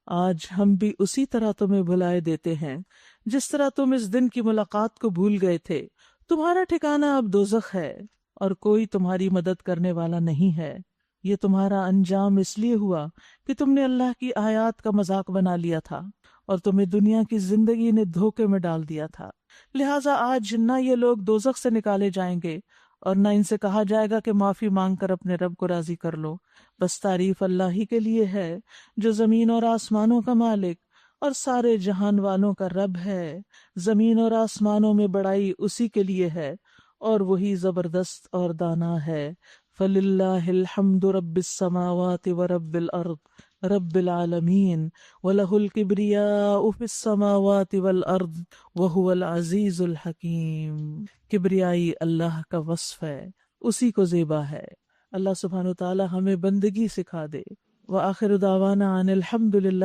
آج ہم بھی اسی طرح تمہیں بھلائے دیتے ہیں جس طرح تم اس دن کی ملاقات کو بھول گئے تھے۔ تمہارا ٹھکانہ اب دوزخ ہے اور کوئی تمہاری مدد کرنے والا نہیں ہے۔ یہ تمہارا انجام اس لیے ہوا کہ تم نے اللہ کی آیات کا مذاق بنا لیا تھا اور تمہیں دنیا کی زندگی نے دھوکے میں ڈال دیا تھا، لہٰذا آج نہ یہ لوگ دوزخ سے نکالے جائیں گے اور نہ ان سے کہا جائے گا کہ معافی مانگ کر اپنے رب کو راضی کر لو۔ بس تعریف اللہ ہی کے لیے ہے جو زمین اور آسمانوں کا مالک اور سارے جہان والوں کا رب ہے۔ زمین اور آسمانوں میں بڑائی اسی کے لیے ہے اور وہی زبردست اور دانا ہے۔ فَلِلَّهِ الْحَمْدُ رَبِّ السَّمَاوَاتِ وَرَبِّ الْأَرْضِ رَبِّ الْعَالَمِينَ وَلَهُ الْكِبْرِيَاءُ فِي السَّمَاوَاتِ وَالْأَرْضِ وَهُوَ الْعَزِيزُ الْحَكِيمُ۔ کبریائی اللہ کا وصف ہے، اسی کو زیبا ہے۔ اللہ سبحانہ وتعالی ہمیں بندگی سکھا دے۔ وآخر دعوانا ان الحمد للہ